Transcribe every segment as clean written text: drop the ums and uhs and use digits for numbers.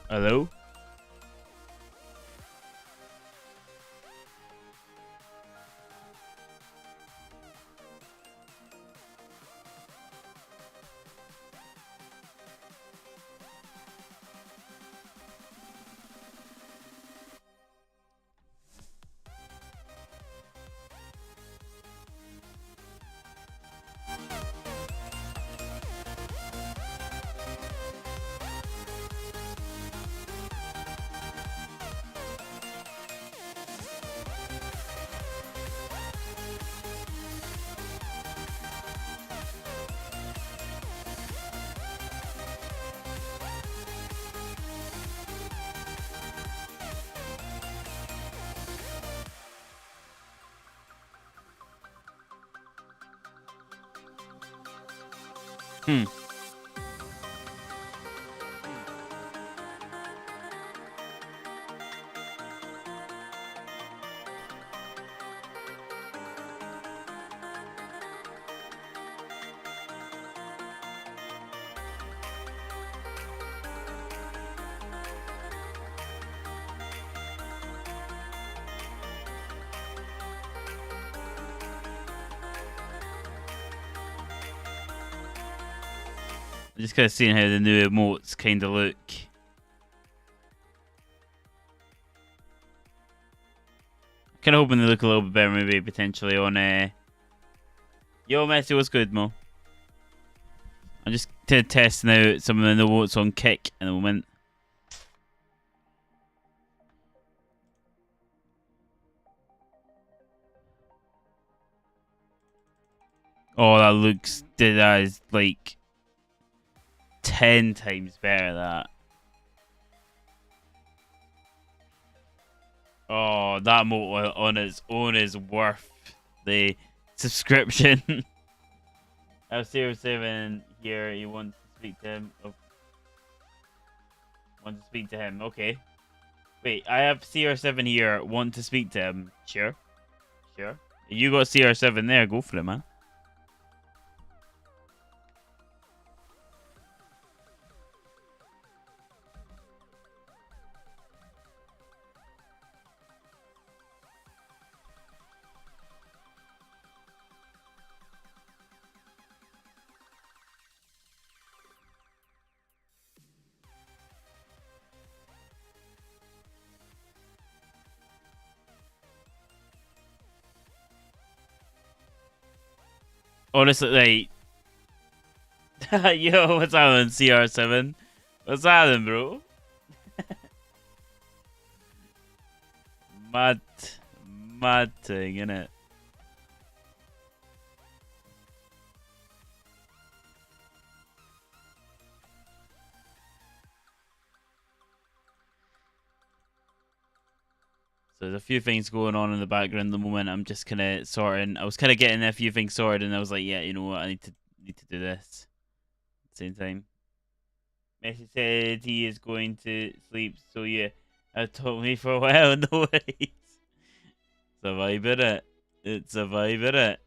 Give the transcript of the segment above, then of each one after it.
Hello? Hmm. I'm just kind of seeing how the new emotes kind of look. Kind of hoping they look a little bit better, maybe potentially on. Yo, Messi, what's good, Mo? I'm just testing out some of the emotes on Kick at the moment. Oh, that is like 10 times better. That. Oh, that emote on its own is worth the subscription. I have 07 here. You want to speak to him? Oh, want to speak to him? Okay. Wait, I have CR7 here. Want to speak to him? Sure. Sure. You got CR7 there. Go for it, man. Honestly, like, yo, what's happening, CR7? What's happening, bro? Mad, mad thing, innit? So there's a few things going on in the background at the moment. I'm just kind of sorting. I was kind of getting a few things sorted, and I was like, yeah, you know what? I need to do this at the same time. Messi said he is going to sleep, so yeah, told me for a while. No worries. It's a vibe, innit? It's a vibe, innit?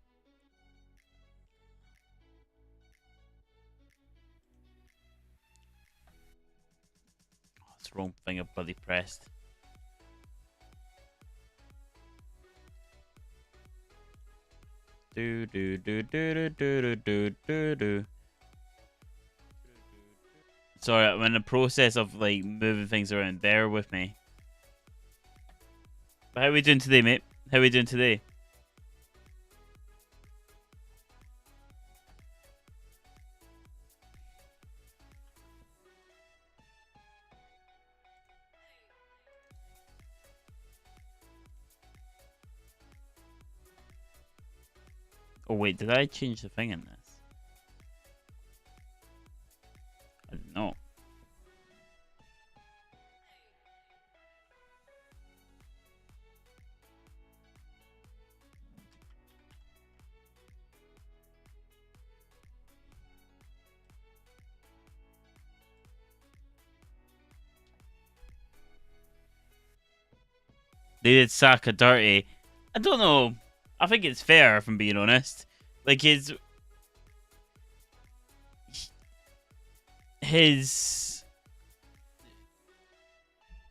Oh, it's the wrong thing I bloody pressed. Do do do do do do do do do. Sorry, I'm in the process of like moving things around. Bear with me. But how are we doing today, mate? How are we doing today? Oh wait, did I change the thing in this? I don't know. They did Saka dirty. I don't know. I think it's fair, if I'm being honest. Like his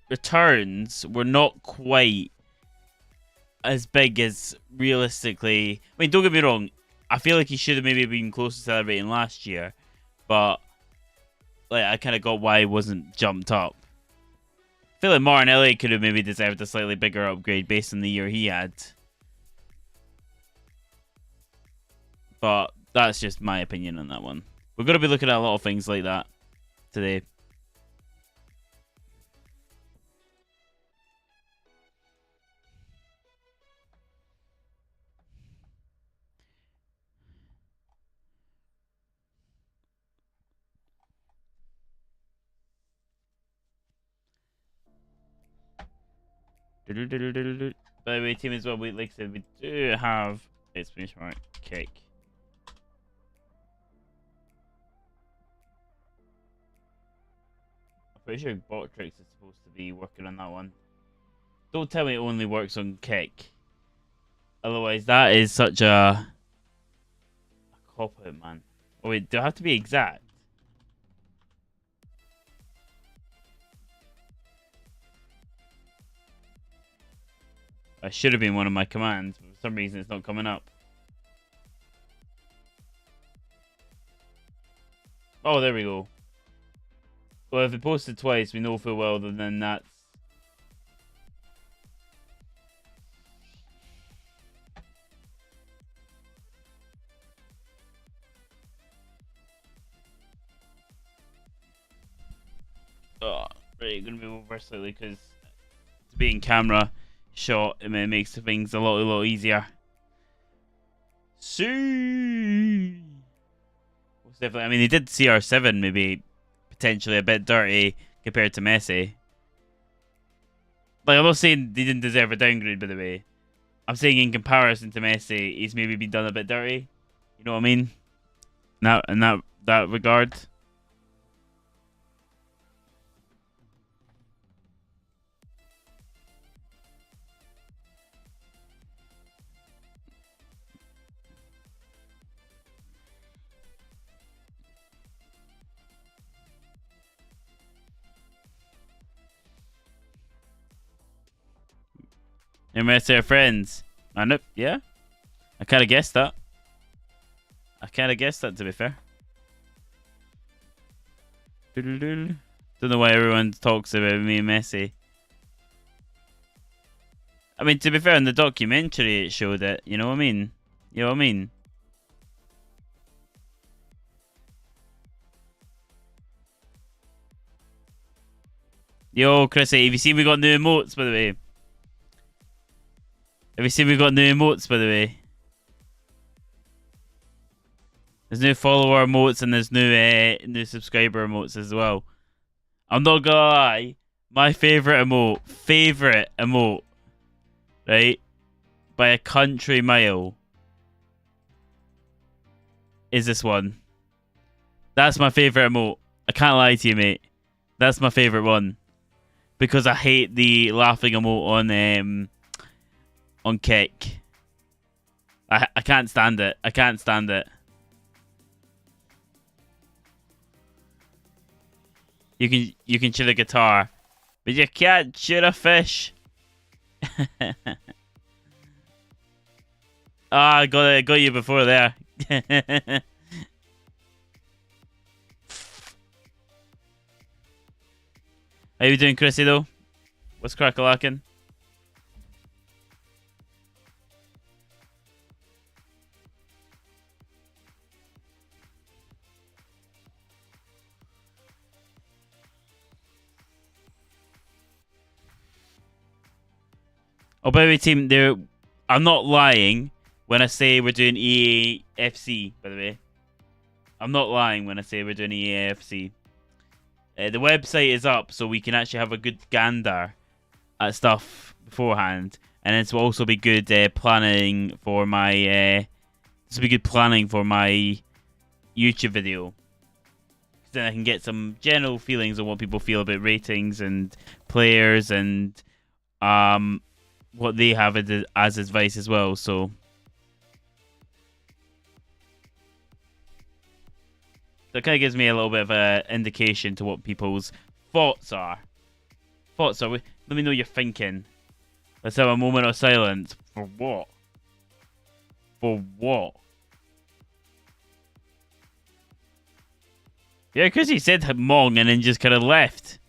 returns were not quite as big as realistically. I mean, don't get me wrong. I feel like he should have maybe been close to celebrating last year, but like I kind of got why he wasn't jumped up. I feel like Martinelli could have maybe deserved a slightly bigger upgrade based on the year he had. But that's just my opinion on that one. We're going to be looking at a lot of things like that today. By the way, team as well, like I said, we do have exclamation mark kick. I'm pretty sure Botrix is supposed to be working on that one. Don't tell me it only works on kick. Otherwise, that is such a cop-out, man. Oh wait, do I have to be exact? That should have been one of my commands, but for some reason it's not coming up. Oh, there we go. Well, if it posted twice, we know full well that then that's... Oh, right, gonna move over slightly because to be in camera shot, it makes things a lot easier. See, definitely. I mean, they did CR7 maybe potentially a bit dirty compared to Messi. Like, I'm not saying they didn't deserve a downgrade, by the way. I'm saying in comparison to Messi, he's maybe been done a bit dirty. You know what I mean? Now, in that regard. And Messi are friends. I know, yeah. I kind of guessed that. To be fair. Don't know why everyone talks about me and Messi. I mean, to be fair, in the documentary it showed it. You know what I mean? You know what I mean? Yo, Chrissy, have you seen we got new emotes, by the way? Have you seen we got new emotes, by the way? There's new follower emotes and there's new subscriber emotes as well. I'm not gonna lie, my favorite emote, right, by a country mile, is this one. That's my favorite emote. I can't lie to you, mate. That's my favorite one because I hate the laughing emote on kick. I can't stand it. I can't stand it. You can shoot a guitar, but you can't shoot a fish. I got you before there. How you doing, Chrissy, though? What's crack-a-lackin'? Oh, by the way, team, I'm not lying when I say we're doing EAFC, by the way. I'm not lying when I say we're doing EAFC. The website is up, so we can actually have a good gander at stuff beforehand. And this will also be good planning for my... this will be good planning for my YouTube video. Then I can get some general feelings on what people feel about ratings and players and... what they have as advice as well, so it kind of gives me a little bit of an indication to what people's thoughts are. thoughts are. Let me know you're thinking. Let's have a moment of silence. For what? For what? Yeah, because he said Hmong and then just kind of left.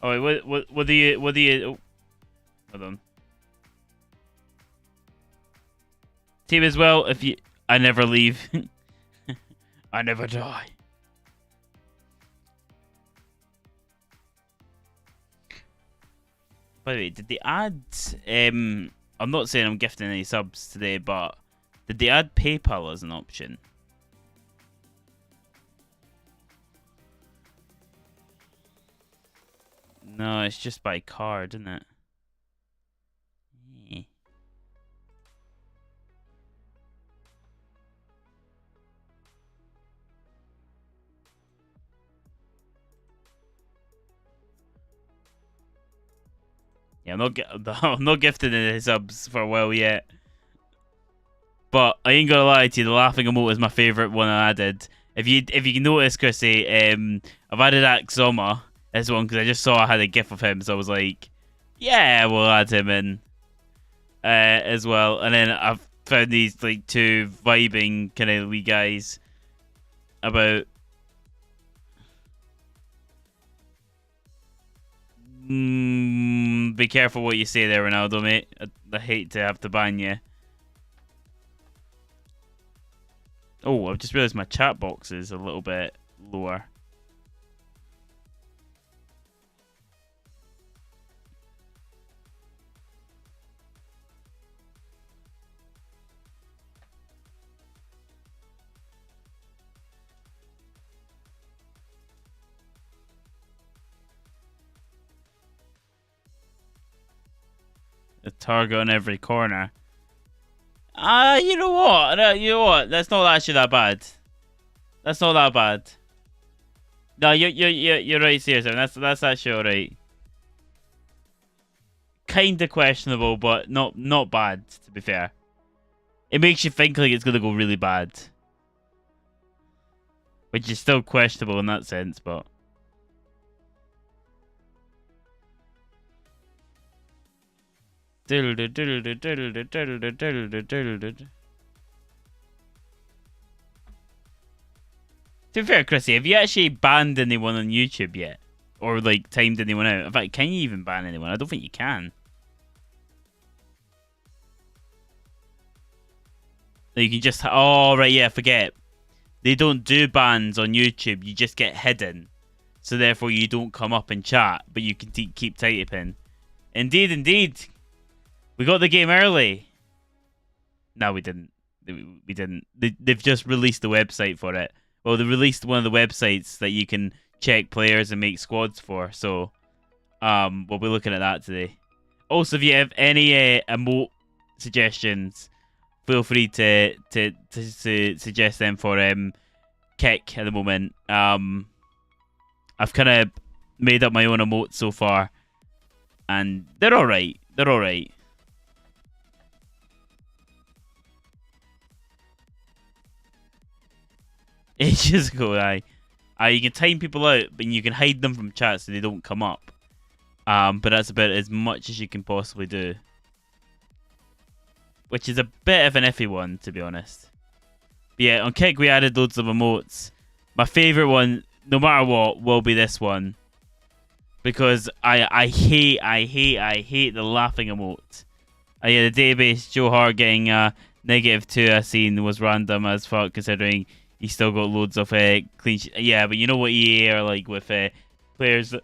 Oh, wait, what do you... Oh, hold on. Team as well, if you... I never leave. I never die. By the way, did they add... I'm not saying I'm gifting any subs today, but... Did they add PayPal as an option? No, it's just by card, isn't it? Yeah, I'm not gifting any subs for a while yet. But I ain't gonna lie to you, the laughing emote is my favourite one I added. If you can notice, Chrissy, I've added Axoma, this one, because I just saw I had a gif of him, so I was like, yeah, we'll add him in as well. And then I've found these like two vibing kind of wee guys about be careful what you say there, Ronaldo, mate. I hate to have to ban you. Oh, I've just realised my chat box is a little bit lower. A target on every corner. You know what? You know what? That's not actually that bad. That's not that bad. No, you're right, seriously. That's actually alright. Kinda questionable, but not bad, to be fair. It makes you think like it's gonna go really bad. Which is still questionable in that sense, but... To be fair, Chrissy, have you actually banned anyone on YouTube yet? Or, like, timed anyone out? In fact, can you even ban anyone? I don't think you can. You can just... Oh, right, yeah, forget. They don't do bans on YouTube. You just get hidden. So, therefore, you don't come up in chat. But you can keep typing. Indeed, indeed. We got the game early. No, we didn't. We didn't. They've just released the website for it. Well, they released one of the websites that you can check players and make squads for. So, we'll be looking at that today. Also, if you have any emote suggestions, feel free to suggest them for Kick at the moment. I've kind of made up my own emotes so far, and they're all right. They're all right. Ages ago, aye. You can time people out, but you can hide them from chat so they don't come up. But that's about as much as you can possibly do. Which is a bit of an iffy one, to be honest. But yeah, on Kick we added loads of emotes. My favourite one, no matter what, will be this one. Because I hate the laughing emote. Yeah, the database, Joe Hart getting -2 I seen was random as fuck, considering he still got loads of clean sheets. Yeah, but you know what EA are like with players that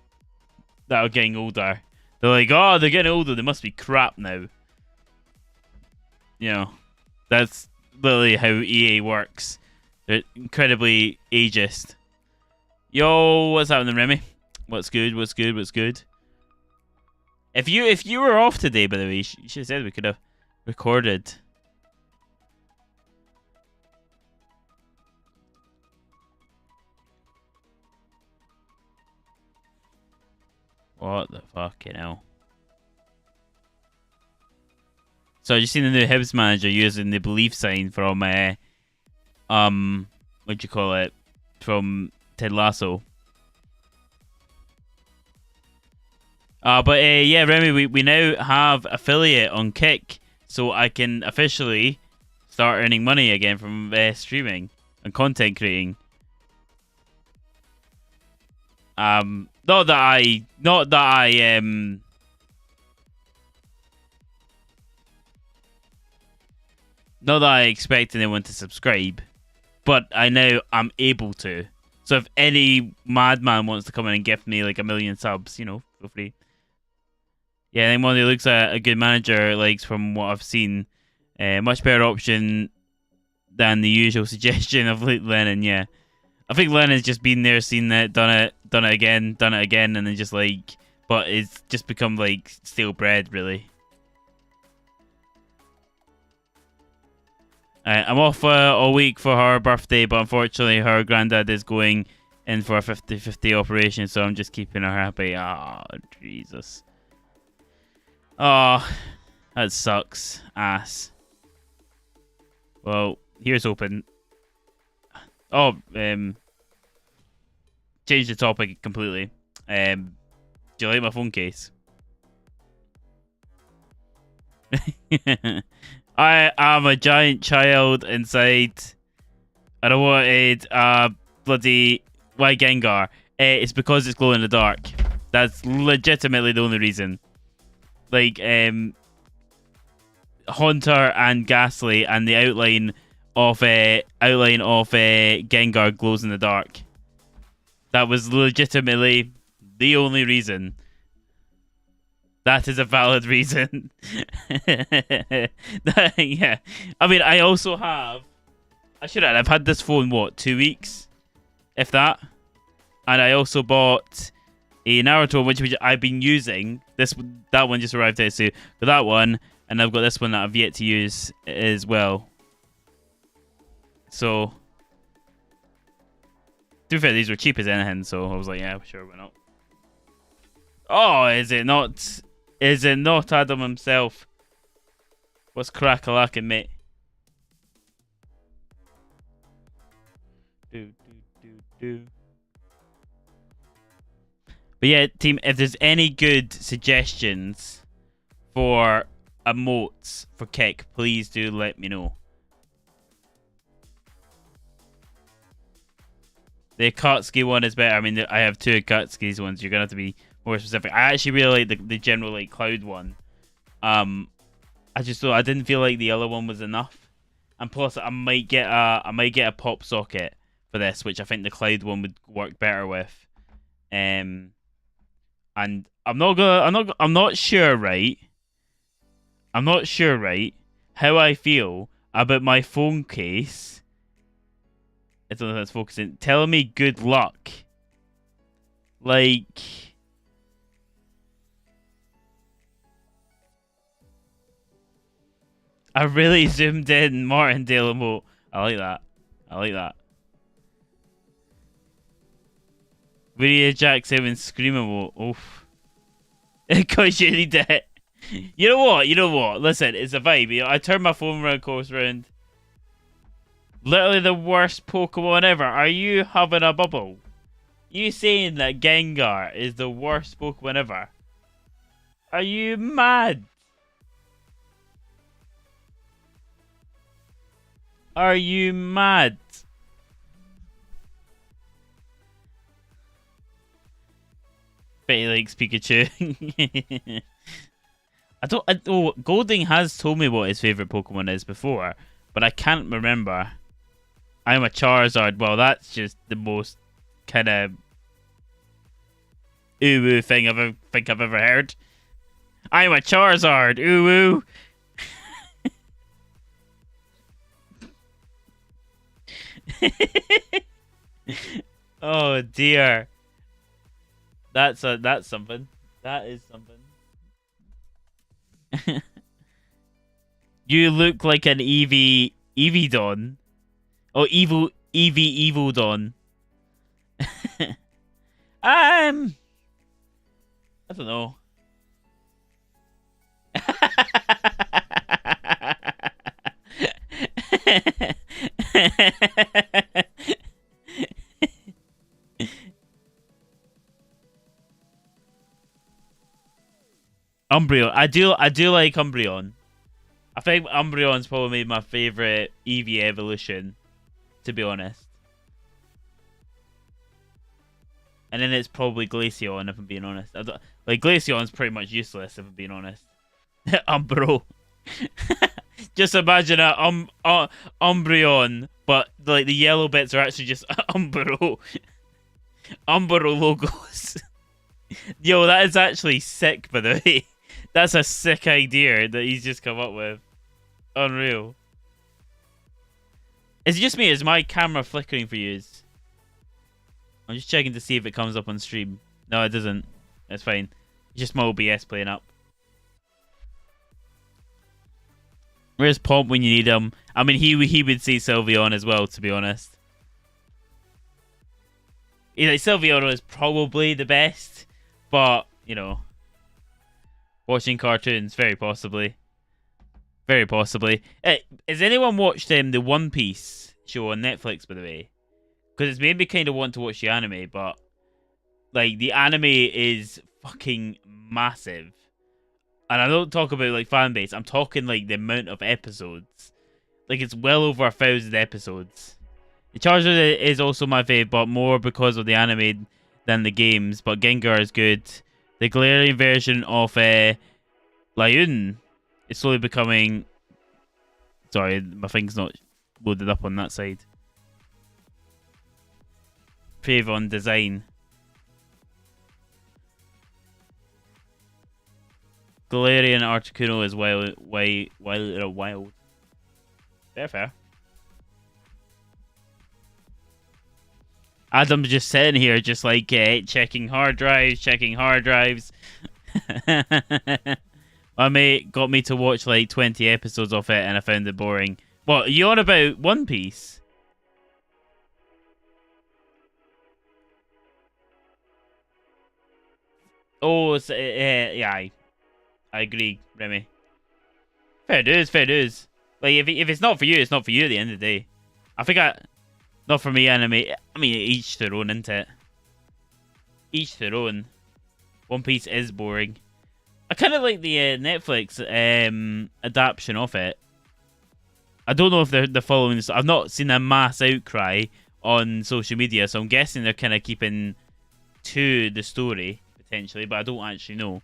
are getting older. They're like, oh, they're getting older, they must be crap now. You know, that's literally how EA works. They're incredibly ageist. Yo, what's happening, Remy? What's good? What's good? What's good? If you were off today, by the way, you should have said we could have recorded. What the fuck, you know? So I just seen the new Hibs manager using the belief sign from what do you call it? From Ted Lasso. Yeah, Remy, we now have affiliate on Kick, so I can officially start earning money again from streaming and content creating. Not that I, not that I expect anyone to subscribe, but I know I'm able to. So if any madman wants to come in and gift me like 1,000,000 subs, feel free. Yeah, I think Monday looks at a good manager, like from what I've seen. Much better option than the usual suggestion of Lennon. Yeah, I think Lennon's just been there, seen it, done it again, and then just like, but it's just become like stale bread, really. I'm off all week for her birthday, but unfortunately her granddad is going in for a 50-50 operation, so I'm just keeping her happy. Oh, Jesus. Oh, that sucks. Ass. Well, here's open. Oh, change the topic completely. Do you like my phone case? I am a giant child inside. I don't wanted bloody why Gengar. It's because it's glow in the dark. That's legitimately the only reason. Like Haunter and Ghastly and the outline of Gengar glows in the dark. That was legitimately the only reason. That is a valid reason. Yeah. I mean, I also have... I've had this phone, what, 2 weeks? If that. And I also bought a Naruto, which I've been using. That one just arrived here, so for that one. And I've got this one that I've yet to use as well. So... To be fair, these were cheap as anything, so I was like, yeah, sure, why not? Oh, is it not... Is it not Adam himself? What's crack-a-lackin', mate? But yeah, team, if there's any good suggestions for emotes for Kick, please do let me know. The Akatsuki one is better. I mean, I have 2 Akatsuki's ones. You're going to have to be more specific. I actually really like the general like cloud one. I just thought I didn't feel like the other one was enough. And plus, I might get a pop socket for this, which I think the cloud one would work better with. And I'm not sure, right? I'm not sure, right, how I feel about my phone case. I don't know if that's focusing. Telling me good luck. Like... I really zoomed in Martindale emote. I like that. I like that. Video Jack 7 scream emote. Oof. Because you need it. You know what? You know what? Listen, it's a vibe. You know, I turned my phone around, course round. Literally the worst Pokemon ever. Are you having a bubble? You saying that Gengar is the worst Pokemon ever? Are you mad? Are you mad? Bet he likes Pikachu. Golding has told me what his favourite Pokemon is before, but I can't remember. I'm a Charizard. Well, that's just the most kind of ooh-woo thing I've ever heard. I'm a Charizard. Ooh-woo. Oh dear. That's something. That is something. You look like an Eevee Don. Oh, evil Don. I don't know. Umbreon. I do like Umbreon. I think Umbreon's probably my favorite EV evolution, to be honest. And then it's probably Glaceon, if I'm being honest. Like, Glaceon's pretty much useless, if I'm being honest. Umbro. Just imagine Umbreon, but like the yellow bits are actually just Umbro. Umbro logos. Yo, that is actually sick, by the way. That's a sick idea that he's just come up with. Unreal. Is it just me? Is my camera flickering for you? I'm just checking to see if it comes up on stream. No, it doesn't. It's fine. It's just my OBS playing up. Where's Pomp when you need him? I mean, he would see Sylveon as well, to be honest. Yeah, like, Sylveon is probably the best, but, you know, watching cartoons, very possibly. Very possibly. Has anyone watched the One Piece show on Netflix, by the way? Because it's made me kind of want to watch the anime, but like the anime is fucking massive. And I don't talk about like fan base. I'm talking like the amount of episodes. Like it's well over 1,000 episodes. The Charizard is also my fave, but more because of the anime than the games. But Gengar is good. The Galarian version of Lyon is slowly becoming. Sorry, my thing's not loaded up on that side. Pravon design. Galarian Articuno is wild. Fair. Adam's just sitting here, just like checking hard drives. My mate got me to watch like 20 episodes of it, and I found it boring. What, are you on about One Piece? Oh, yeah, I agree, Remy. Fair dues. Like, if it's not for you, it's not for you at the end of the day. I think not for me, anime. I mean, each their own, isn't it? Each their own. One Piece is boring. I kind of like the Netflix adaptation of it. I don't know if they're following this. I've not seen a mass outcry on social media, so I'm guessing they're kind of keeping to the story. Potentially, but I don't actually know.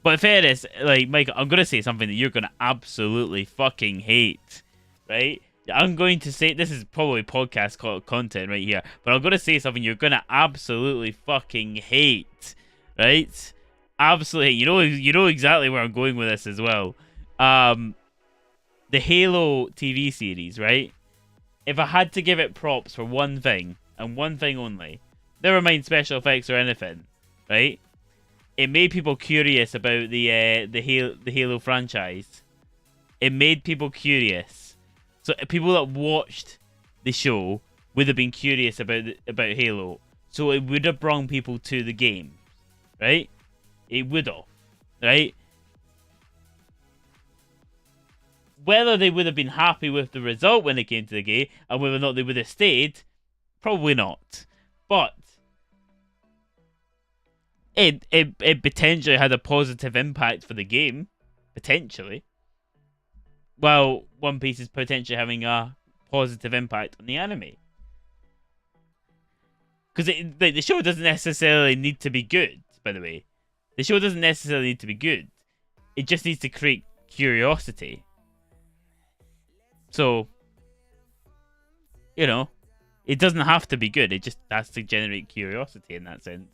But in fairness, like, Mike, I'm going to say something that you're going to absolutely fucking hate, right? I'm going to say, this is probably podcast content right here, but I'm going to say something you're going to absolutely fucking hate, right? Absolutely. You know exactly where I'm going with this as well. The Halo TV series, right? If I had to give it props for one thing, and one thing only, never mind special effects or anything, right? It made people curious about the Halo franchise. It made people curious. So people that watched the show would have been curious about Halo. So it would have brought people to the game, right? It would have, right? Whether they would have been happy with the result when it came to the game, and whether or not they would have stayed, probably not. But it potentially had a positive impact for the game, potentially. Well, One Piece is potentially having a positive impact on the anime. Because the show doesn't necessarily need to be good, by the way. The show doesn't necessarily need to be good. It just needs to create curiosity. So, you know, it doesn't have to be good. It just has to generate curiosity in that sense.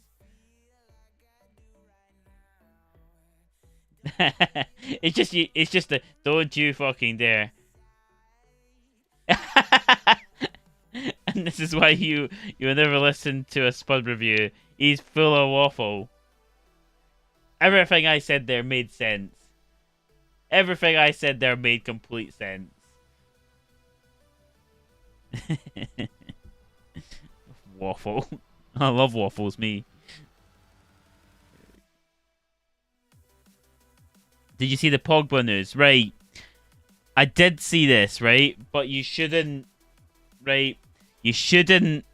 it's just a don't you fucking dare. And this is why you will never listen to a Spud review. He's full of waffle. Everything I said there made sense. Everything I said there made complete sense. Waffle. I love waffles, me. Did you see the Pogba news? Right. I did see this, right? But you shouldn't, right? You shouldn't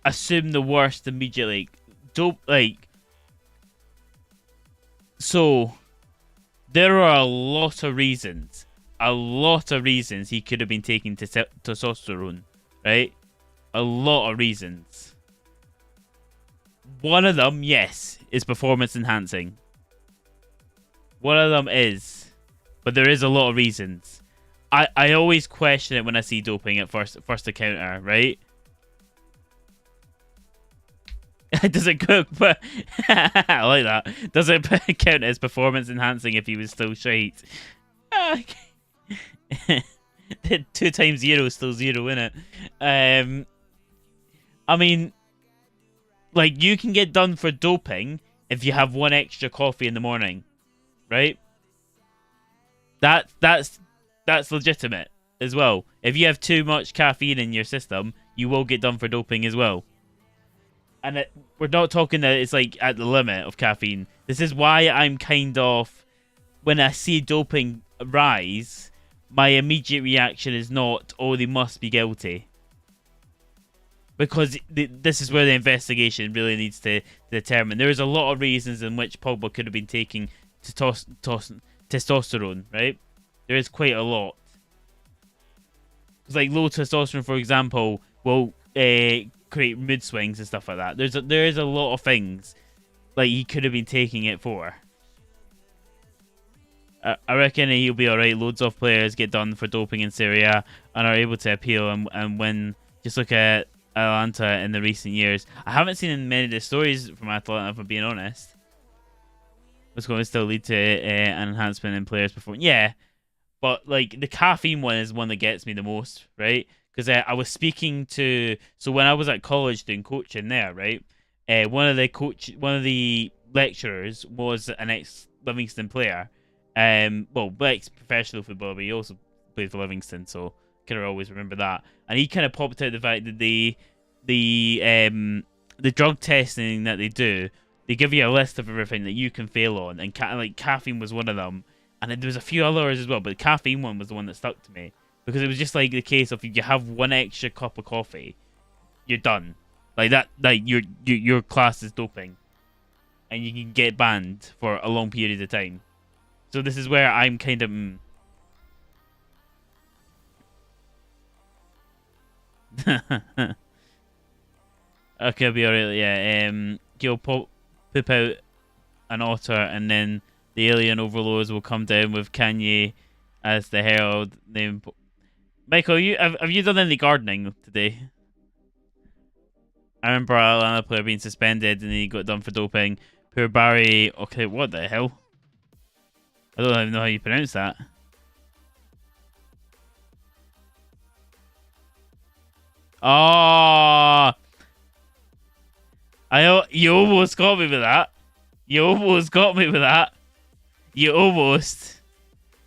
assume the worst immediately. Don't, like, So there are a lot of reasons. A lot of reasons he could have been taking testosterone, right? A lot of reasons. One of them, yes, is performance enhancing. One of them is. But there is a lot of reasons. I always question it when I see doping at first encounter, right? Does it cook? But I like that. Does it count as performance enhancing if he was still straight? 2 times 0 is still 0, innit? I mean, like, you can get done for doping if you have 1 extra coffee in the morning, right? That's legitimate as well. If you have too much caffeine in your system, you will get done for doping as well. And we're not talking that it's like at the limit of caffeine. This is why I'm kind of, when I see doping rise, my immediate reaction is not, oh, they must be guilty. Because this is where the investigation really needs to determine. There is a lot of reasons in which Pogba could have been taking testosterone, right? There is quite a lot. It's like low testosterone, for example, will create mood swings and stuff like that. There is a lot of things like he could have been taking it for. I reckon he'll be alright. Loads of players get done for doping in Syria and are able to appeal and win. Just look at Atlanta in the recent years. I haven't seen many of the stories from Atlanta, if I'm being honest. It's going to still lead to an enhancement in players' performance. Yeah, but like the caffeine one is one that gets me the most, right? Because I was speaking to, so when I was at college doing coaching there, right? One of the lecturers was an ex-Livingston player. Well, ex-professional footballer, but he also played for Livingston, so kind of always remember that. And he kind of popped out the fact that the drug testing that they do, they give you a list of everything that you can fail on, and like caffeine was one of them, and there was a few others as well, but the caffeine one was the one that stuck to me because it was just like the case of if you have 1 extra cup of coffee, you're done. Like that, like your class is doping, and you can get banned for a long period of time. So this is where I'm kind of. Okay, I'll be alright. Yeah. He'll poop out an otter, and then the alien overlords will come down with Kanye as the herald. Michael, have you done any gardening today? I remember another player being suspended and he got done for doping. Poor Barry. Okay, what the hell? I don't even know how you pronounce that. Oh, you almost got me with that. You almost got me with that. You almost.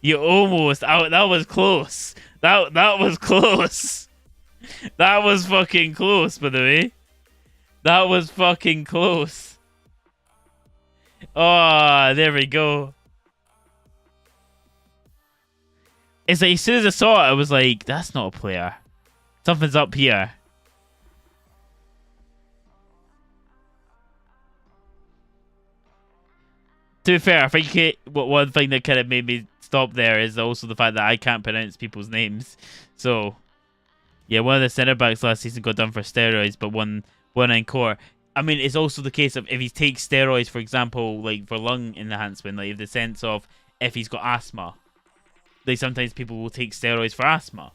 Oh, that was close. That was close. That was fucking close, by the way. That was fucking close. Oh, there we go. It's like as soon as I saw it, I was like, that's not a player. Something's up here. To be fair, I think one thing that kind of made me stop there is also the fact that I can't pronounce people's names. So, yeah, one of the centre backs last season got done for steroids, but one in core. I mean, it's also the case of if he takes steroids, for example, like for lung enhancement, like the sense of if he's got asthma. Like sometimes people will take steroids for asthma.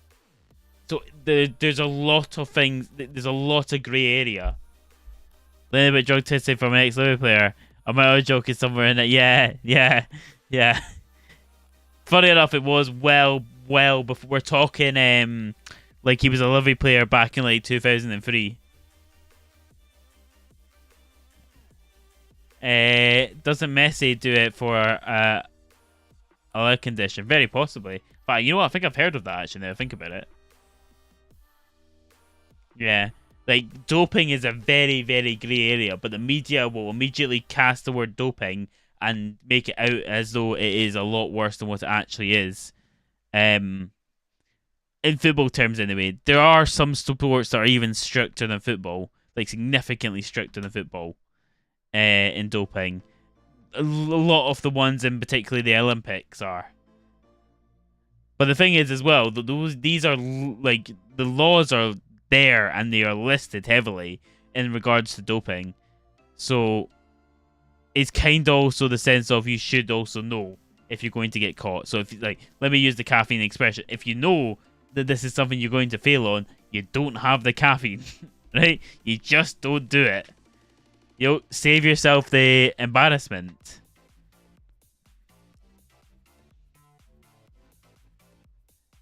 So there's a lot of things. There's a lot of grey area. Then about drug testing from an ex-Liverpool player. My other joke is somewhere in it. Yeah. Funny enough, it was well before. We're talking like he was a Liverpool player back in like 2003. Doesn't Messi do it for a leg condition? Very possibly. But you know what? I think I've heard of that actually. Now I think about it. Yeah. Like, doping is a very, very grey area, but the media will immediately cast the word doping and make it out as though it is a lot worse than what it actually is. In football terms, anyway. There are some sports that are even stricter than football, like significantly stricter than football in doping. a lot of the ones in particularly the Olympics are. But the thing is as well, these are like the laws are there and they are listed heavily in regards to doping. So it's kind of also the sense of you should also know if you're going to get caught. So if like, let me use the caffeine expression. If you know that this is something you're going to fail on, you don't have the caffeine, right? You just don't do it. You'll save yourself the embarrassment.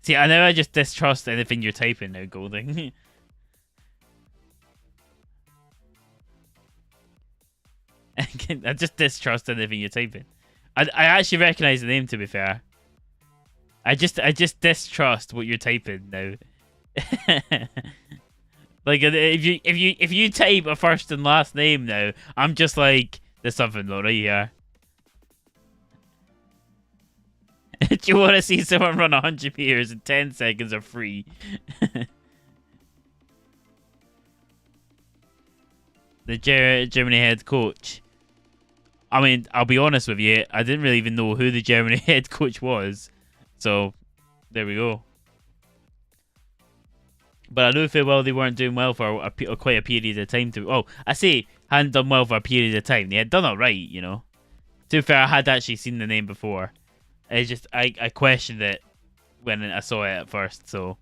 See, I just distrust anything you're typing now, Golding. I just distrust anything you're typing. I actually recognize the name, to be fair. I just distrust what you're typing now. Like if you type a first and last name now, I'm just like, there's something not right here. Do you want to see someone run 100 meters in 10 seconds or free? The Germany head coach. I mean, I'll be honest with you, I didn't really even know who the Germany head coach was. So, there we go. But I know full well they weren't doing well for quite a period of time. I say hadn't done well for a period of time. They had done it right, you know. To be fair, I had actually seen the name before. It's just I questioned it when I saw it at first. So,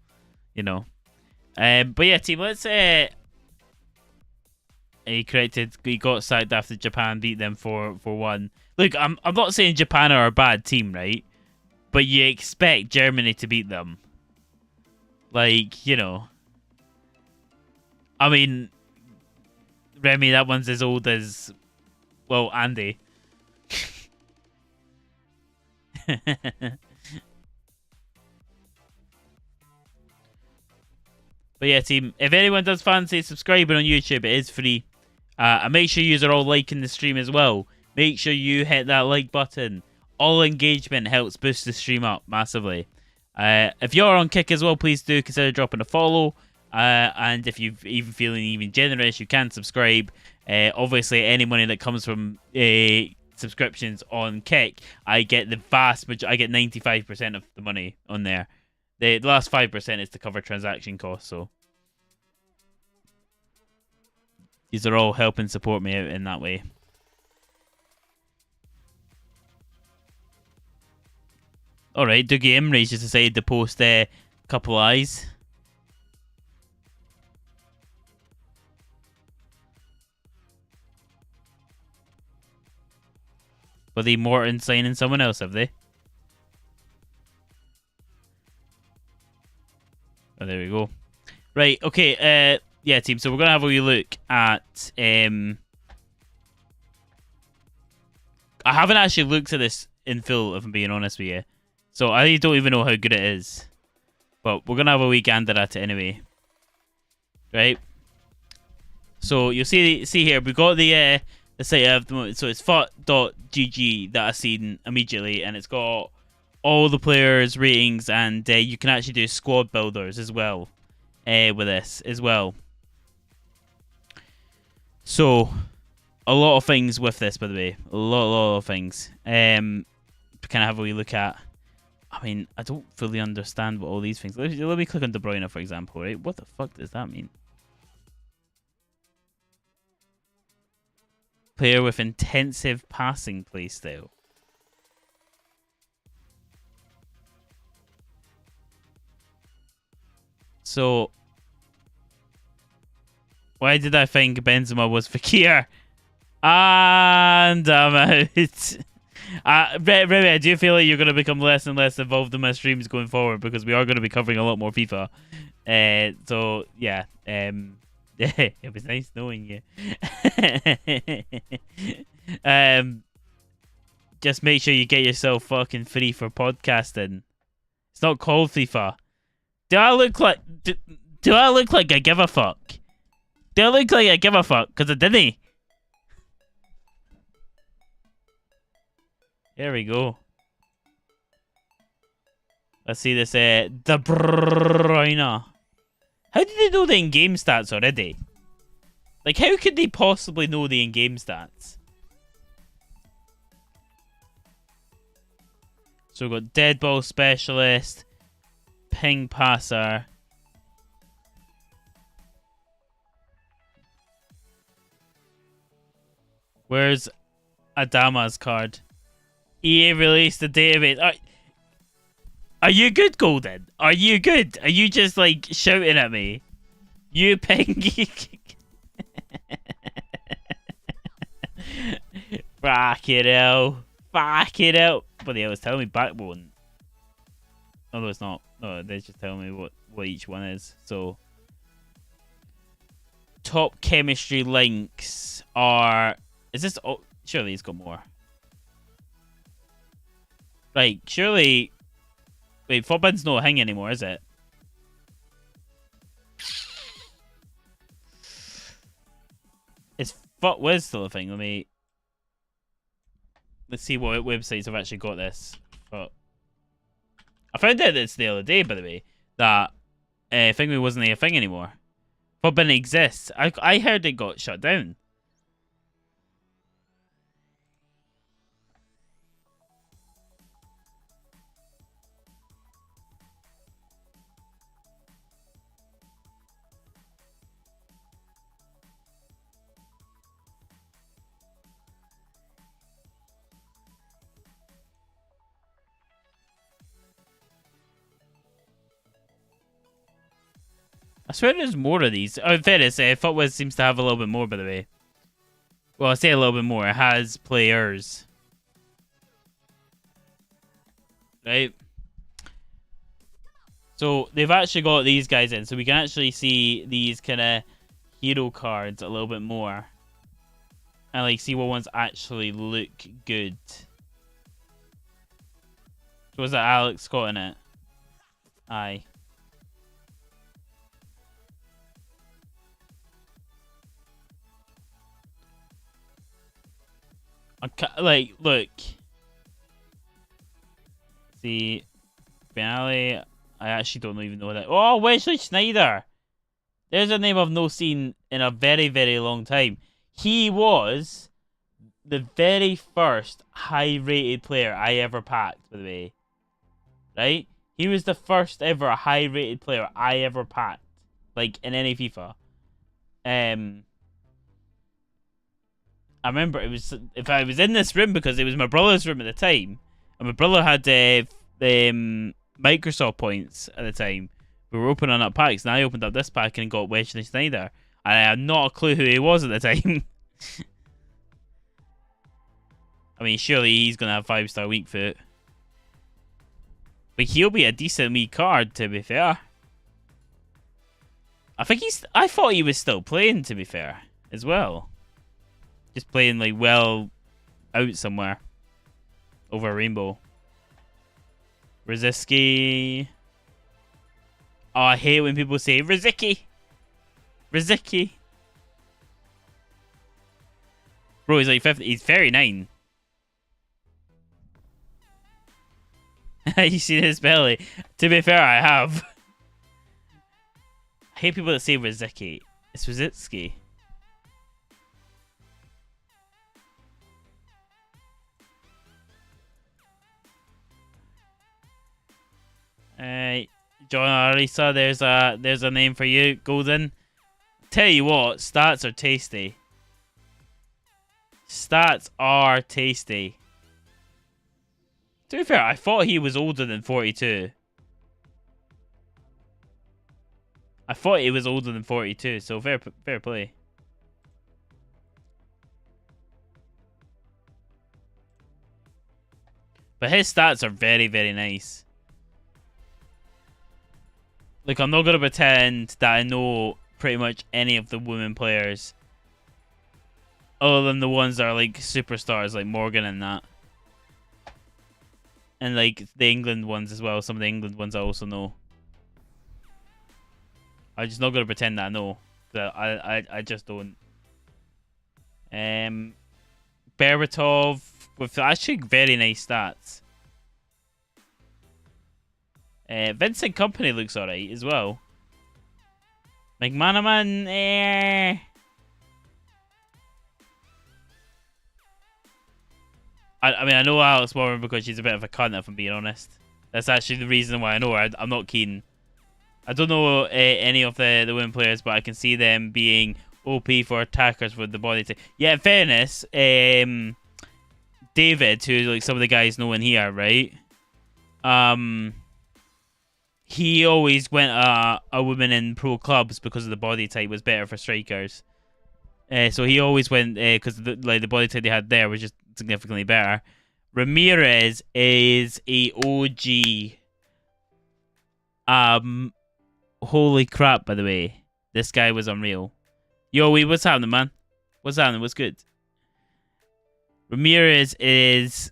you know. But yeah, team, let's he got sacked after Japan beat them 4-1. Look, I'm not saying Japan are a bad team, right? But you expect Germany to beat them. Like, you know. I mean, Remy, that one's as old as, well, Andy. But yeah, team, if anyone does fancy subscribing on YouTube, it is free. And make sure you are all liking the stream as well. Make sure you hit that like button. All engagement helps boost the stream up massively. If you're on Kick as well, please do consider dropping a follow. And if you're even feeling even generous, you can subscribe. Obviously, any money that comes from subscriptions on Kick, I get the vast majority. I get 95% of the money on there. The last 5% is to cover transaction costs. So these are all helping support me out in that way. Alright, Dougie Imre's just decided to post a couple eyes. Were they Morton signing someone else, have they? Oh, there we go. Right, okay, yeah, team, so we're going to have a wee look at... I haven't actually looked at this in full, if I'm being honest with you. So I don't even know how good it is. But we're going to have a wee gander at it anyway. Right? So you'll see here, we've got the site at the moment. So it's fut.gg that I've seen immediately. And it's got all the players' ratings. And you can actually do squad builders as well with this as well. So a lot of things with this, by the way. A lot of things. Kind of have a wee look at. I mean, I don't fully understand what all these things... Let me click on De Bruyne, for example, right? What the fuck does that mean? Player with intensive passing playstyle. So, why did I think Benzema was Fekir? And I'm out. Remy, I do feel like you're going to become less and less involved in my streams going forward because we are going to be covering a lot more FIFA. So, yeah. It was nice knowing you. Just make sure you get yourself fucking free for podcasting. It's not called FIFA. Do I look like... Do I look like I give a fuck? Do I look like I give a fuck? Because I didn't. There we go. Let's see this. De Bruyne. How did they know the in-game stats already? Like, how could they possibly know the in-game stats? So we've got dead ball specialist, ping passer. Where's Adama's card? EA released the database. Are you good, Golden? Are you good? Are you just like shouting at me? You ping. Fuck it out. Fuck it out. But they was telling me backbone. Oh, no, it's not. No, they're just telling me what each one is. So, top chemistry links are. Is this? Oh, surely he's got more. Like, surely. Wait, Forbid's no hang anymore, is it? Is Fuck Wiz still a thing? Let's see what websites have actually got this. But I found out this the other day, by the way, that Thingy wasn't a thing anymore. Forbidden exists. I heard it got shut down. I swear there's more of these. Oh, in fairness, Footwiz seems to have a little bit more, by the way. Well, I say a little bit more. It has players. Right? So, they've actually got these guys in. So, we can actually see these kind of hero cards a little bit more. And, like, see what ones actually look good. So, was that Alex Scott in it? Aye. Like, look. See, finale. I actually don't even know that. Oh, Wesley Sneijder. There's a name I've not seen in a very, very long time. He was the very first high-rated player I ever packed, by the way. Right? He was the first ever high-rated player I ever packed. Like, in any FIFA. I remember it was, if I was in this room because it was my brother's room at the time, and my brother had Microsoft points at the time. We were opening up packs, and I opened up this pack and got Wesley Sneijder, and I had not a clue who he was at the time. I mean, surely he's gonna have 5-star weak foot, but he'll be a decent wee card, to be fair. I thought he was still playing, to be fair, as well. Just playing, like, well out somewhere. Over a rainbow. Rizicki. Oh, I hate when people say Rizicki. Rizicki. Bro, he's like 50. He's 39. You seen his belly? To be fair, I have. I hate people that say Rizicki. It's Rizicki. John Arisa, there's a name for you, Golden. Tell you what, stats are tasty. Stats are tasty. To be fair, I thought he was older than 42. I thought he was older than 42, so fair play. But his stats are very, very nice. Like, I'm not going to pretend that I know pretty much any of the women players. Other than the ones that are, like, superstars, like Morgan and that. And, like, the England ones as well. Some of the England ones I also know. I'm just not going to pretend that I know. I just don't. Berbatov with actually very nice stats. Vincent Company looks alright as well. McManaman, I mean, I know Alex Morgan because she's a bit of a cunt, if I'm being honest. That's actually the reason why I know her. I'm not keen. I don't know any of the women players, but I can see them being OP for attackers with the body type. Yeah, in fairness, David, who like some of the guys know in here, right? He always went a woman in pro clubs because of the body type was better for strikers. So he always went because the body type they had there was just significantly better. Ramirez is a OG. Holy crap! By the way, this guy was unreal. Yo, what's happening, man? What's happening? What's good? Ramirez is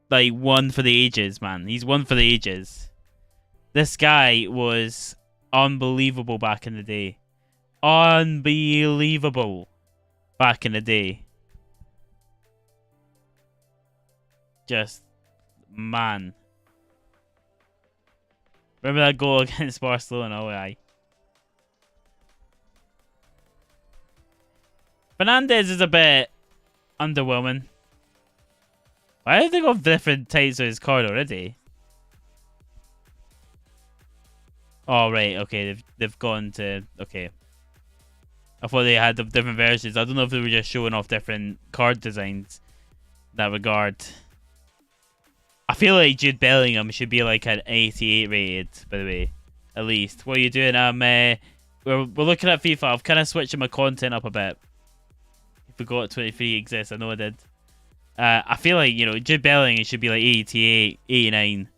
like one for the ages, man. He's one for the ages. This guy was unbelievable back in the day. Unbelievable back in the day. Just, man. Remember that goal against Barcelona? Oh, aye. Fernandez is a bit underwhelming. Why have they got different types of his card already? Oh, right. Okay, they've gone to... Okay. I thought they had the different versions. I don't know if they were just showing off different card designs in that regard. I feel like Jude Bellingham should be like an 88 rated, by the way. At least. What are you doing? We're looking at FIFA. I've kind of switched my content up a bit. I forgot 23 exists. I know I did. I feel like, you know, Jude Bellingham should be like 88, 89.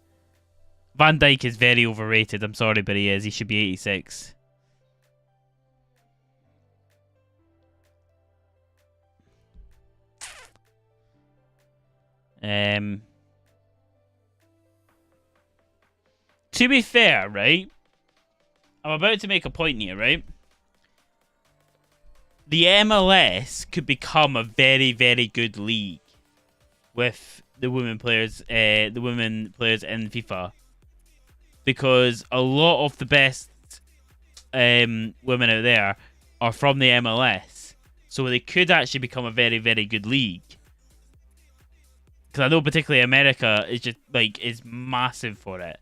Van Dijk is very overrated. I'm sorry, but he is. He should be 86. To be fair, right? I'm about to make a point here, right? The MLS could become a very, very good league with the women players in FIFA, because a lot of the best women out there are from the MLS, so they could actually become a very, very good league. Because I know particularly America is just like is massive for it.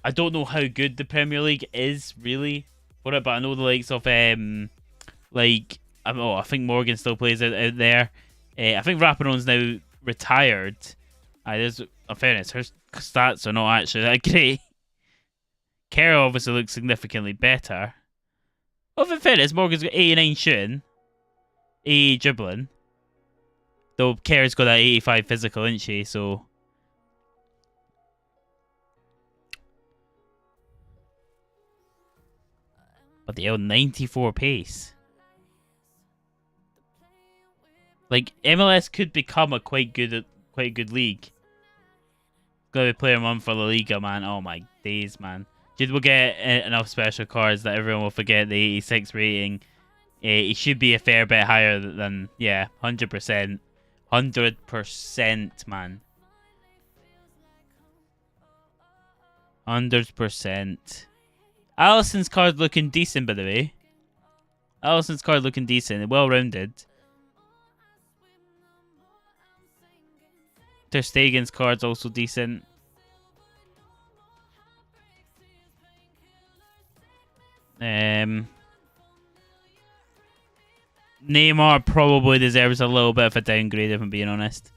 I don't know how good the Premier League is really for it, but I know the likes of like I think Morgan still plays out there. I think Rapinoe's now retired. There's in fairness, her stats are not actually that great. Kerr obviously looks significantly better. Well, in fairness, Morgan's got 89 shooting, 80 dribbling. Though Kerr's got that 85 physical, isn't she? So. But the L94 pace. Like MLS could become a quite good league. Gotta be player one for La Liga, man. Oh my days, man. We'll get enough special cards that everyone will forget the 86 rating. It should be a fair bit higher than 100%. 100%, man. 100%. Allison's card looking decent, by the way. Allison's card looking decent. Well-rounded. Ter Stegen's card's also decent. Neymar probably deserves a little bit of a downgrade, if I'm being honest.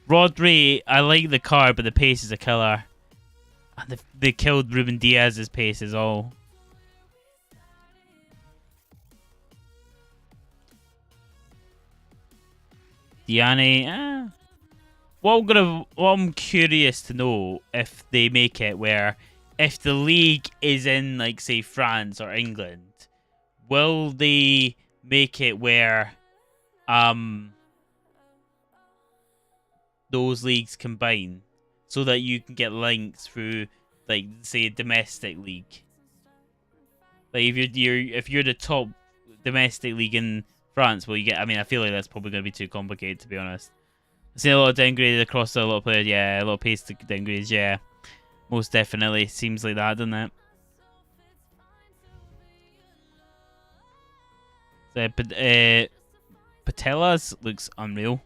Rodri, I like the card, but the pace is a killer. And they killed Ruben Diaz's pace as all. Diane, what I'm curious to know if they make it where if the league is in like say France or England, will they make it where those leagues combine so that you can get links through like say a domestic league? Like if you're the top domestic league in France, will you get? I mean, I feel like that's probably going to be too complicated, to be honest. I've seen a lot of downgraded across a lot of players. Yeah, a lot of pace downgrades. Yeah, most definitely seems like that, doesn't it? So, but Patella's looks unreal.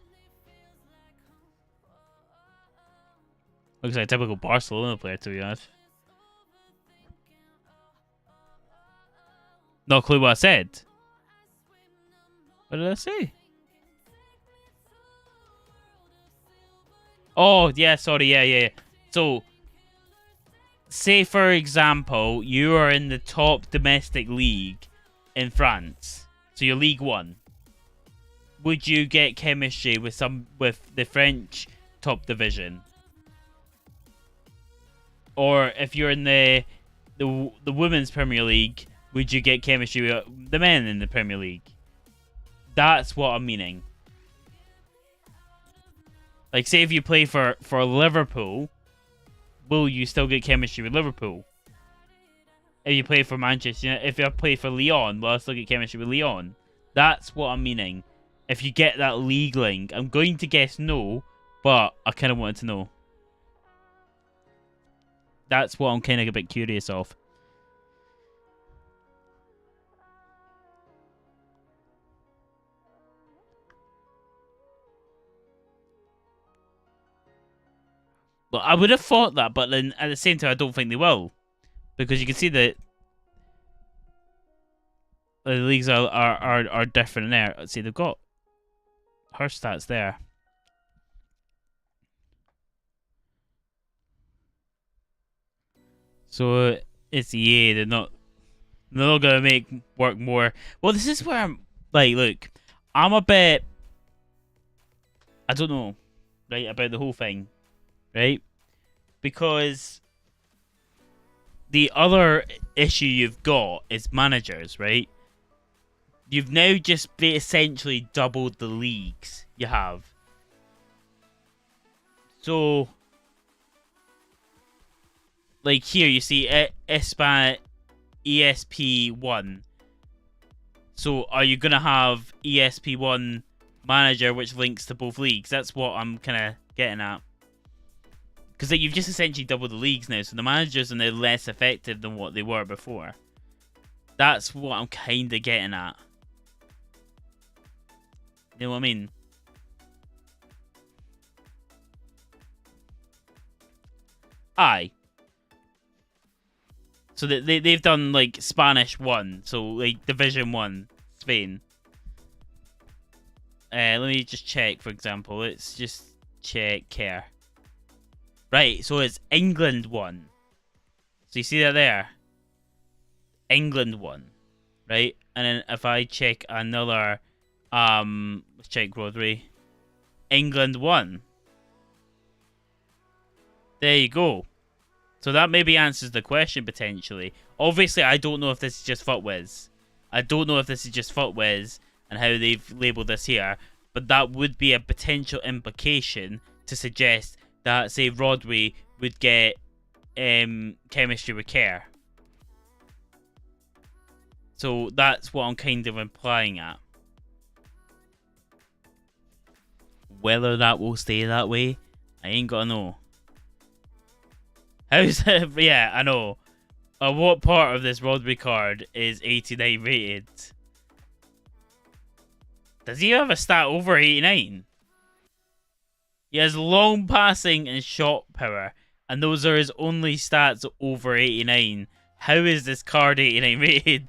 Looks like a typical Barcelona player, to be honest. No clue what I said. What did I say? Oh, yeah, sorry, yeah. So, say for example, you are in the top domestic league in France. So you're League 1. Would you get chemistry with the French top division? Or if you're in the Women's Premier League, would you get chemistry with the men in the Premier League? That's what I'm meaning. Like, say if you play for Liverpool, will you still get chemistry with Liverpool? If you play for Manchester, if you play for Lyon, will I still get chemistry with Lyon? That's what I'm meaning. If you get that league link, I'm going to guess no, but I kind of wanted to know. That's what I'm kind of a bit curious of. But I would have thought that, but then at the same time, I don't think they will. Because you can see that the leagues are different there. Let's see, they've got her stats there. So it's EA. They're not gonna make work more. Well, this is where I'm like, look, I'm a bit, I don't know, right, about the whole thing, right? Because the other issue you've got is managers, right? You've now just essentially doubled the leagues you have. So, like here, you see ESPN ESP1. So, are you going to have ESP1 manager which links to both leagues? That's what I'm kind of getting at. Because like, you've just essentially doubled the leagues now, so the managers are now less effective than what they were before. That's what I'm kind of getting at. You know what I mean? Aye. So they've done like Spanish 1, so like Division 1, Spain. Let me just check, for example. Let's just check here. Right, so it's England 1. So you see that there? England 1. Right? And then if I check another, let's check Rodri. England 1. There you go. So that maybe answers the question, potentially. Obviously, I don't know if this is just FUTWIZ. I don't know if this is just FUTWIZ and how they've labelled this here. But that would be a potential implication to suggest that, say, Rodri would get chemistry with Care. So that's what I'm kind of implying at. Whether that will stay that way, I ain't gonna know. How's that? Yeah, I know. What part of this Rodri card is 89 rated? Does he have a stat over 89? He has long passing and shot power, and those are his only stats over 89. How is this card 89 rated?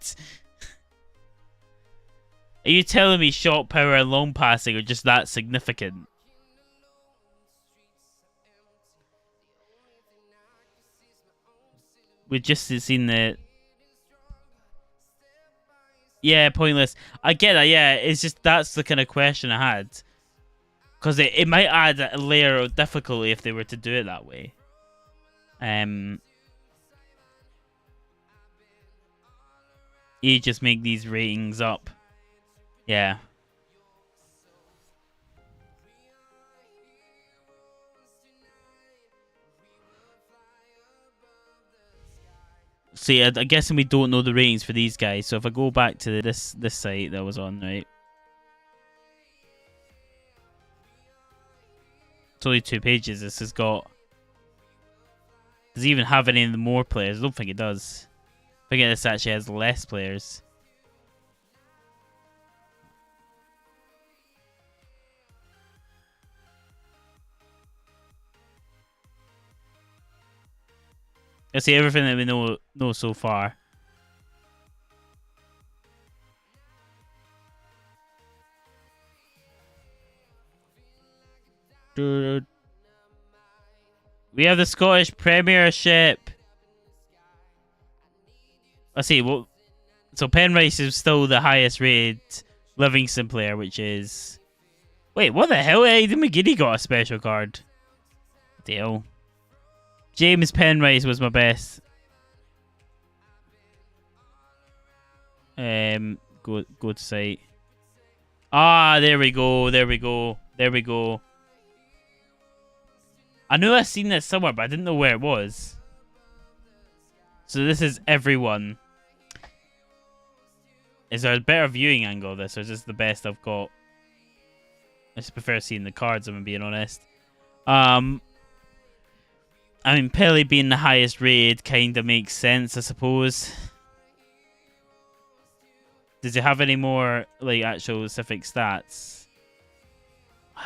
Are you telling me shot power and long passing are just that significant? We've just seen the... Yeah, pointless. I get that, yeah. It's just that's the kind of question I had. Because it might add a layer of difficulty if they were to do it that way. You just make these ratings up. Yeah. See, I guess we don't know the ratings for these guys. So if I go back to this site that I was on, right? It's only 2 pages. This has got... Does it even have any more players? I don't think it does. I think this actually has less players. Let's see everything that we know so far. We have the Scottish Premiership. Let's see. Well, so Penrice is still the highest rated Livingston player, which is. Wait, what the hell? Aidan McGiddy got a special card. Deal. James Penrice was my best. Go to site. Ah, there we go. There we go. There we go. I knew I seen this somewhere, but I didn't know where it was. So this is everyone. Is there a better viewing angle of this, or is this the best I've got? I just prefer seeing the cards, if I'm being honest. I mean, Pele being the highest rated kind of makes sense, I suppose. Does it have any more, like, actual specific stats?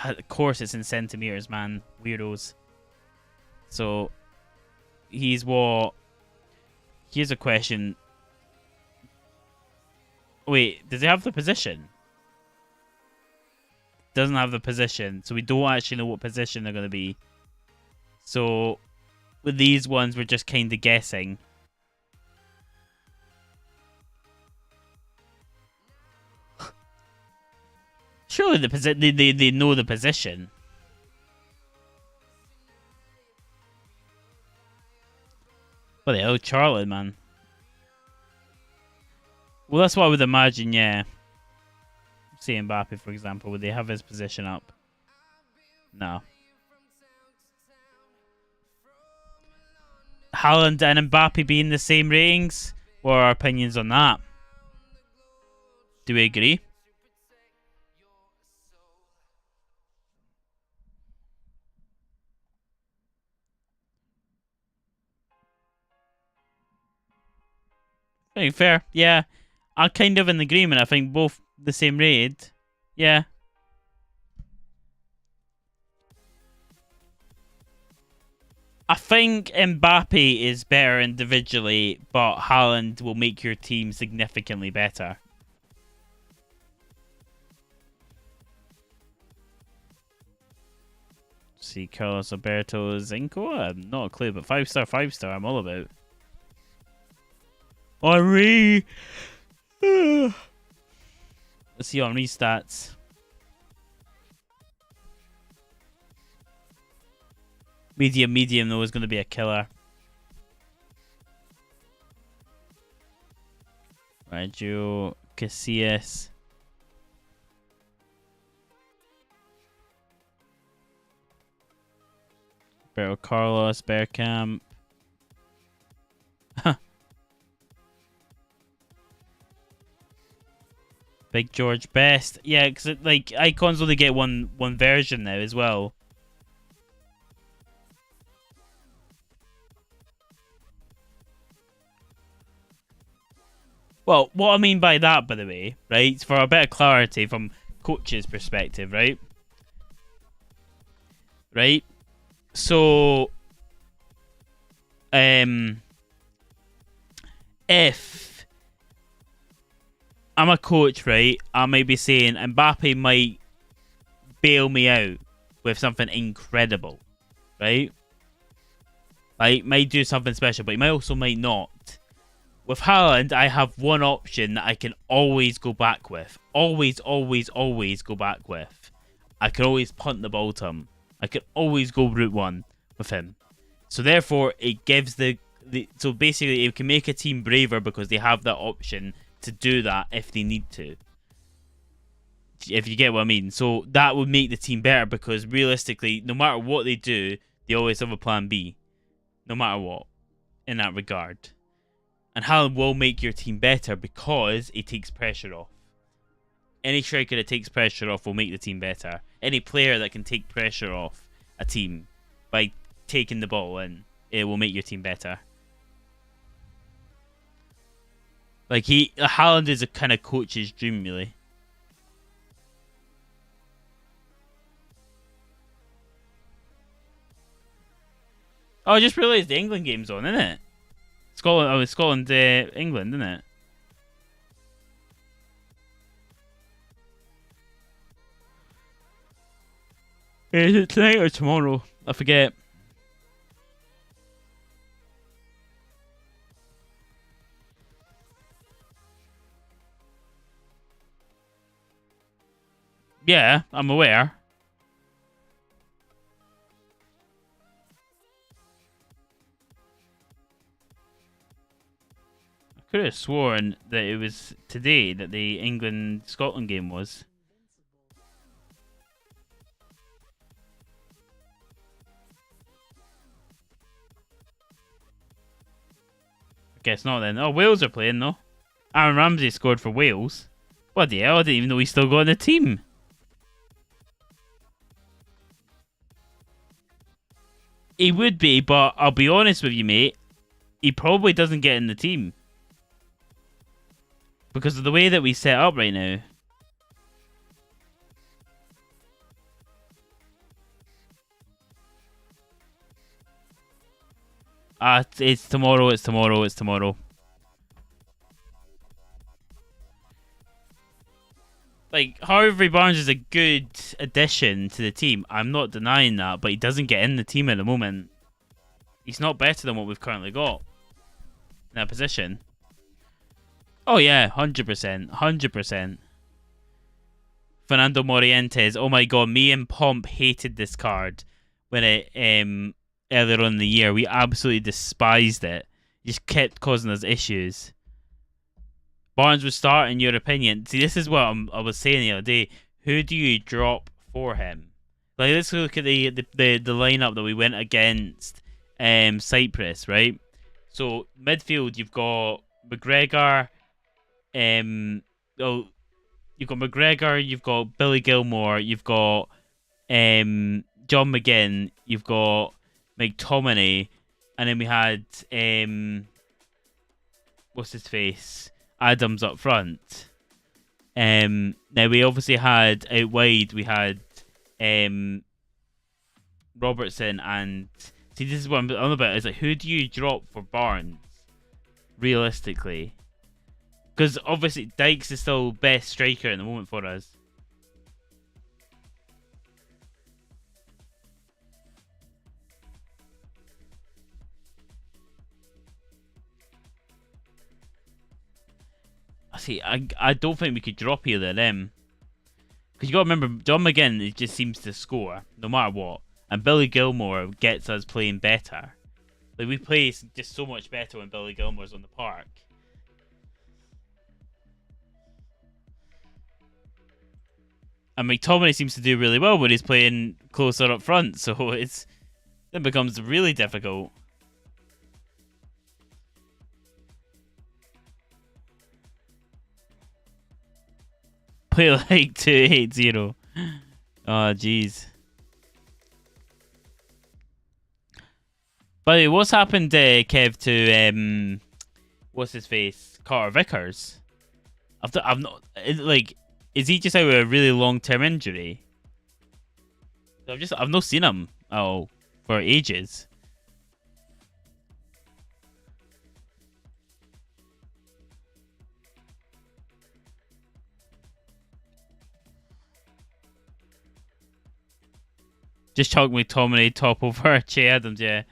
Of course it's in centimeters, man. Weirdos. So, he's what? Here's a question. Wait, does he have the position? Doesn't have the position, so we don't actually know what position they're going to be. So, with these ones, we're just kind of guessing. Surely they know the position. What the hell, Charlie, man. Well, that's what I would imagine, yeah. Say Mbappe, for example, would they have his position up? No. Haaland and Mbappe being the same ratings? What are our opinions on that? Do we agree? Very fair, yeah. I'm kind of in agreement. I think both the same rated. Yeah. I think Mbappe is better individually, but Haaland will make your team significantly better. See Carlos Alberto Zinco? I'm not a clue, but 5-star, 5-star, I'm all about. Henri! Let's see Henri's stats. Medium though is going to be a killer. Raggio, Casillas. Roberto Carlos, Bergkamp. Big George Best. Yeah, because like icons only get one version now as well. Well, what I mean by that, by the way, right, for a bit of clarity from coach's perspective, right? Right? So, if I'm a coach, right, I might be saying Mbappe might bail me out with something incredible, right? Like, might do something special, but he might not. With Haaland, I have one option that I can always go back with. Always go back with. I can always punt the ball to him. I can always go route one with him. So therefore, it gives so basically, it can make a team braver because they have that option to do that if they need to. If you get what I mean. So that would make the team better because realistically, no matter what they do, they always have a plan B. No matter what, in that regard. And Haaland will make your team better because it takes pressure off. Any striker that takes pressure off will make the team better. Any player that can take pressure off a team by taking the ball in, it will make your team better. Like, Haaland is a kind of coach's dream, really. Oh, I just realised the England game's on, isn't it? Scotland. Oh, it's Scotland, England, isn't it? Is it tonight or tomorrow? I forget. Yeah, I'm aware. I could have sworn that it was today that the England-Scotland game was. I guess not then. Oh, Wales are playing though. Aaron Ramsey scored for Wales. Bloody hell, I didn't even know he still got in the team. He would be, but I'll be honest with you, mate. He probably doesn't get in the team. Because of the way that we set up right now. It's tomorrow, it's tomorrow, it's tomorrow. Like, Harvey Barnes is a good addition to the team. I'm not denying that, but he doesn't get in the team at the moment. He's not better than what we've currently got in that position. Oh yeah, 100%, 100%. Fernando Morientes. Oh my god, me and Pomp hated this card when it earlier on in the year. We absolutely despised it. It just kept causing us issues. Barnes would start, in your opinion. See, this is what I was saying the other day. Who do you drop for him? Like, let's look at the lineup that we went against Cyprus, right? So midfield, you've got McGregor. You've got McGregor. You've got Billy Gilmore. You've got John McGinn. You've got McTominay, and then we had what's his face? Adams up front. Now we obviously had out wide. We had Robertson, and see, this is what I'm on about. Is like, who do you drop for Barnes realistically? Because obviously Dykes is still best striker at the moment for us. See, I don't think we could drop either of them. Because you got to remember, John McGinn just seems to score no matter what. And Billy Gilmore gets us playing better. Like, we play just so much better when Billy Gilmore's on the park. And McTominay seems to do really well when he's playing closer up front. So it becomes really difficult. Play like 280. Oh, jeez. By the way, what's happened, Kev, to what's his face, Carter Vickers? I've not like, is he just out with a really long-term injury? I've not seen him for ages. Just chuck McTominay top over Che Adams, yeah.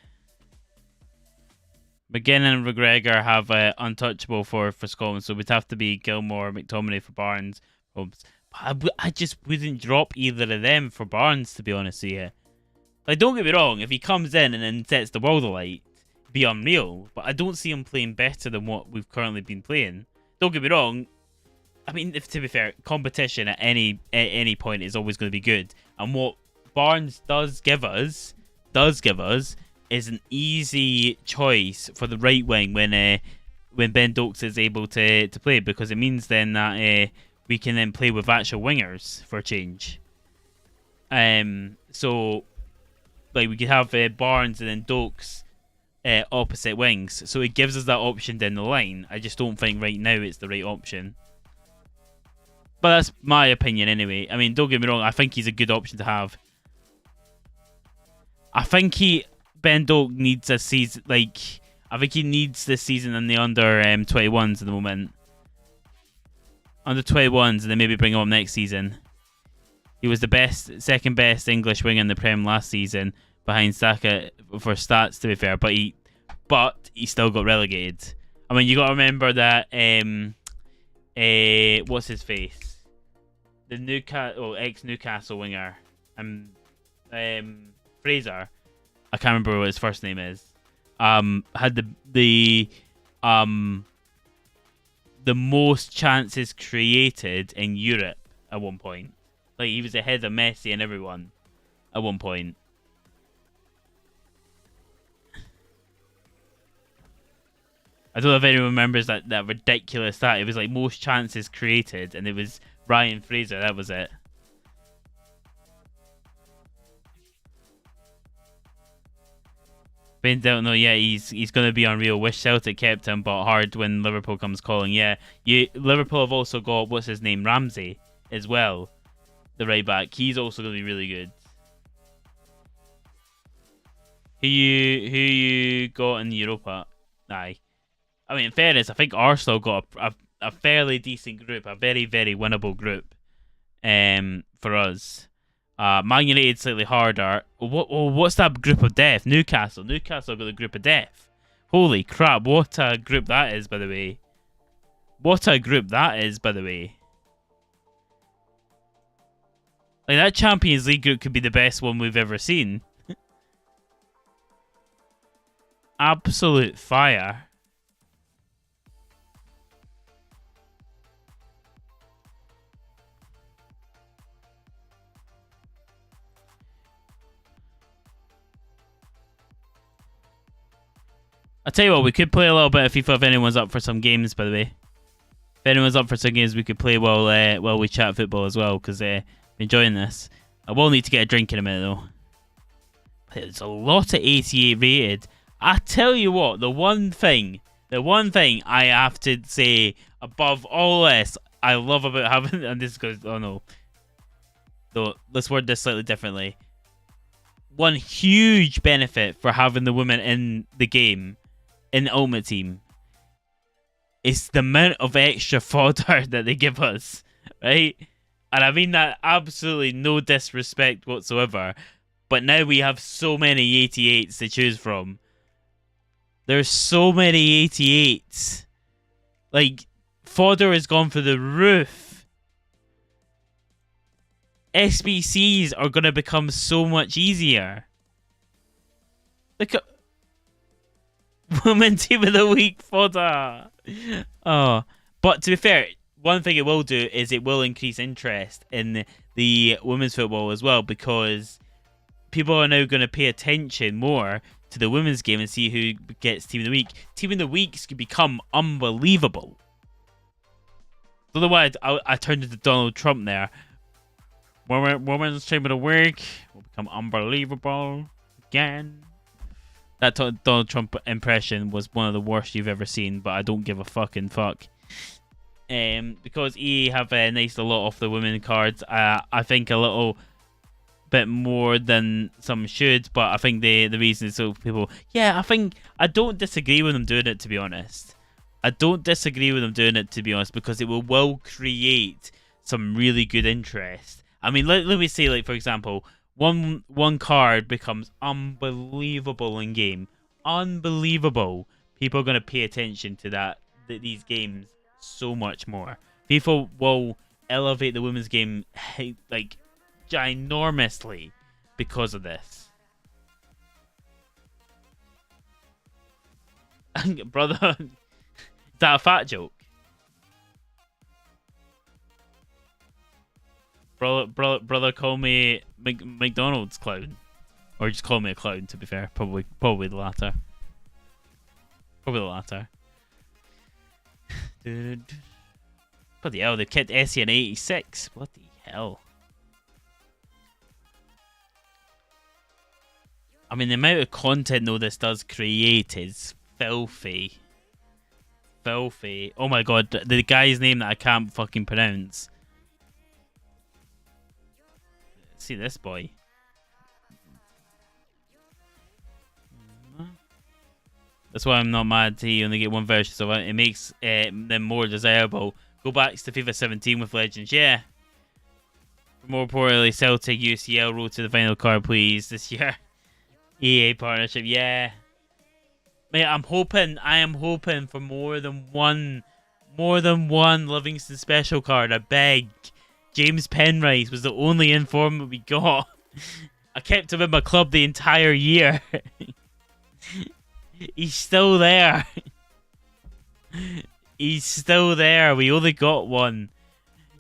McGinn and McGregor have untouchable for Scotland, so we'd have to be Gilmore, McTominay for Barnes. I just wouldn't drop either of them for Barnes, to be honest with you. Like, don't get me wrong, if he comes in and then sets the world alight, it'd be unreal. But I don't see him playing better than what we've currently been playing. Don't get me wrong. I mean, to be fair, competition at any point is always going to be good. And what Barnes does give us is an easy choice for the right wing when Ben Dokes is able to play, because it means then that we can then play with actual wingers for a change. So like, we could have Barnes and then Dokes opposite wings, so it gives us that option down the line. I just don't think right now it's the right option. But that's my opinion anyway. I mean, don't get me wrong, I think he's a good option to have. I think Ben Doak needs a season, like, I think he needs this season in the under 21s at the moment. Under 21s, and then maybe bring him up next season. He was the second best English winger in the Prem last season, behind Saka for stats, to be fair. But he still got relegated. I mean, you got to remember that. What's his face? The ex-Newcastle winger, Fraser. I can't remember what his first name is. Had the most chances created in Europe at one point. Like, he was ahead of Messi and everyone at one point. I don't know if anyone remembers that ridiculous stat. It was like most chances created, and it was Ryan Fraser. That was it. Ben don't know. Yeah, he's gonna be unreal. Wish Celtic kept him, but hard when Liverpool comes calling. Yeah, Liverpool have also got what's his name, Ramsey, as well, the right back. He's also gonna be really good. Who you got in Europa? Aye. I mean, in fairness, I think Arsenal got a fairly decent group, a very, very winnable group for us. Man United slightly harder. What's that group of death? Newcastle. Newcastle got the group of death. Holy crap, what a group that is, by the way. What a group that is, by the way. Like, that Champions League group could be the best one we've ever seen. Absolute fire. I'll tell you what, we could play a little bit of FIFA if anyone's up for some games, by the way. If anyone's up for some games, we could play while we chat football as well, because I'm enjoying this. I will need to get a drink in a minute, though. There's a lot of 88 rated. I tell you what, the one thing I have to say above all this, I love about having, and this goes, oh no. So let's word this slightly differently. One huge benefit for having the women in the game, in the Ultimate Team, is the amount of extra fodder that they give us, right? And I mean that absolutely no disrespect whatsoever, but now we have so many 88s to choose from. There's so many 88s. Like, fodder has gone through the roof. SBCs are going to become so much easier. Look at Women Team of the Week fodder. Oh, but to be fair, one thing it will do is it will increase interest in the women's football as well, because people are now going to pay attention more to the women's game and see who gets Team of the Week. Team of the Weeks could become unbelievable. Otherwise, I turned into Donald Trump there. Women's Team of the Week will become unbelievable again. That Donald Trump impression was one of the worst you've ever seen, but I don't give a fucking fuck. Because EA have a nice a lot off the women cards. I think a little bit more than some should, but I think the reason is so people. Yeah, I don't disagree with them doing it, to be honest. Because it will create some really good interest. I mean, let me say, like, for example, one card becomes unbelievable in game. Unbelievable. People are going to pay attention to these games so much more. People will elevate the women's game, like, ginormously because of this. Brother, is that a fat joke? Brother, call me McDonald's clown, or just call me a clown. To be fair, probably the latter. Bloody hell, they've kept Essie in 86. Bloody hell. I mean, the amount of content though this does create is filthy. Filthy. Oh my god, the guy's name that I can't fucking pronounce. See this boy. That's why I'm not mad you only get one version, so it makes them more desirable. Go back to FIFA 17 with Legends, yeah. More importantly, Celtic UCL road to the final card, please, this year. EA partnership, yeah. Mate, I am hoping for more than one Livingston special card. I beg. James Penrice was the only informant we got. I kept him in my club the entire year. He's still there. He's still there. We only got one.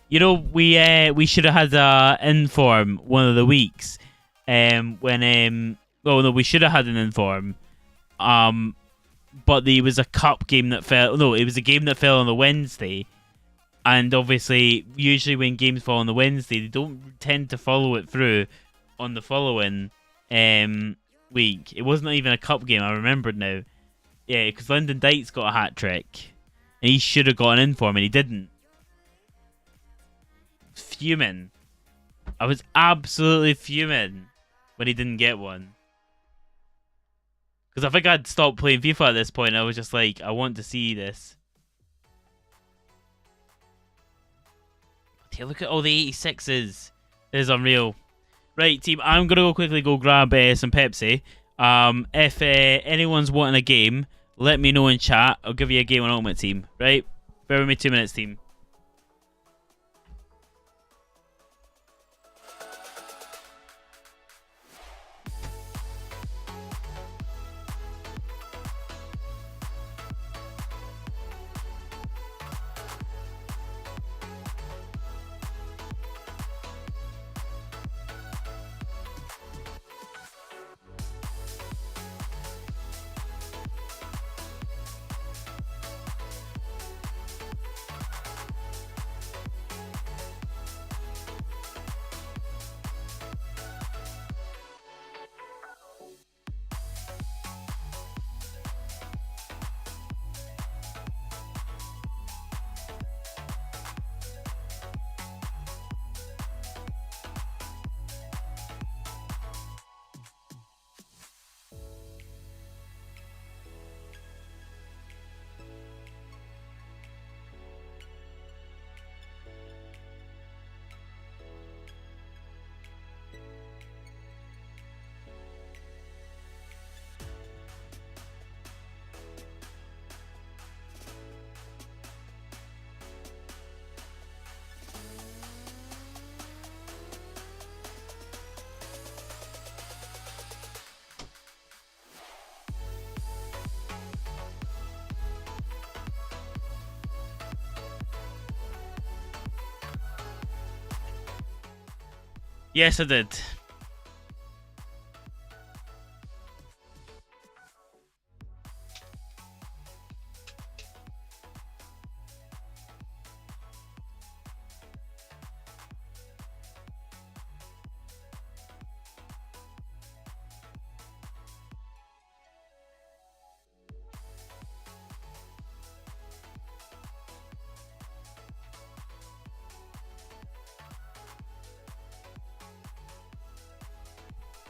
You know, we should have had inform one of the weeks. We should have had an inform. But there was a cup game that fell. No, it was a game that fell on the Wednesday. And obviously, usually when games fall on the Wednesday, they don't tend to follow it through on the following week. It wasn't even a cup game, I remembered now. Yeah, because Lyndon Dykes got a hat-trick. And he should have got an inform, and he didn't. Fuming. I was absolutely fuming when he didn't get one. Because I think I'd stopped playing FIFA at this point. I was just like, I want to see this. Hey, look at all the 86s. This is unreal. Right, team, I'm going to quickly grab some Pepsi. If anyone's wanting a game, let me know in chat. I'll give you a game on Ultimate Team. Right? Bear with me 2 minutes, team. Yes, I did.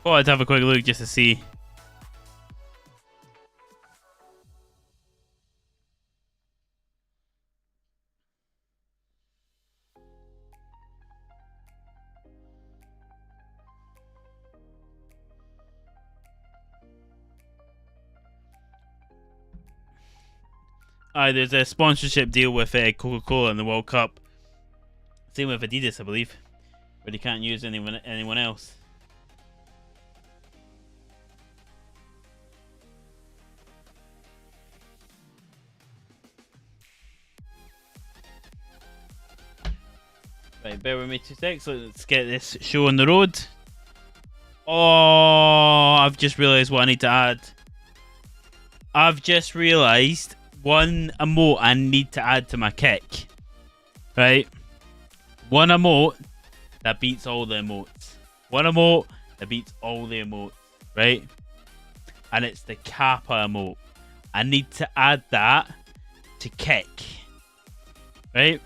Oh, I'd have a quick look just to see. There's a sponsorship deal with Coca-Cola in the World Cup. Same with Adidas, I believe, but they can't use anyone else. Right, bear with me 2 seconds. Let's get this show on the road. Oh, I've just realised what I need to add. I've just realised one emote I need to add to my kick. Right? One emote that beats all the emotes. One emote that beats all the emotes. Right? And it's the Kappa emote. I need to add that to kick. Right?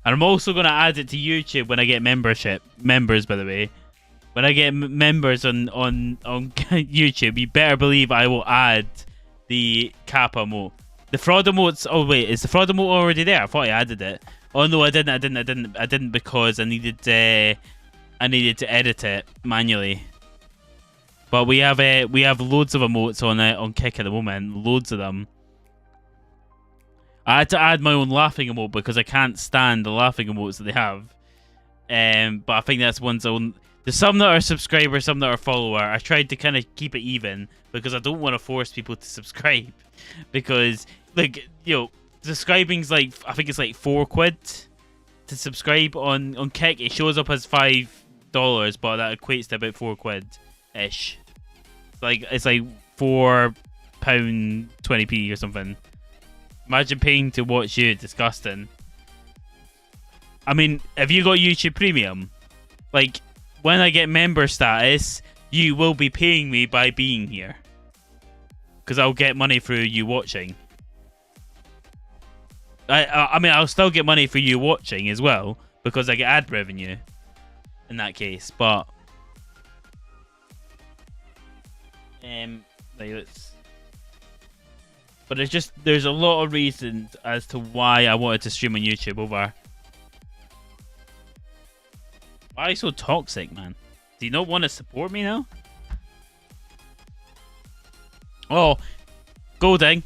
And I'm also going to add it to YouTube when I get membership. Members, by the way. When I get members on YouTube, you better believe I will add the Kappa emote. The fraud emotes. Oh wait, is the fraud emote already there? I thought I added it. Oh no, I didn't because I needed to edit it manually. But we have loads of emotes on Kick at the moment, loads of them. I had to add my own laughing emote because I can't stand the laughing emotes that they have. But I think that's one's own. There's some that are subscribers, some that are follower. I tried to kind of keep it even because I don't want to force people to subscribe. Because, like, you know, subscribing's like, I think it's like £4 to subscribe on Kick. It shows up as $5, but that equates to about £4-ish. It's like £4.20p or something. Imagine paying to watch you. Disgusting. I mean, have you got YouTube Premium? Like, when I get member status, you will be paying me by being here. Because I'll get money through you watching. I mean, I'll still get money for you watching as well. Because I get ad revenue. In that case. But... But there's a lot of reasons as to why I wanted to stream on YouTube over. Why are you so toxic, man? Do you not want to support me now? Oh, Golding.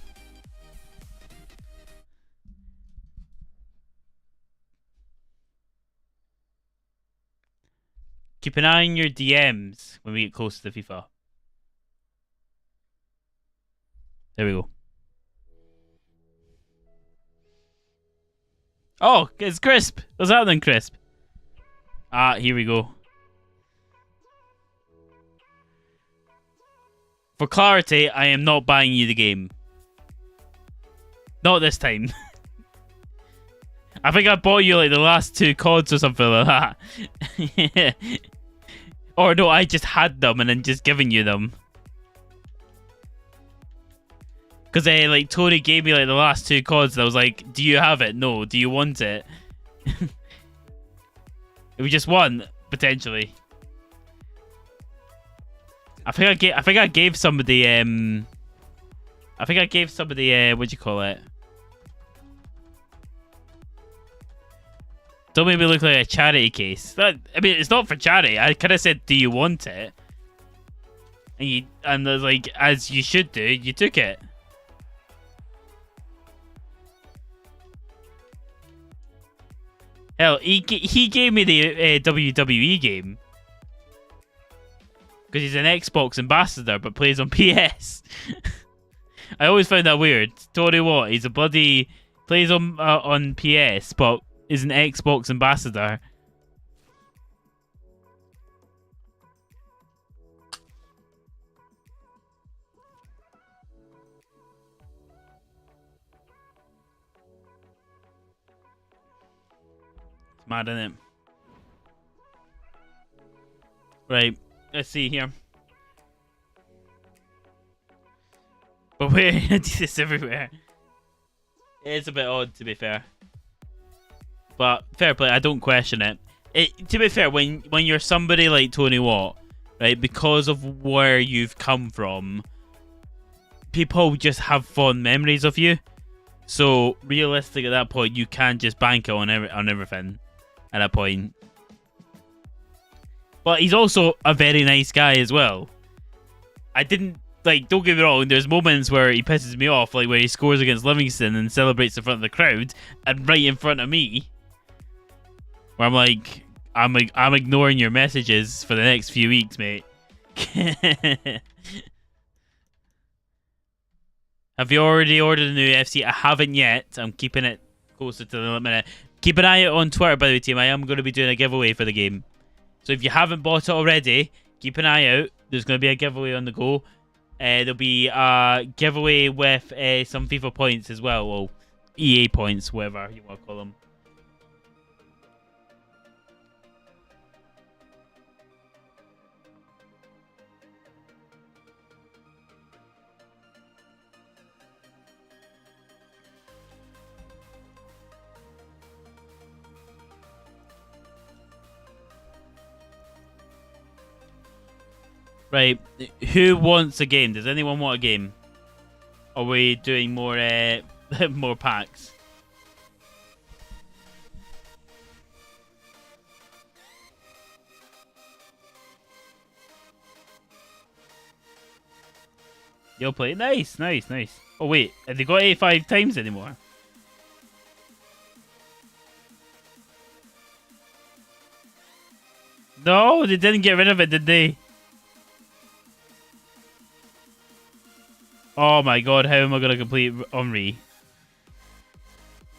Keep an eye on your DMs when we get close to the FIFA. There we go. Oh, it's Crisp. What's happening, Crisp? Ah, here we go. For clarity, I am not buying you the game. Not this time. I think I bought you like the last 2 CODs or something like that. Or no, I just had them and then just given you them. Because like Tony gave me like the last 2 CODs and I was like, do you have it? No. Do you want it? It was just one, potentially. I think I gave somebody what do you call it? Don't make me look like a charity case. I mean, it's not for charity. I kind of said, do you want it? And like, as you should do, you took it. Hell, he gave me the WWE game. Because he's an Xbox ambassador, but plays on PS. I always found that weird. Tony what? He's a bloody... Plays on PS, but is an Xbox ambassador. It's mad, isn't it? Right. Let's see here. But we're gonna do this everywhere. It's a bit odd, to be fair. But fair play, I don't question it. To be fair, when you're somebody like Tony Watt, right, because of where you've come from, people just have fond memories of you. So realistic at that point, you can just bank it on everything at that point. But he's also a very nice guy as well. I didn't, like, don't get me wrong, there's moments where he pisses me off, like where he scores against Livingston and celebrates in front of the crowd, and right in front of me. Where I'm like, I'm ignoring your messages for the next few weeks, mate. Have you already ordered a new EAFC? I haven't yet. I'm keeping it closer to the minute. Keep an eye out on Twitter, by the way, team. I am going to be doing a giveaway for the game. So if you haven't bought it already, keep an eye out. There's going to be a giveaway on the go. There'll be a giveaway with some FIFA points as well. Well, EA points, whatever you want to call them. Right, who wants a game? Does anyone want a game? Or are we doing more more packs? You'll play. Nice, nice, nice. Oh wait, have they got 85 times anymore? No, they didn't get rid of it, did they? Oh my god, how am I gonna complete Omri?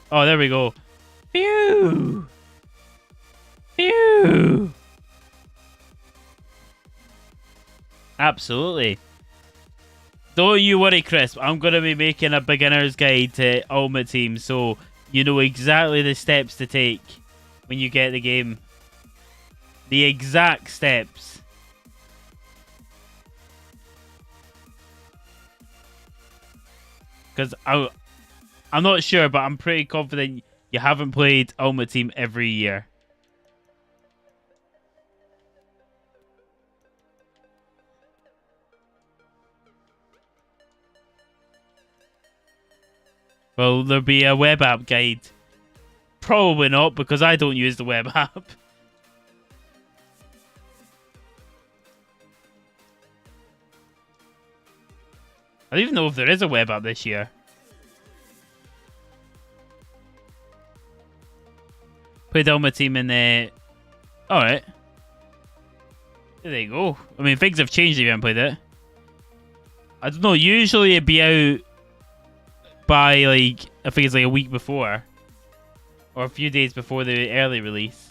Oh, there we go. Phew! Phew! Absolutely. Don't you worry, Chris. I'm going to be making a beginner's guide to Ultimate Team, so you know exactly the steps to take when you get the game. The exact steps. Because I'm not sure, but I'm pretty confident you haven't played Ultimate Team every year. Will there be a web app guide? Probably not, because I don't use the web app. I don't even know if there is a web app this year. Played Ultimate Team in the... Alright. There you go. I mean, things have changed if you haven't played it. I don't know, usually it'd be out by, like, I think it's like a week before. Or a few days before the early release.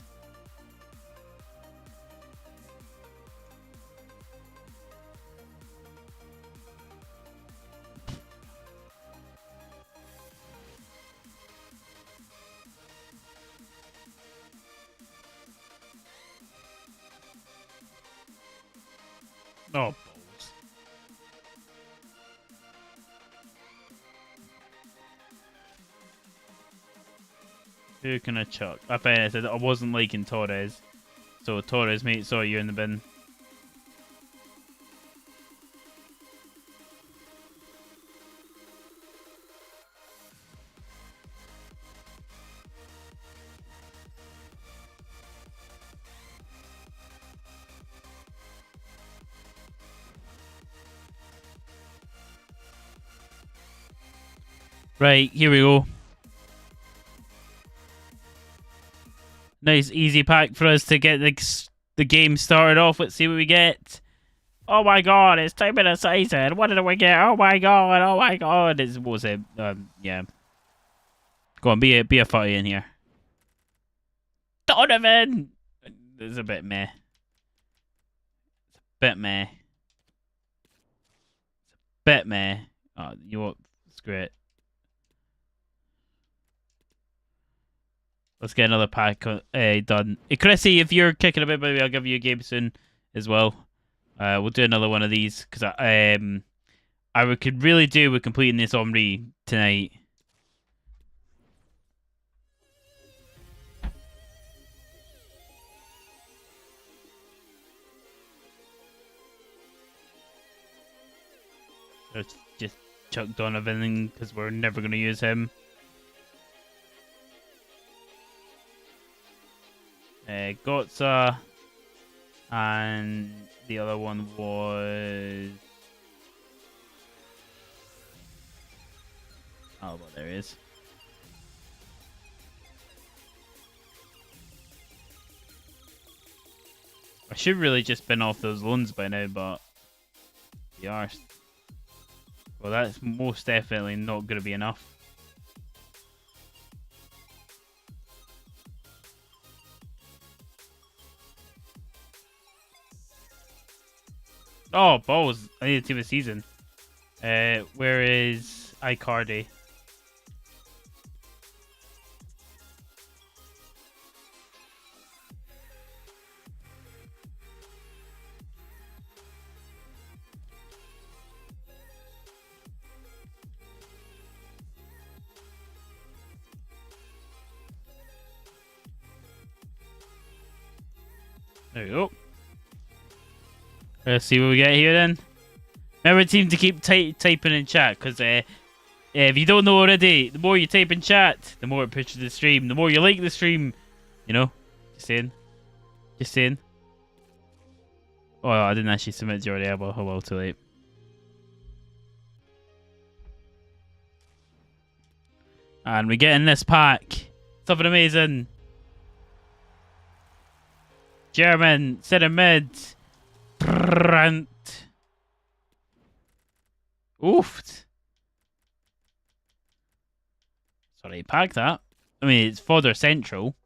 Oh, balls. Who can I chuck? I bet I said I wasn't liking Torres. So, Torres, mate, sorry, you're in the bin. Right, here we go. Nice, easy pack for us to get the game started off. Let's see what we get. Oh my god, it's time in a season. What did we get? Oh my god, oh my god. What was it? Yeah. Go on, be a fighter in here. Donovan! It's a bit meh. It's a bit meh. It's a bit meh. Oh, you know what? Screw it. Let's get another pack done. Hey, Chrissy, if you're kicking a bit, maybe I'll give you a game soon as well. We'll do another one of these because I could really do with completing this Omri tonight. Let's just chuck Donovan in because we're never going to use him. Gotza, and the other one was... Oh, well, there he is. I should really just spin off those loans by now, but... The arse. Well, that's most definitely not going to be enough. Oh, balls. I need a team of season. Where is Icardi? There we go. Let's see what we get here then. Remember, team, to keep typing in chat, because if you don't know already, the more you type in chat, the more it pushes the stream. The more you like the stream, you know. Just saying. Just saying. Oh, I didn't actually submit you already. Oh well, too late. And we get in this pack. Something amazing. German, center mid. Brandt. Oofed. Sorry, pack that. I mean, it's fodder central.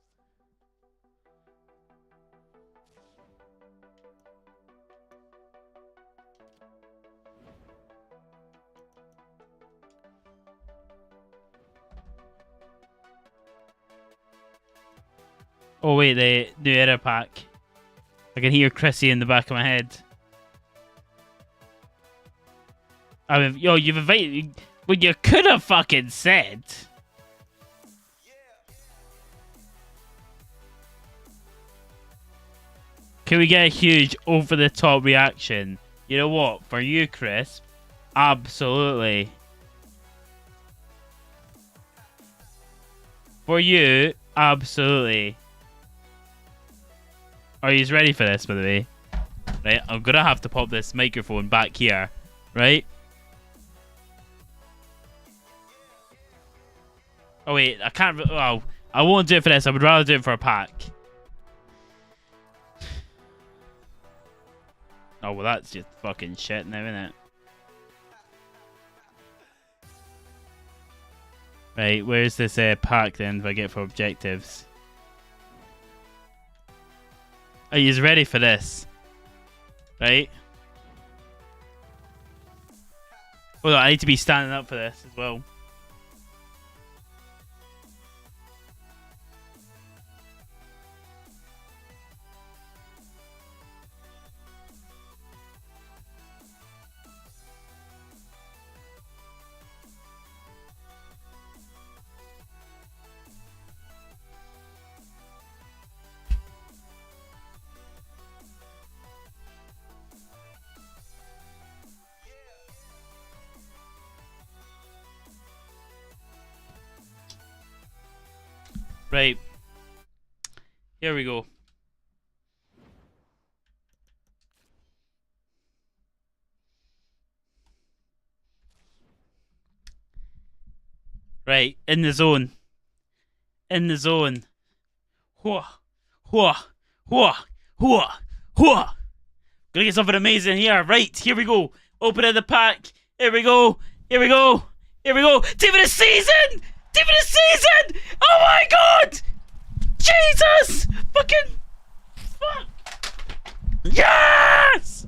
Oh wait, the new era pack. I can hear Chrissy in the back of my head. I mean, yo, you've invited. Well, you could have fucking said. Can we get a huge over-the-top reaction? You know what? For you, Chris, absolutely. For you, absolutely. Are you ready for this, by the way? Right, I'm gonna have to pop this microphone back here, right? Oh wait, I can't. Oh, I won't do it for this. I would rather do it for a pack. Oh well, that's just fucking shit now, isn't it? Right, where's this pack then? If I get for objectives. Are you ready for this? Right? Hold on, I need to be standing up for this as well. Right. Here we go. Right, in the zone. In the zone. Hua, hua, hua, hua, hua. Gonna get something amazing here. Right, here we go. Open in the pack. Here we go. Here we go. Here we go. Team of the season! Team of the season! Oh my god! Jesus! Fucking fuck! Yes!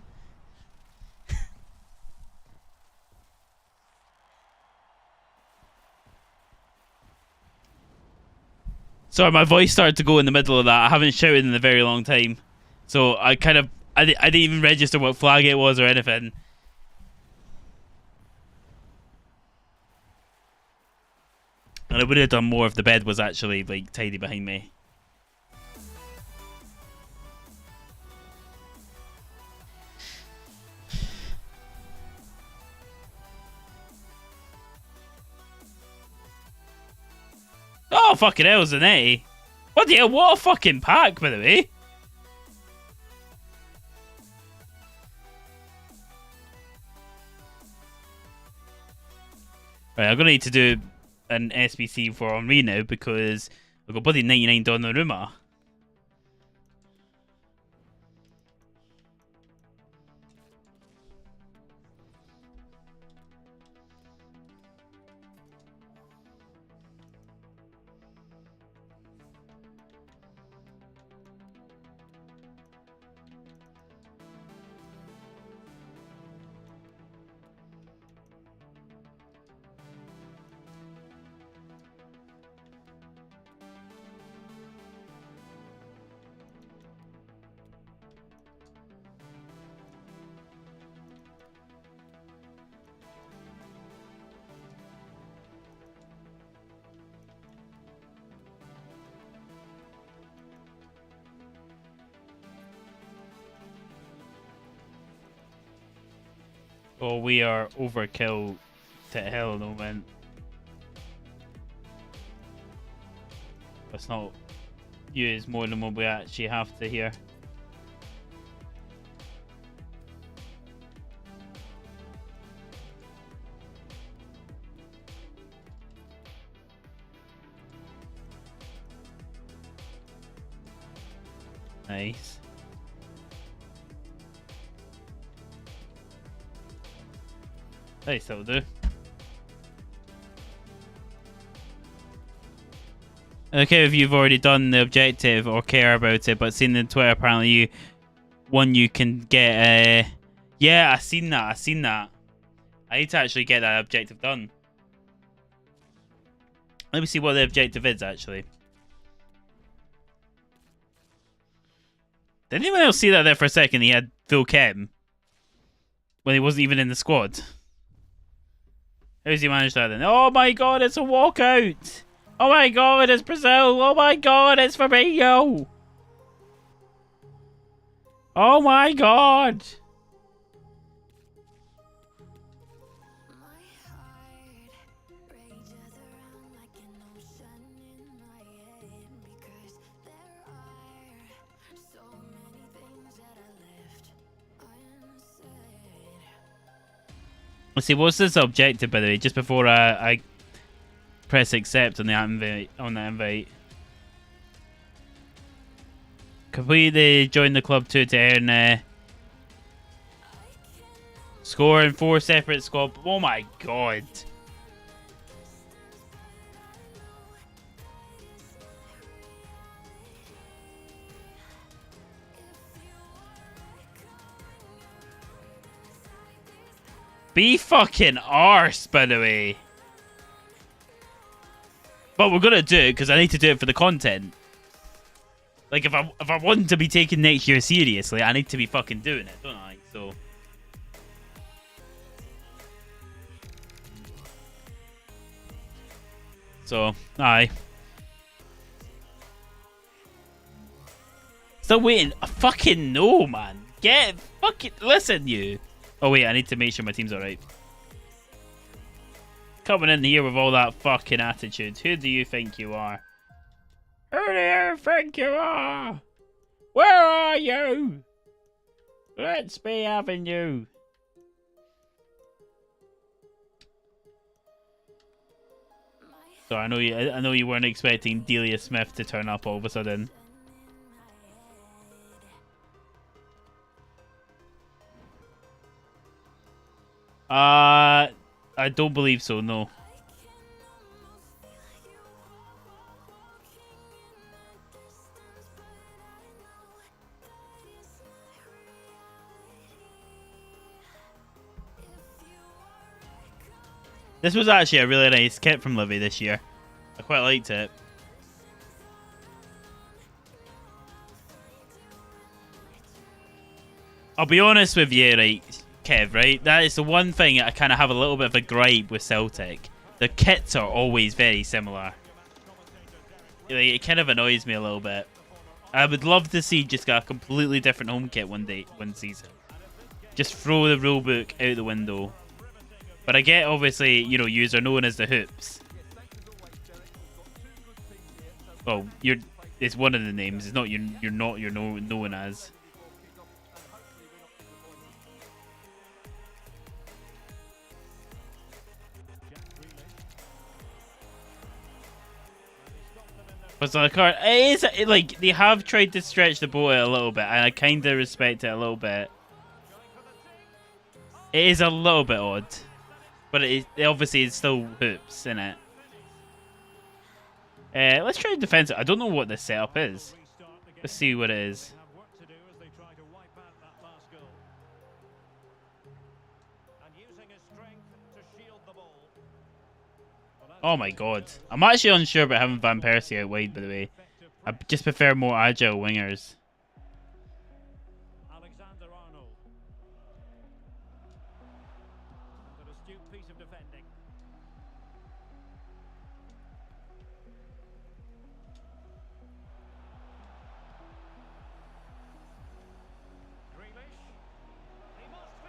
Sorry, my voice started to go in the middle of that. I haven't shouted in a very long time. So I kind of... I didn't even register what flag it was or anything. And I would have done more if the bed was actually, like, tidy behind me. Oh, fucking hell, Zanetti. What the hell? What a fucking pack, by the way. Right, I'm going to need to do an SBC for Henri now because I've got bloody 99 Donnarumma. Oh, we are overkill to hell at the moment. Let's not use more than what we actually have to here. Nice. Nice, that'll do. Okay, if you've already done the objective or care about it, but seen on Twitter, apparently you can get yeah, I seen that. I need to actually get that objective done. Let me see what the objective is, actually. Did anyone else see that there for a second? He had full chem when he wasn't even in the squad. How's he managed that then? Oh my god, it's a walkout! Oh my god, it's Brazil! Oh my god, it's Fabinho! Oh my god! Let's see, what's this objective, by the way, just before I press accept on the invite. Complete the join the club to earn score in 4 separate squad. Oh my god. Be fucking arse, by the way. But we're gonna do it because I need to do it for the content. Like, if I want to be taking next year seriously, I need to be fucking doing it, don't I? So, aye. Still waiting. I fucking know, man. Listen, you. Oh wait, I need to make sure my team's alright. Coming in here with all that fucking attitude. Who do you think you are? Who do you think you are? Where are you? Let's be having you. So I know you weren't expecting Delia Smith to turn up all of a sudden. I don't believe so, no. This was actually a really nice kit from Livy this year. I quite liked it. I'll be honest with you, right, Kev, right? That is the one thing I kind of have a little bit of a gripe with Celtic. The kits are always very similar. Like, it kind of annoys me a little bit. I would love to see just a completely different home kit one season. Just throw the rulebook out the window. But I get, obviously, you know, yous are known as the Hoops. Well, it's one of the names. It's not you're known as. But so the card, like, they have tried to stretch the boat a little bit, and I kind of respect it a little bit. It is a little bit odd, but it obviously is still Hoops, isn't it? Let's try defense. I don't know what this setup is. Let's see what it is. Oh my god. I'm actually unsure about having Van Persie out wide, by the way. I just prefer more agile wingers.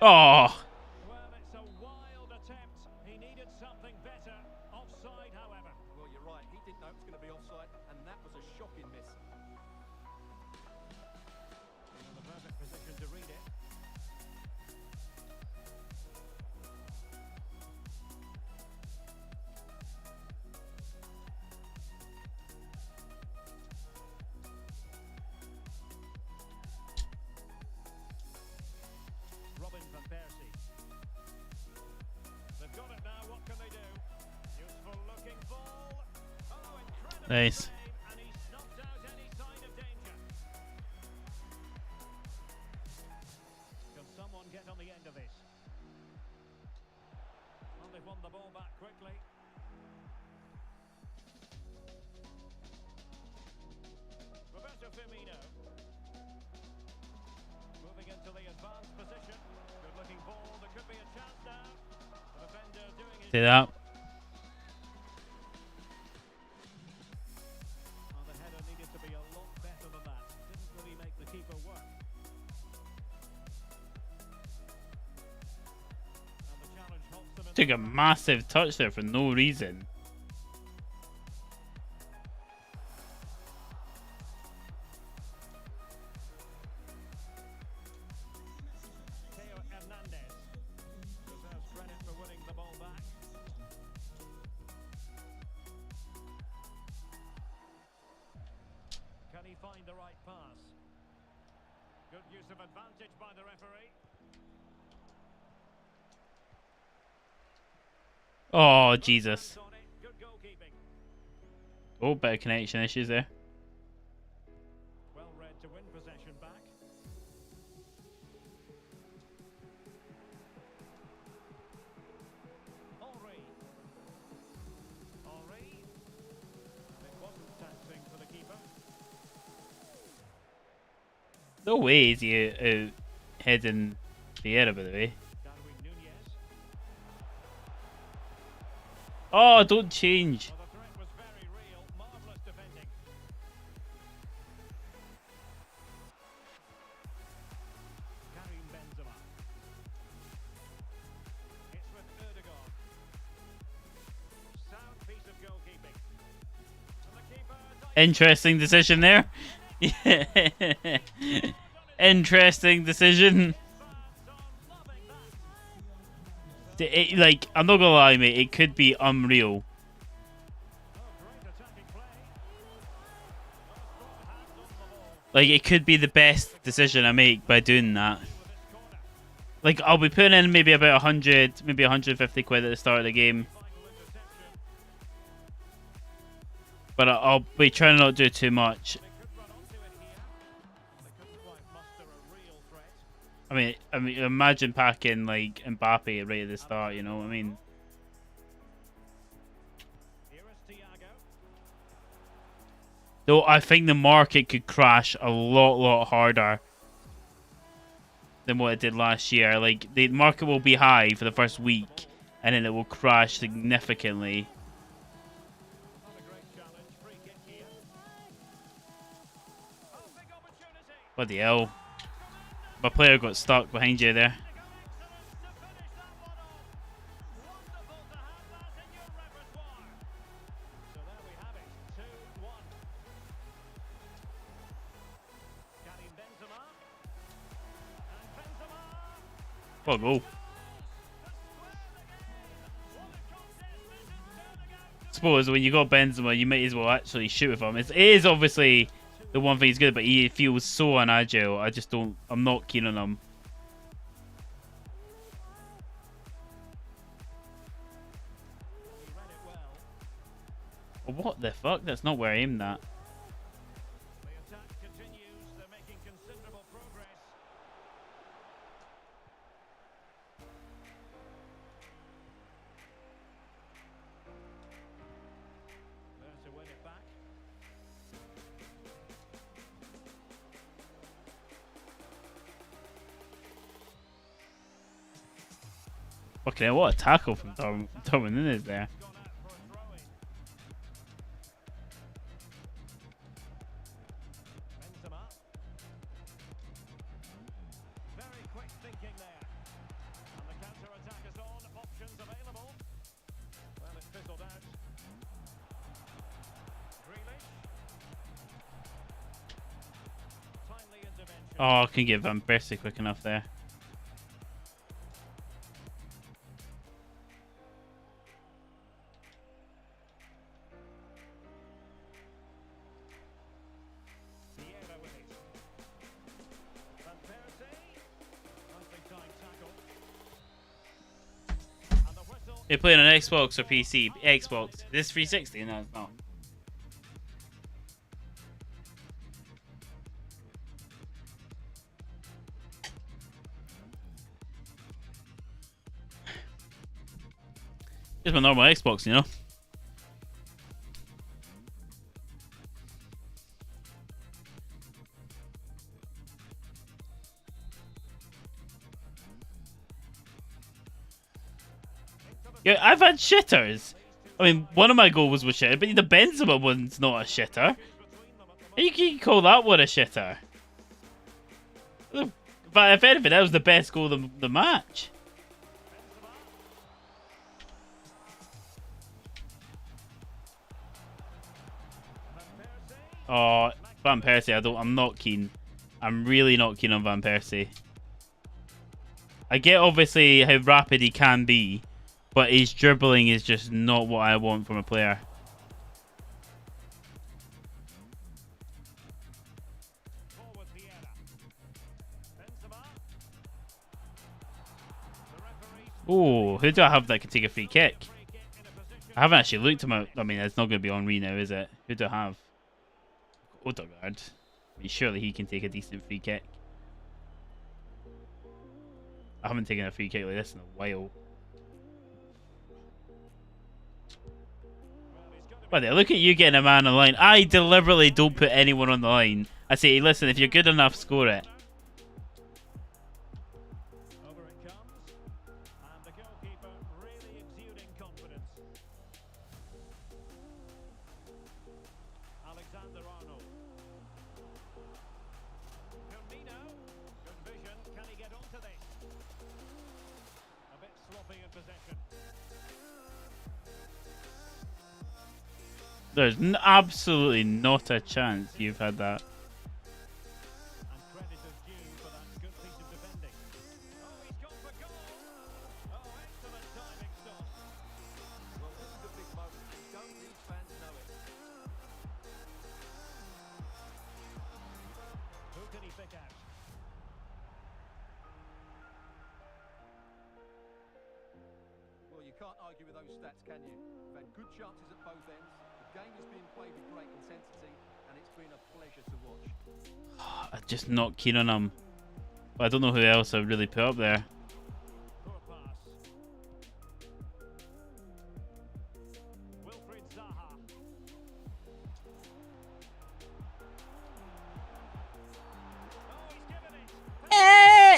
Oh. Nice. Can someone get on the end of this? Well, they've won the ball back quickly. Roberto Firmino. Moving into the advanced position. Good looking ball. There could be a chance now. The defender doing his See that? Oh, the header needed to be a lot better than that. Didn't really make the keeper work. And the challenge halts them in Took the a back. massive touch there for no reason. Teo Hernandez deserves credit for winning the ball back. Can he find the right pass? Good use of advantage by the referee. Oh, Jesus. On it. Good goalkeeping. Oh, bit of connection issues there. Well read to win possession back. Henry. Henry. It wasn't taxing for the keeper. No way is he heading the air, by the way. Darwin Nunez. Oh, don't change. Well, the threat was very real. Marvellous defending. Karim Benzema. It's with Erdogan. Sound piece of goalkeeping. And the keeper... Interesting decision there. Interesting decision. Like, I'm not gonna lie, mate. It could be unreal. Like, it could be the best decision I make by doing that. Like, I'll be putting in maybe about 100, maybe 150 quid at the start of the game. But I'll be trying to not do too much. I mean, imagine packing like Mbappe right at the start. You know what I mean? Though I think the market could crash a lot harder than what it did last year. Like, the market will be high for the first week, and then it will crash significantly. Bloody hell. My player got stuck behind you there. What a goal. I suppose when you got Benzema, you might as well actually shoot with him. It is obviously the one thing he's good, but he feels so unagile. I'm not keen on him. What the fuck? That's not where I aimed at. The attack continues. They're making considerable progress. There to win it back. Okay, what a tackle from Darwin Nunez there. Benzema. Very quick thinking there. And the counter-attack is on. Options available. Well, it fizzled out. Grealish. Timely intervention. Oh, I can get Van Persie quick enough there. Vieira with it. Van Persie. Nicely timed tackle. And the whistle. You're playing on Xbox or PC? Xbox. This 360? No, it's not. It's my normal Xbox, you know. Yeah, I've had shitters. I mean, one of my goals was shitter, but the Benzema one's not a shitter. You can call that one a shitter. But if anything, that was the best goal of the match. Oh, Van Persie, I'm not keen. I'm really not keen on Van Persie. I get obviously how rapid he can be, but his dribbling is just not what I want from a player. Oh, who do I have that can take a free kick? I haven't actually looked him out. I mean, it's not going to be Henry now, is it? Who do I have? Odegaard. I mean, surely he can take a decent free kick. I haven't taken a free kick like this in a while. But look at you getting a man on the line. I deliberately don't put anyone on the line. I say, hey, listen, if you're good enough, score it. There's absolutely not a chance you've had that. Well, you can't argue with those stats, can you? You've had good chances at both ends. The game has been played with great intensity, and it's been a pleasure to watch. I'm just not keen on him. But I don't know who else I've really put up there.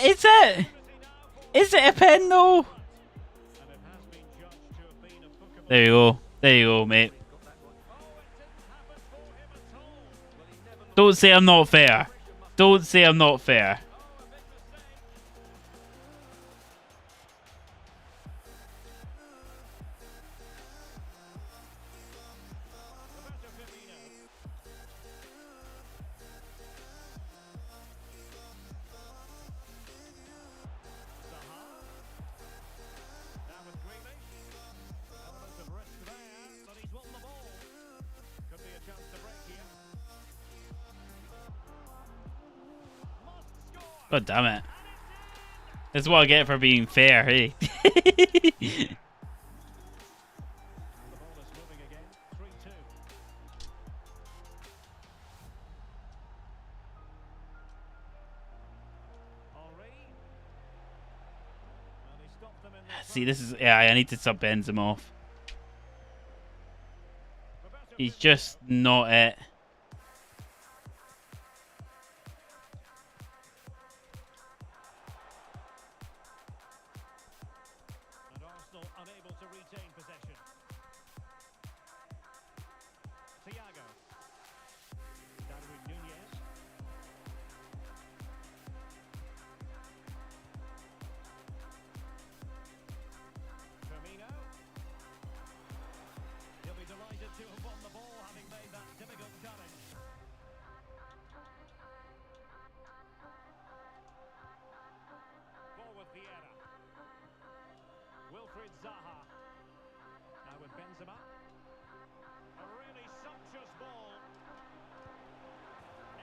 Is it? Is it a pen though? There you go. There you go, mate. Don't say I'm not fair. Don't say I'm not fair. God damn it. That's what I get for being fair, hey? See, this is... Yeah, I need to sub Benzema off. He's just not it.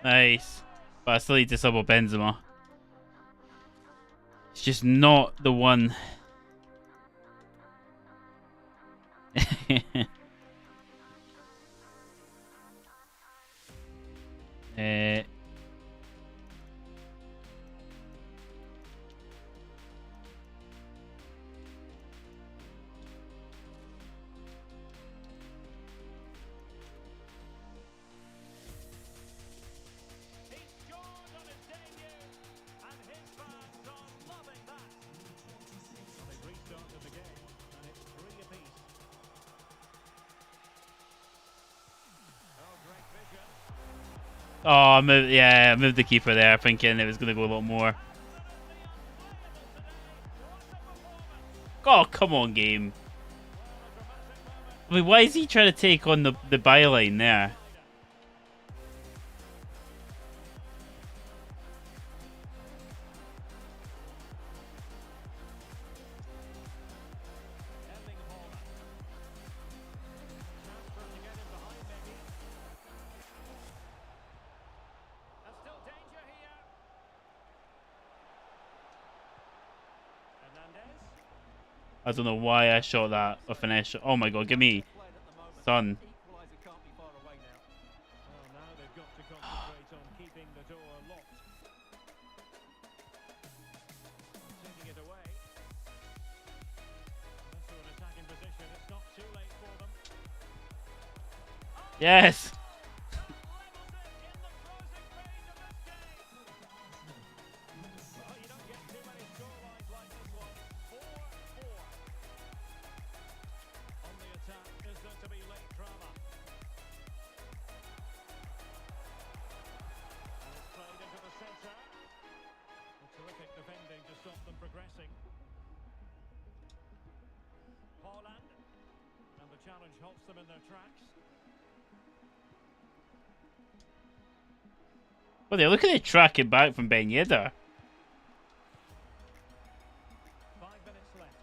Nice. But I still need to sub up Benzema. It's just not the one. Oh, I moved the keeper there, thinking it was going to go a lot more. Oh, come on, game. I mean, why is he trying to take on the byline there? I don't know why I shot that a finesse. Oh my god, give me, son. Equaliser can't be far away now. Well, now they've got to concentrate on keeping the door locked. Taking it away. Into an attacking position. It's not too late for them. Yes. Well, you don't get too many scorelines like this one. 4-4. On the attack, is there to be late drama? And it's played into the centre. A terrific defending to stop them progressing. Haaland. And the challenge halts them in their tracks. Oh, they look at the tracking back from Ben Yedder. 5 minutes left.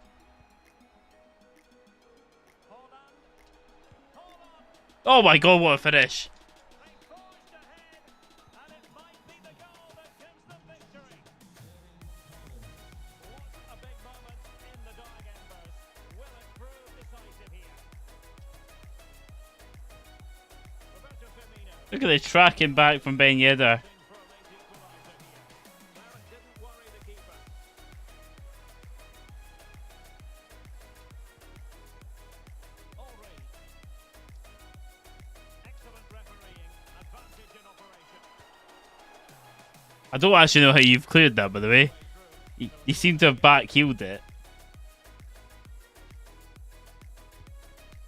Haaland. Oh my god, what a finish. They forged ahead, and it might be the goal that gives them victory. What a big moment in the dying embers. Will it prove decisive here? Roberto Firmino. Look at the tracking back from Ben Yedder. For a late equaliser here. Well, it didn't worry the keeper. Already. Excellent refereeing. Advantage in operation. I don't actually know how you've cleared that, by the way. You seem to have back-heeled it.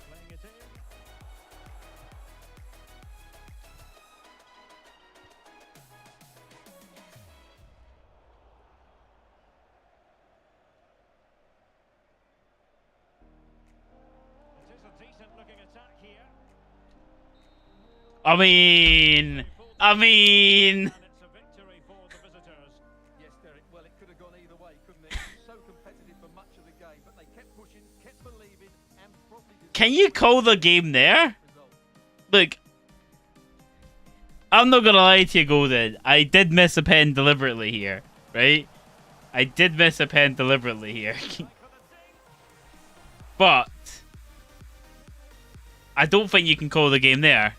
Playing it in. It is a decent looking attack here. I mean... And it's a victory for the visitors. Yes, Derek. Well, it could have gone either way, couldn't it? It was so competitive for much of the game, but they kept pushing, kept believing, and probably deserved Can you call the game there? the result. Look, I'm not gonna lie to you, Golden. I did miss a pen deliberately here, right? I did miss a pen deliberately here. But I don't think you can call the game there.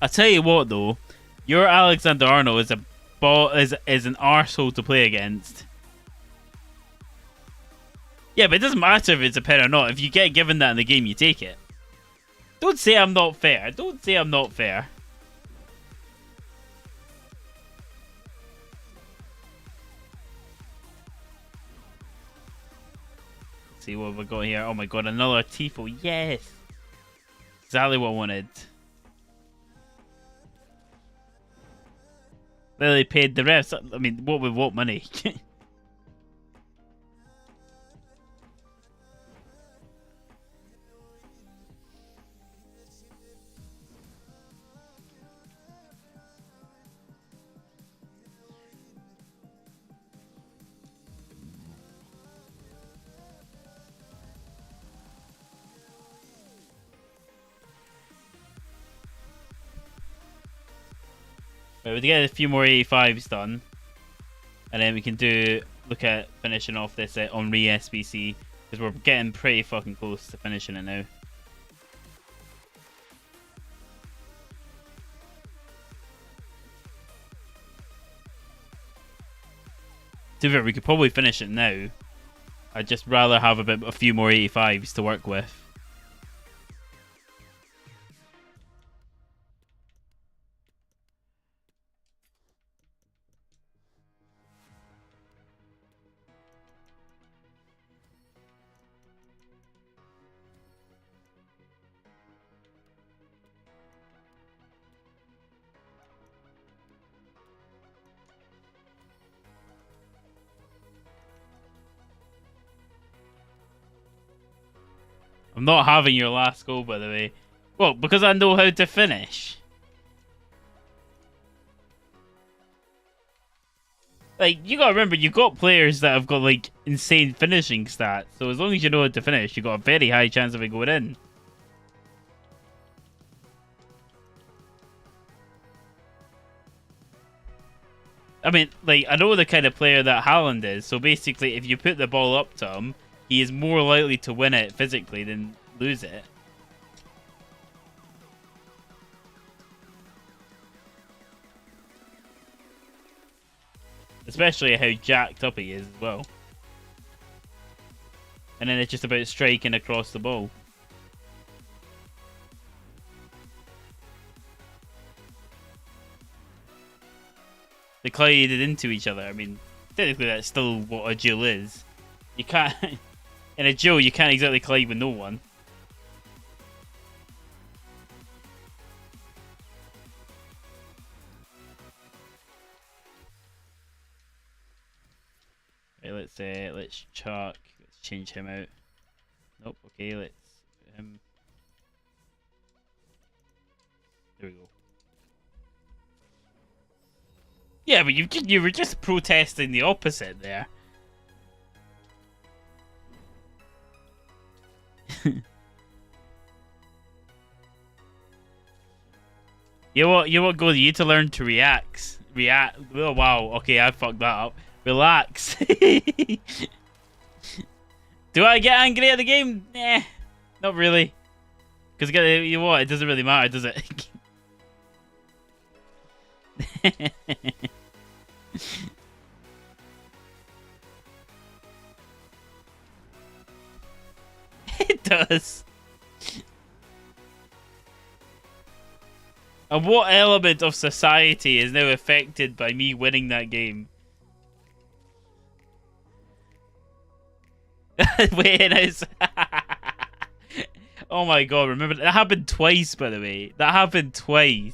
I tell you what, though, your Alexander Arnold is an arsehole to play against. Yeah, but it doesn't matter if it's a pen or not. If you get given that in the game, you take it. Don't say I'm not fair. Don't say I'm not fair. Let's see what we got here. Oh my god, another Tifo. Yes. Exactly what I wanted. They paid the refs. I mean, what with what money? Right, we'll get a few more 85s done, and then we can look at finishing off this on SBC, because we're getting pretty fucking close to finishing it now. To be fair, we could probably finish it now. I'd just rather have a few more 85s to work with. I'm not having your last goal, by the way. Well, because I know how to finish. Like, you gotta remember, you've got players that have got, like, insane finishing stats. So as long as you know how to finish, you've got a very high chance of it going in. I mean, like, I know the kind of player that Haaland is. So basically, if you put the ball up to him, he is more likely to win it physically than lose it. Especially how jacked up he is as well. And then it's just about striking across the ball. They collided into each other. I mean, technically that's still what a duel is. You can't... In a duel, you can't exactly collide with no one. Okay, let's chuck. Let's change him out. Nope. Okay, let's there we go. Yeah, but you were just protesting the opposite there. You know what, Goldie? You need to learn to react. Oh wow. Okay, I fucked that up. Relax. Do I get angry at the game? Nah, not really. Because you know what? It doesn't really matter, does it? It does. And what element of society is now affected by me winning that game? Wait, oh my god, remember that happened twice, by the way. That happened twice.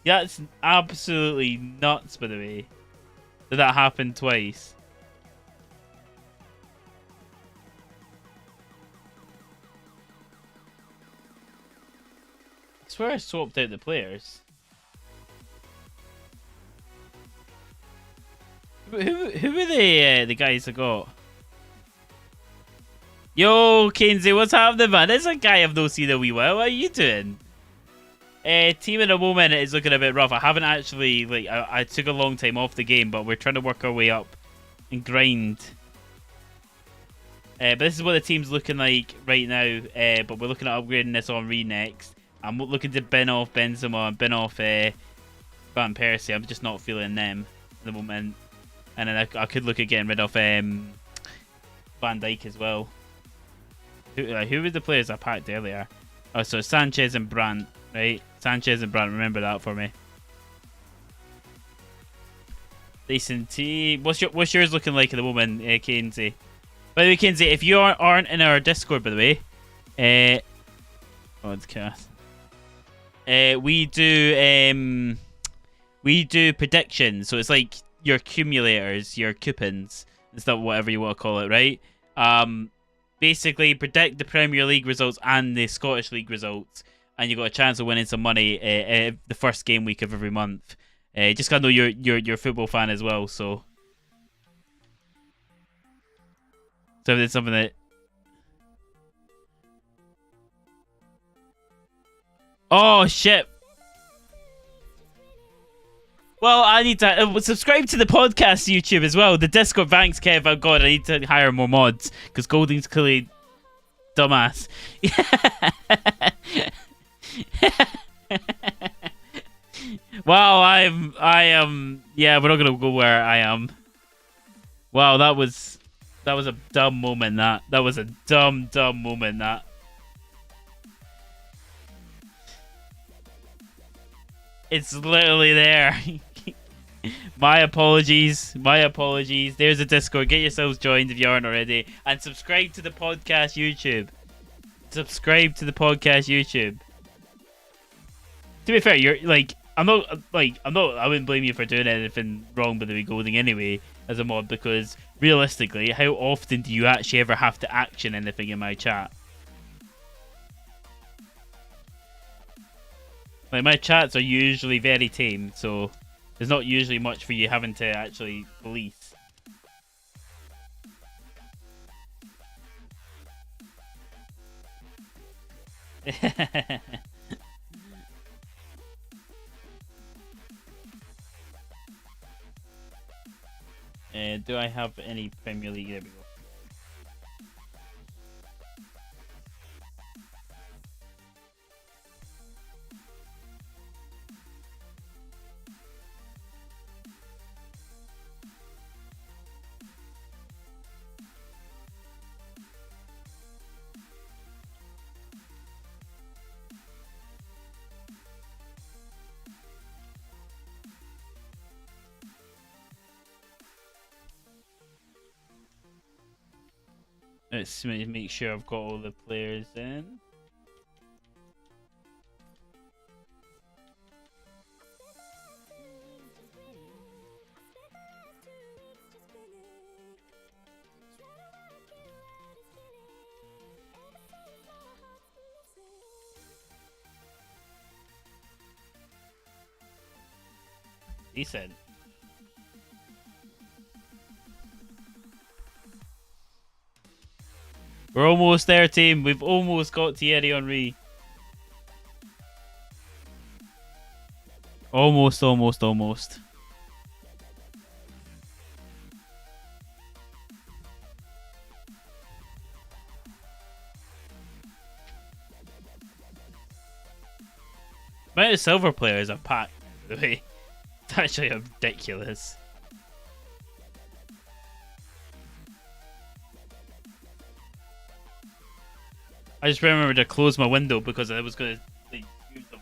That's absolutely nuts, by the way. That happened twice. I swear I swapped out the players. Who are the guys I got? Yo, Kinsey, what's happening, man? There's a guy I've not seen a wee while. What are you doing? Team at the moment is looking a bit rough. I haven't actually, like, I took a long time off the game, but we're trying to work our way up and grind. But this is what the team's looking like right now. But we're looking at upgrading this on next. I'm looking to bin off Benzema and bin off Van Persie. I'm just not feeling them at the moment. And then I could look at getting rid of Van Dijk as well. Who were the players I packed earlier? Oh, so Sanchez and Brandt, right? Sanchez and Brandt, remember that for me. Decent team. What's yours looking like at the moment, Kinsey? By the way, Kinsey, if you aren't in our Discord, by the way, oh, it's chaos. We do predictions, so it's like your accumulators, your coupons, is that whatever you want to call it, right? Basically predict the Premier League results and the Scottish League results, and you got a chance of winning some money the first game week of every month. Just gotta know you're a football fan as well, so it's something that. Oh shit. Well, I need to subscribe to the podcast YouTube as well. The Discord, thanks, Kev. Oh god, I need to hire more mods because Golding's clearly dumbass. Wow, I am. Yeah, we're not gonna go where I am. Wow, that was a dumb moment. That was a dumb moment. It's literally there. My apologies. There's a Discord. Get yourselves joined if you aren't already. And subscribe to the podcast YouTube. To be fair, you're like, I wouldn't blame you for doing anything wrong with the Golding anyway as a mod, because realistically, how often do you actually ever have to action anything in my chat? Like, my chats are usually very tame, so there's not usually much for you having to actually police. Do I have any Premier League? There we go. Let's make sure I've got all the players in. Decent. We're almost there, team. We've almost got Thierry Henry. Almost. The amount of silver players I've packed, by the way. It's actually ridiculous. I just remembered to close my window because I was going to use them.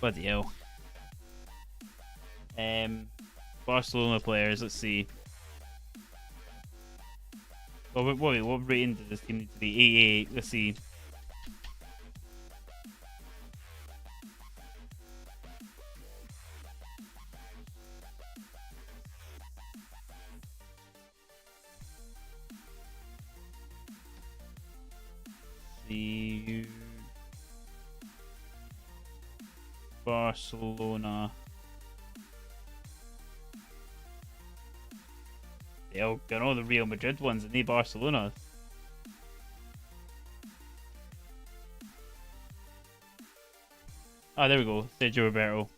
Bloody hell. Barcelona players, let's see. What rating does this team need to be? 88, let's see. Barcelona. They'll get all the Real Madrid ones and the Barcelona. Ah, there we go. Sergio Roberto.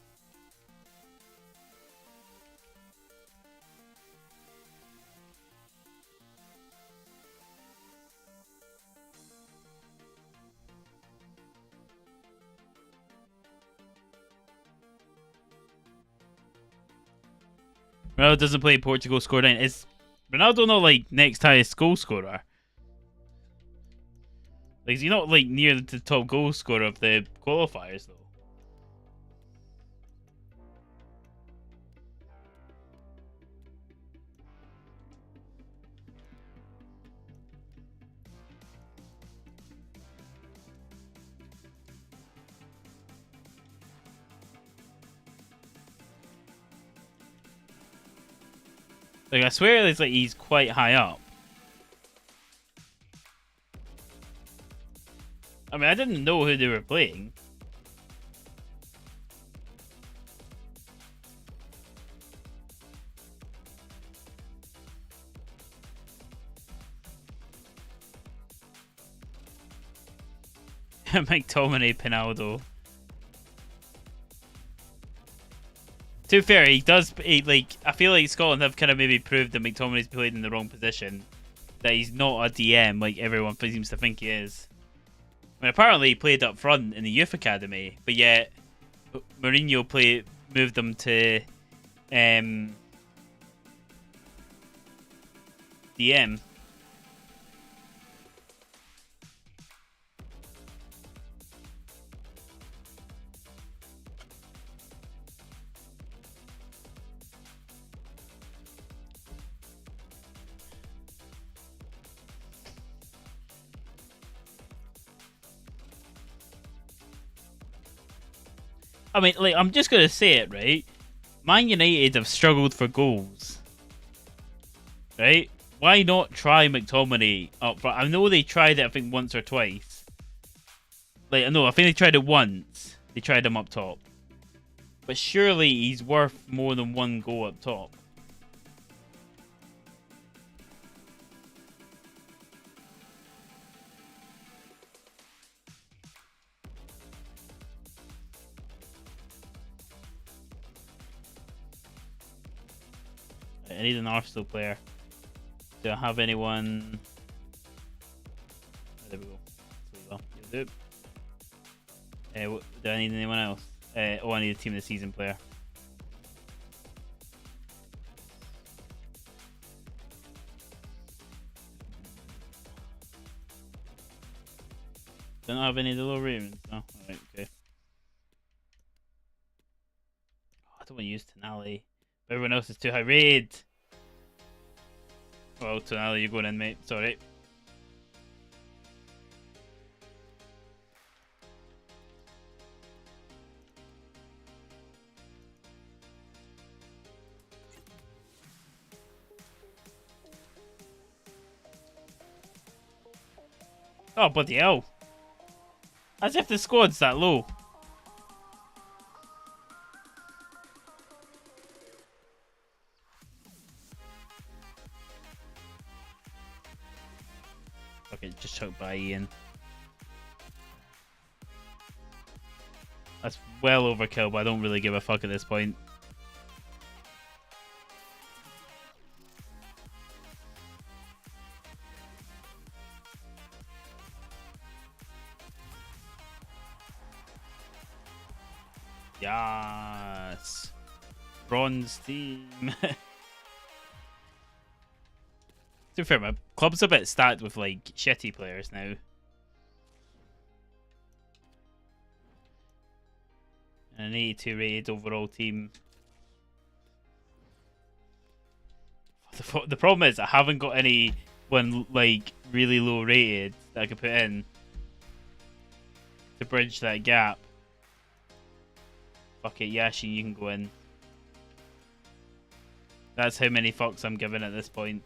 Ronaldo doesn't play Portugal, score 9. Is Ronaldo not like next highest goal scorer? Like, is he not like near the top goal scorer of the qualifiers though? Like, I swear it's like he's quite high up. I mean, I didn't know who they were playing. McTominay, Pinaldo. To be fair, he does. I feel like Scotland have kind of maybe proved that McTominay's played in the wrong position. That he's not a DM like everyone seems to think he is. I mean, apparently he played up front in the youth academy, but yet Mourinho moved him to DM. I mean, like, I'm just gonna say it, right? Man United have struggled for goals, right? Why not try McTominay up front? I know they tried it, I think, once or twice. Like, I think they tried it once. They tried him up top. But surely he's worth more than one goal up top. I need an Arsenal player. Do I have anyone? There we go. There we go. Do I need anyone else? I need a team of the season player. Don't have any of the low ratings. No, alright, okay. I don't want to use Tonali. Everyone else is too high rated. Well, Tonali, you're going in, mate. Sorry. Oh, bloody hell. As if the squad's that low. Okay, just choked by Ian. That's well overkill, but I don't really give a fuck at this point. Yes. Bronze team. To be fair, my club's a bit stacked with like shitty players now. And an 82 rated overall team. The problem is I haven't got anyone like really low rated that I can put in to bridge that gap. Fuck it, Yashi, you can go in. That's how many fucks I'm giving at this point.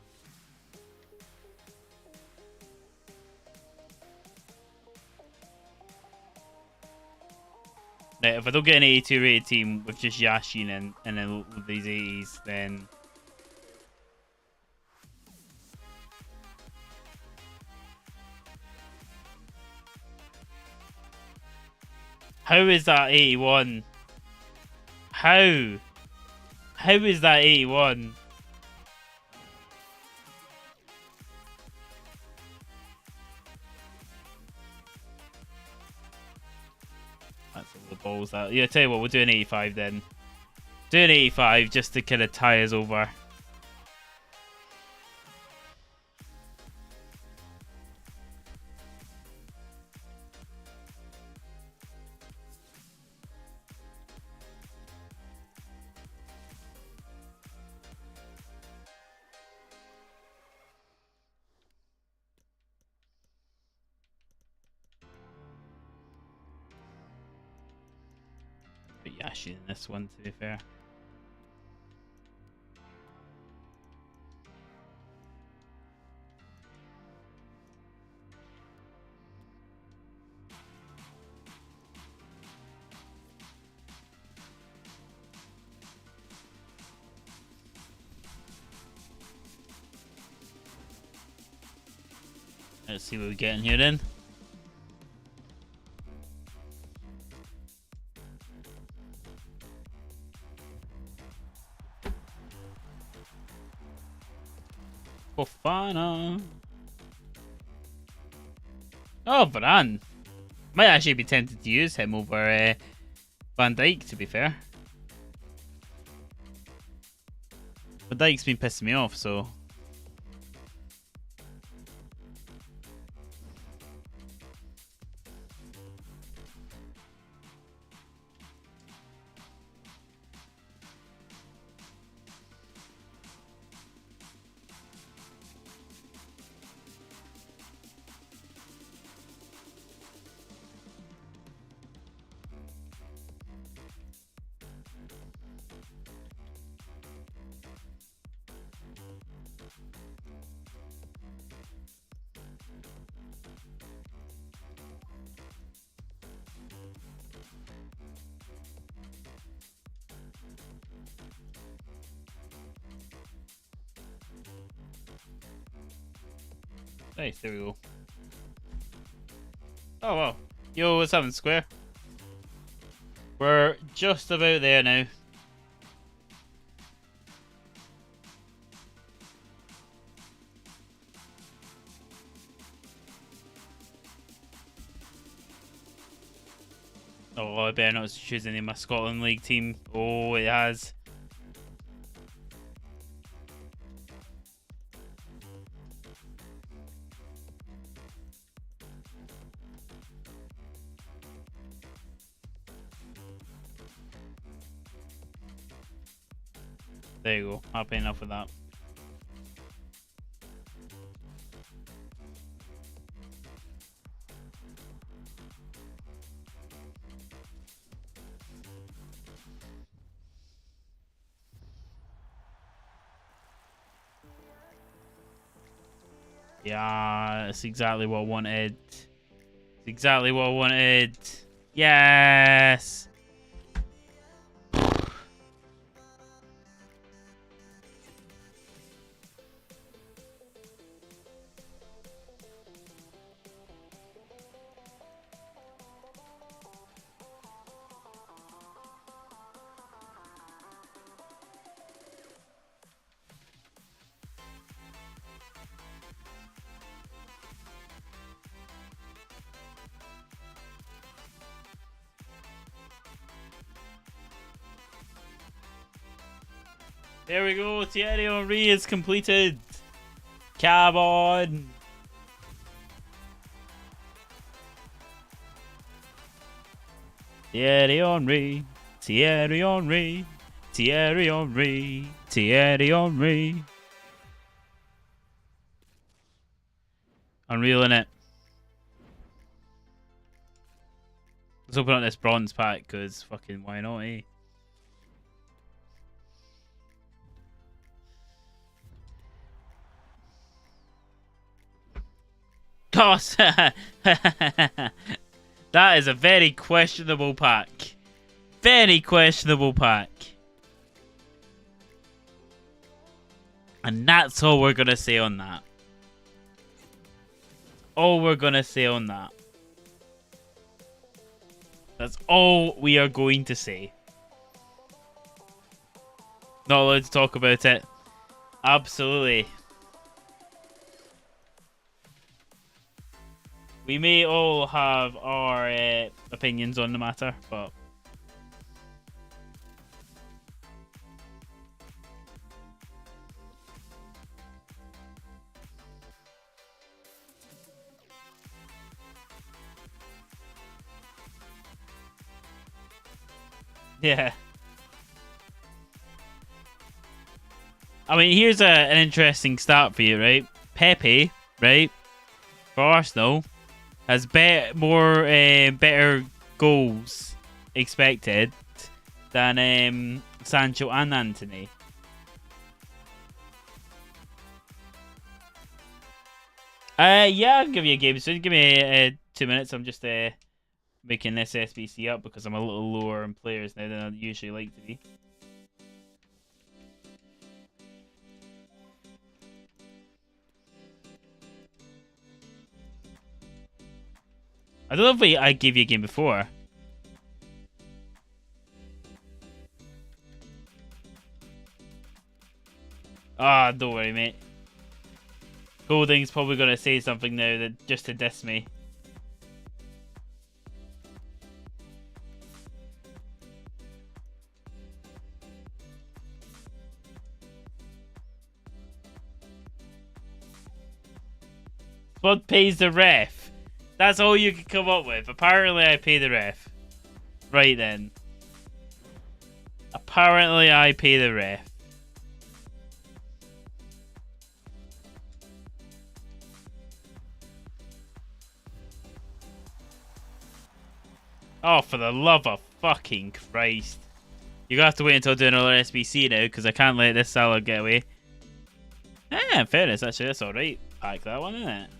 Right, if I don't get an 82 rated team with just Yashin and then these 80s, then how is that 81? How? How is that 81? That's all the balls out. Yeah, tell you what, we'll do an 85 then. Do an 85 just to kind of tie us over. But Yashi in this one, to be fair. Let's see what we get in here then. Fofana. Oh, Varane. Might actually be tempted to use him over Van Dijk, to be fair. Van Dijk's been pissing me off, so... Nice, there we go. Oh wow. Yo, what's happening, Square? We're just about there now. Oh, I better not choose any of my Scotland League team. Oh, it has. There you go. Happy enough with that. Yeah, that's exactly what I wanted. It's exactly what I wanted. Yes! There we go. Thierry Henry is completed. Cab on. Thierry Henry. Thierry Henry. Thierry Henry. Thierry Henry. Unreal, innit? Let's open up this bronze pack, because fucking why not, eh? Toss! That is a very questionable pack. Very questionable pack. And that's all we're going to say on that. All we're going to say on that. That's all we are going to say. Not allowed to talk about it. Absolutely. We may all have our opinions on the matter, but... yeah. I mean, here's an interesting stat for you, right? Pepe, right, for Arsenal, has better goals expected than Sancho and Anthony. Yeah, I'll give you a game soon. Give me 2 minutes. I'm just making this SBC up because I'm a little lower in players now than I usually like to be. I don't know if I gave you a game before. Ah, don't worry, mate. Golding's probably gonna say something now that just to diss me. What pays the ref? That's all you can come up with. Apparently I pay the ref. Right then. Apparently I pay the ref. Oh, for the love of fucking Christ. You're gonna have to wait until I do another SBC now, because I can't let this Salah get away. Yeah, fairness, actually, that's alright. Pack that one, isn't it?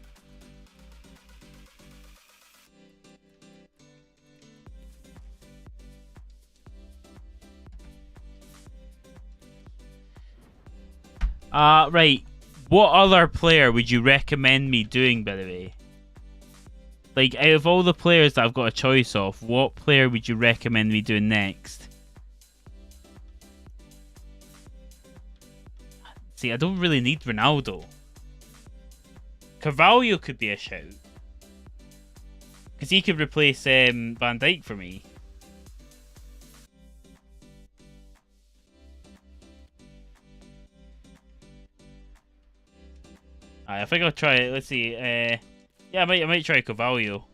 Right. What other player would you recommend me doing, by the way? Like, out of all the players that I've got a choice of, what player would you recommend me doing next? See, I don't really need Ronaldo. Carvalho could be a shout. Because he could replace Van Dijk for me. I think I'll try it. Let's see. Yeah, I might try Carvalho.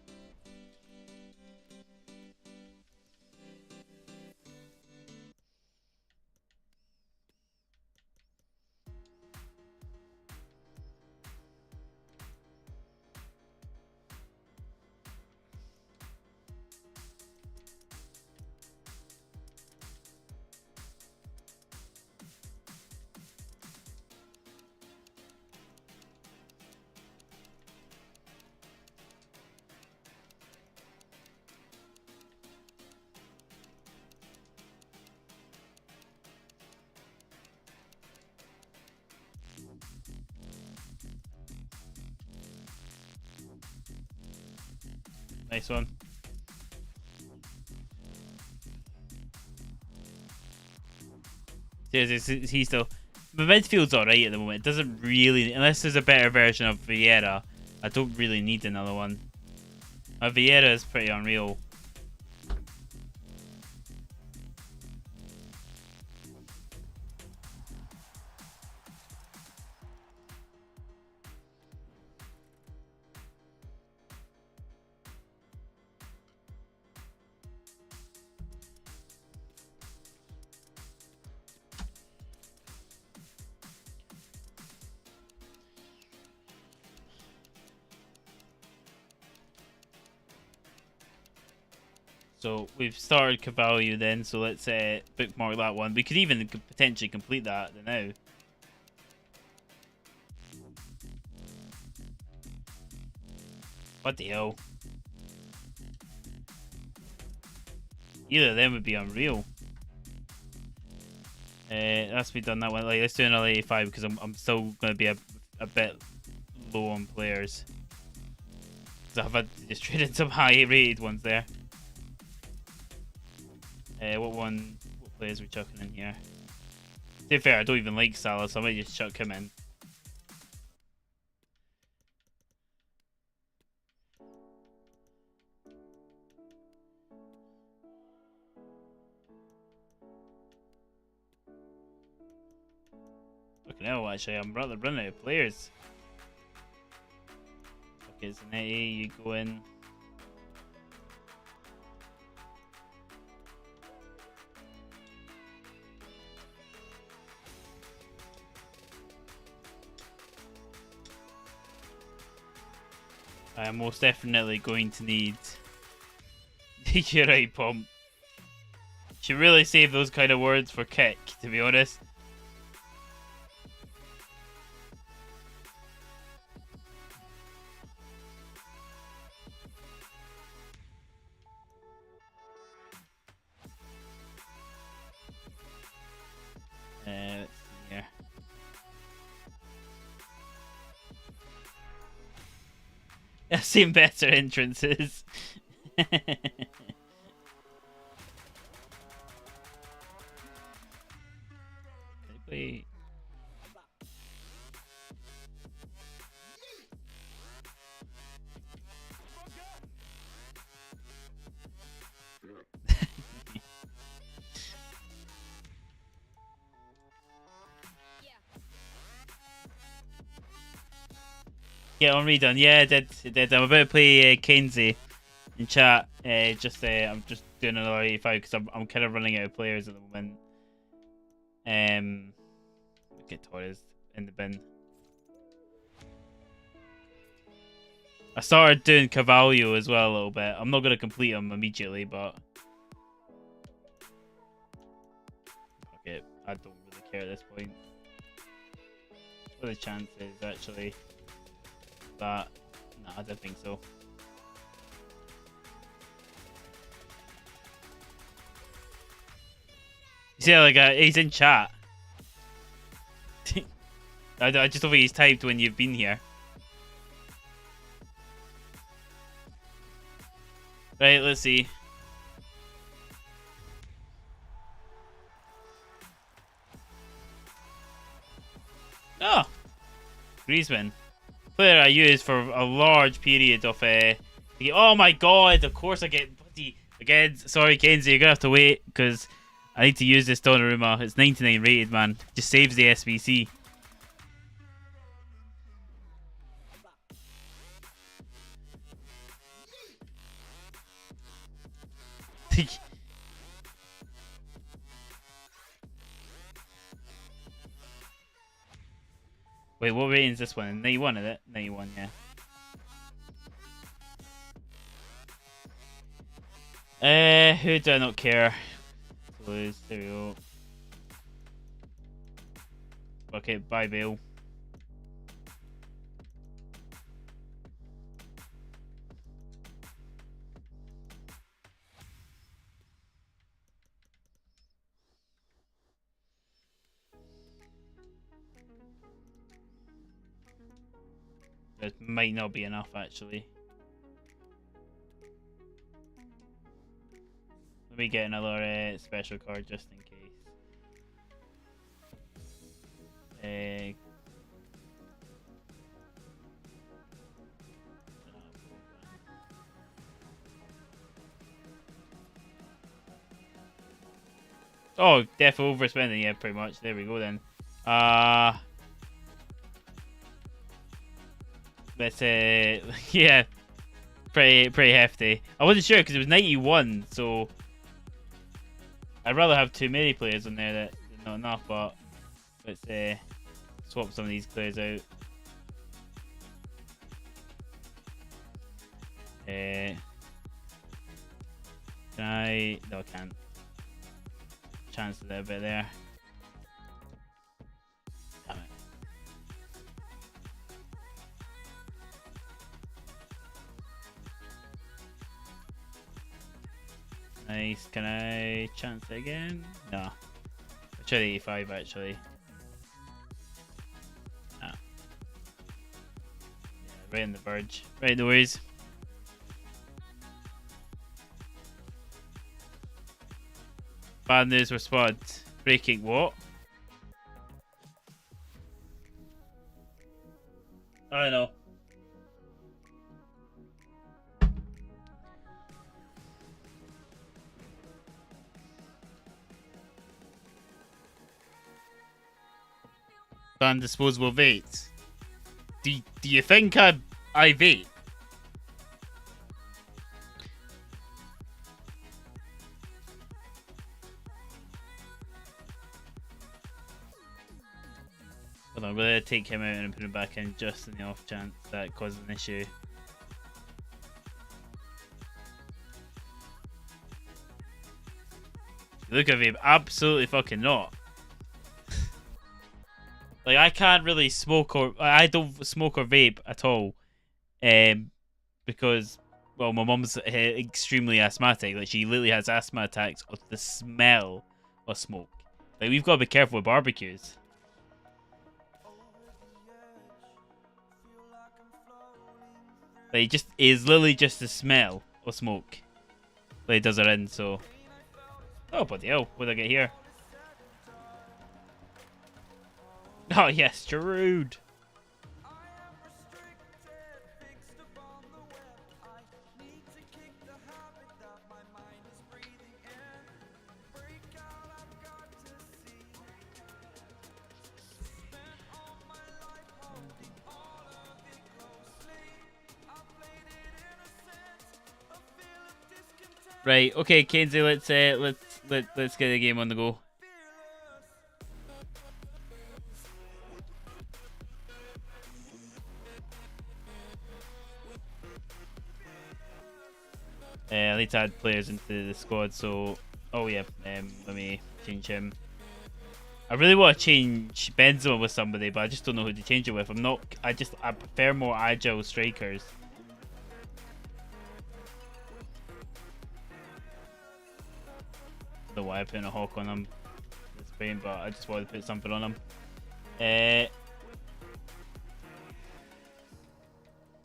Nice one. He's still... The midfield's alright at the moment. It doesn't really... Unless there's a better version of Vieira, I don't really need another one. Vieira is pretty unreal. So we've started Carvalho then, so let's bookmark that one. We could even potentially complete that now. What the hell? Either of them would be unreal. That's me done that one. Like, let's do another 85 because I'm still going to be a bit low on players. Because I've had to just trade in some high rated ones there. What players are we chucking in here? To be fair, I don't even like Salah, so I might just chuck him in. Fucking hell, actually, I'm rather running out of players. Okay, Zanetti, you go in. I am most definitely going to need... You're right, Pomp. Should really save those kind of words for kick, to be honest. Let's see here. I've seen better entrances. Wait. Get on redone. Yeah, it did. I'm about to play Kenzie in chat. I'm just doing another 85 because I'm kind of running out of players at the moment. Get Torres in the bin. I started doing Carvalho as well a little bit. I'm not going to complete him immediately, but okay, I don't really care at this point. What are the chances actually? But no, I don't think so. You see, like he's in chat. I just don't think he's typed when you've been here. Right, let's see. Oh, Griezmann, player I used for a large period of. Oh my god! Of course I get bloody again. Sorry, Kenzie, you're gonna have to wait because I need to use this Donnarumma. It's 99 rated, man. Just saves the SBC. Wait, what rating is this one? 91, is it? 91, yeah. Who do I not care? Lose. There we go. Okay, bye, Bale. It might not be enough, actually. Let me get another special card just in case. Oh, def overspending, yeah, pretty much. There we go then. Let's yeah, pretty hefty. I wasn't sure because it was 91, so I'd rather have too many players on there that not enough. But let's swap some of these players out. Can I? No, I can't. Chance a little bit there. Damn it. Nice. Can I chance it again? No. I'll try the 85 actually. No. Yeah, right on the verge. Right, no worries. Bad news for Spud. Breaking what? I know. Ban disposable vapes. Do you think I vape? Hold on, we're gonna take him out and put him back in just in the off chance that causes an issue. Look at vape, absolutely fucking not. Like I can't really smoke I don't smoke or vape at all, because well my mum's extremely asthmatic. Like she literally has asthma attacks of the smell of smoke. Like we've got to be careful with barbecues. Like it just is literally just the smell of smoke. Like it does her in. So oh bloody hell, what did I get here? Oh yes, Giroud. Right, okay, Kenzie, let's get the game on the go. I need to add players into the squad, so oh yeah, let me change him. I really want to change Benzema with somebody, but I just don't know who to change it with. I prefer more agile strikers. Don't know why I put a hawk on him. It's pain, but I just wanted to put something on him.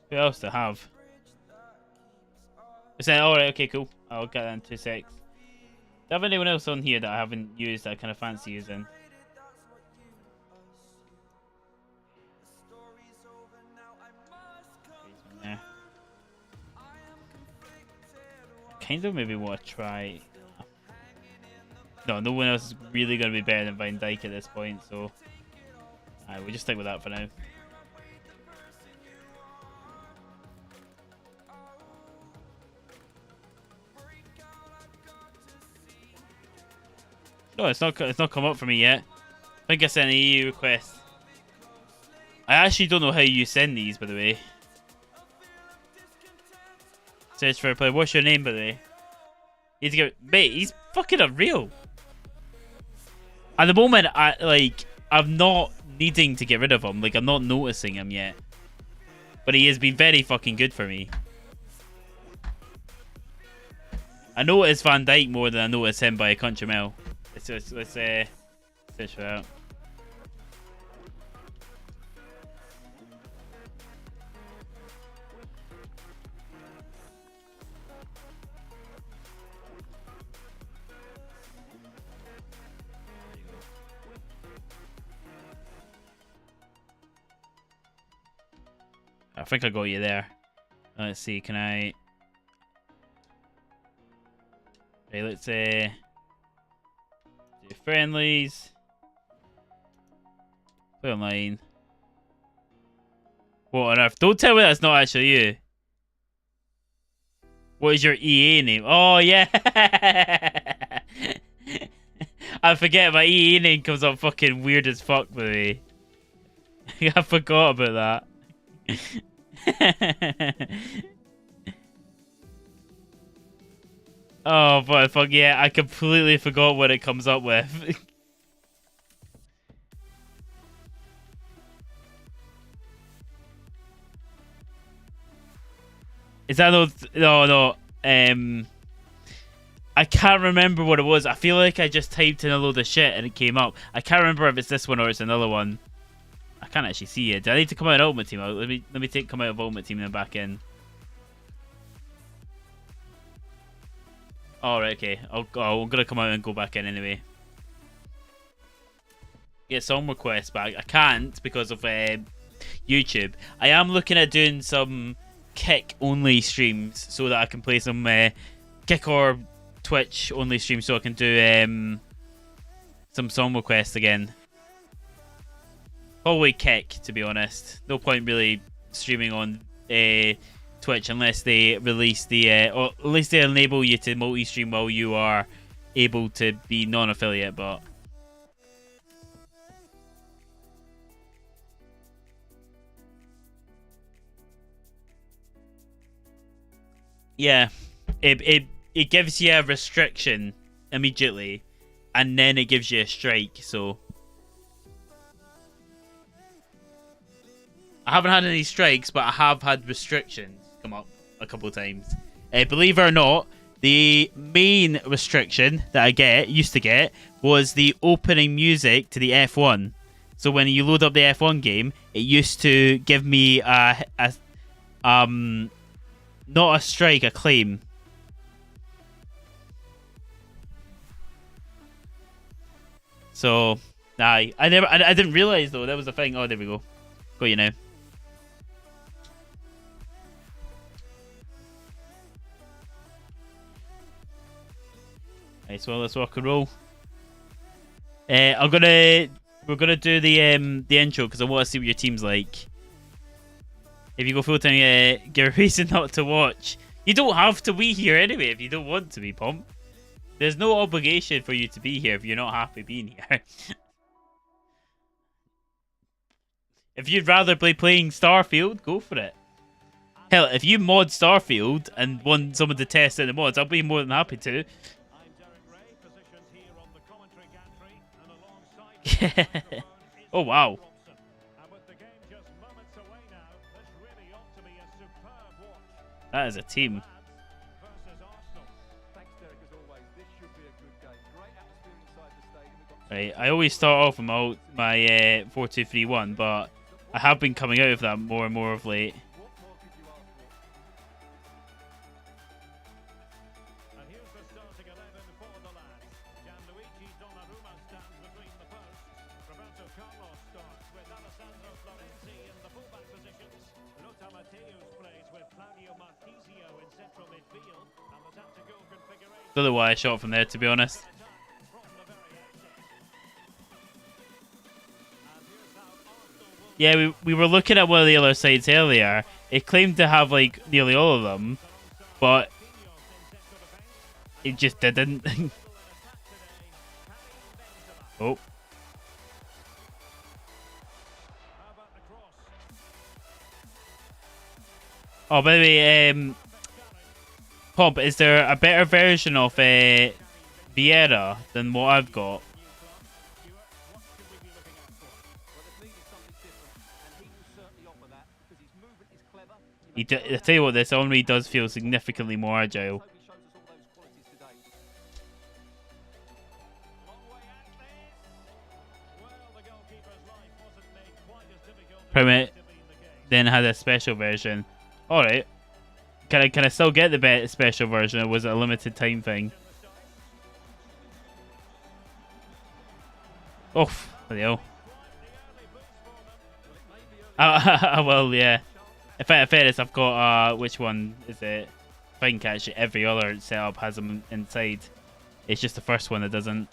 Who else to have? Is that alright? Okay, cool. I'll get that in 2 secs. Do I have anyone else on here that I haven't used that I kind of fancy using? Yeah. Kind of maybe want to try. No one else is really going to be better than Van Dijk at this point, so we'll just stick with that for now. No, it's not come up for me yet. I think I sent an EU request. I actually don't know how you send these, by the way. Search for a player. What's your name, by the way? You need to get... Mate, he's fucking unreal. At the moment, I'm not needing to get rid of him. Like, I'm not noticing him yet. But he has been very fucking good for me. I notice Van Dijk more than I notice him by a country mile. Let's search for that. I think I got you there. Let's see, can I... Okay, let's do friendlies. Play online. What on earth? Don't tell me that's not actually you. What is your EA name? Oh, yeah. I forget my EA name comes up fucking weird as fuck for me. I forgot about that. Oh, but fuck yeah, I completely forgot what it comes up with. Is that no, I can't remember what it was. I feel like I just typed in a load of shit and it came up. I can't remember if it's this one or it's another one. I can't actually see it. Do I need to come out of Ultimate Team? Let me come out of Ultimate Team and then back in. Alright, okay. I'm gonna come out and go back in anyway. Get song requests back. I can't because of YouTube. I am looking at doing some Kick only streams so that I can play some Kick or Twitch only streams so I can do some song requests again. Probably Kick, to be honest. No point really streaming on Twitch unless they release the or at least they enable you to multi-stream while you are able to be non-affiliate, but yeah, it gives you a restriction immediately and then it gives you a strike, so I haven't had any strikes, but I have had restrictions come up a couple of times. Believe it or not, the main restriction that I used to get was the opening music to the F1. So when you load up the F1 game, it used to give me not a strike, a claim. So, I didn't realize though that was the thing. Oh, there we go. Got you now. Right, so let's rock and roll. We're gonna do the intro because I want to see what your team's like. If you go full time, give a reason not to watch. You don't have to be here anyway if you don't want to be, Pomp. There's no obligation for you to be here if you're not happy being here. If you'd rather be playing Starfield, go for it. Hell, if you mod Starfield and want someone to test in the mods, I'll be more than happy to. Oh, wow. And with the game just moments away now, this really ought to be a superb watch. That is a team. Versus Arsenal. Thanks, Derek, as always. This should be a good game. Great atmosphere inside the stadium. We've got Right, I always start off with my 4-2-3-1, but I have been coming out of that more and more of late. what more could you ask for? And here's the starting 11 for the lads. Gianluigi Donnarumma stands between the posts. Roberto Carlos starts with Alessandro Florenzi in the fullback positions. Lothar Matthäus plays with Claudio Marchisio in central midfield. And the tactical configuration Don't know why I shot from there, to be honest. from the very outset. And here's how Arsenal will Yeah, we were looking at one of the other sites earlier. It claimed to have like nearly all of them, but it just didn't. Oh, How about the cross? oh, by the way, Pop, is there a better version of Vieira than what I've got? Well, they've needed something different, and he will certainly offer that because his movement is clever. I tell you what, this Henry does feel significantly more agile. Hope he shows us all those qualities today. Long way out this. Well, the goalkeeper's life wasn't made quite as difficult as Prem it it, used to be the case. then had a special version. All right, can I still get the special version, or was it a limited time thing? Oh, bloody hell. Well, yeah. In fairness, I've got which one is it? I think actually every other setup has them inside. It's just the first one that doesn't.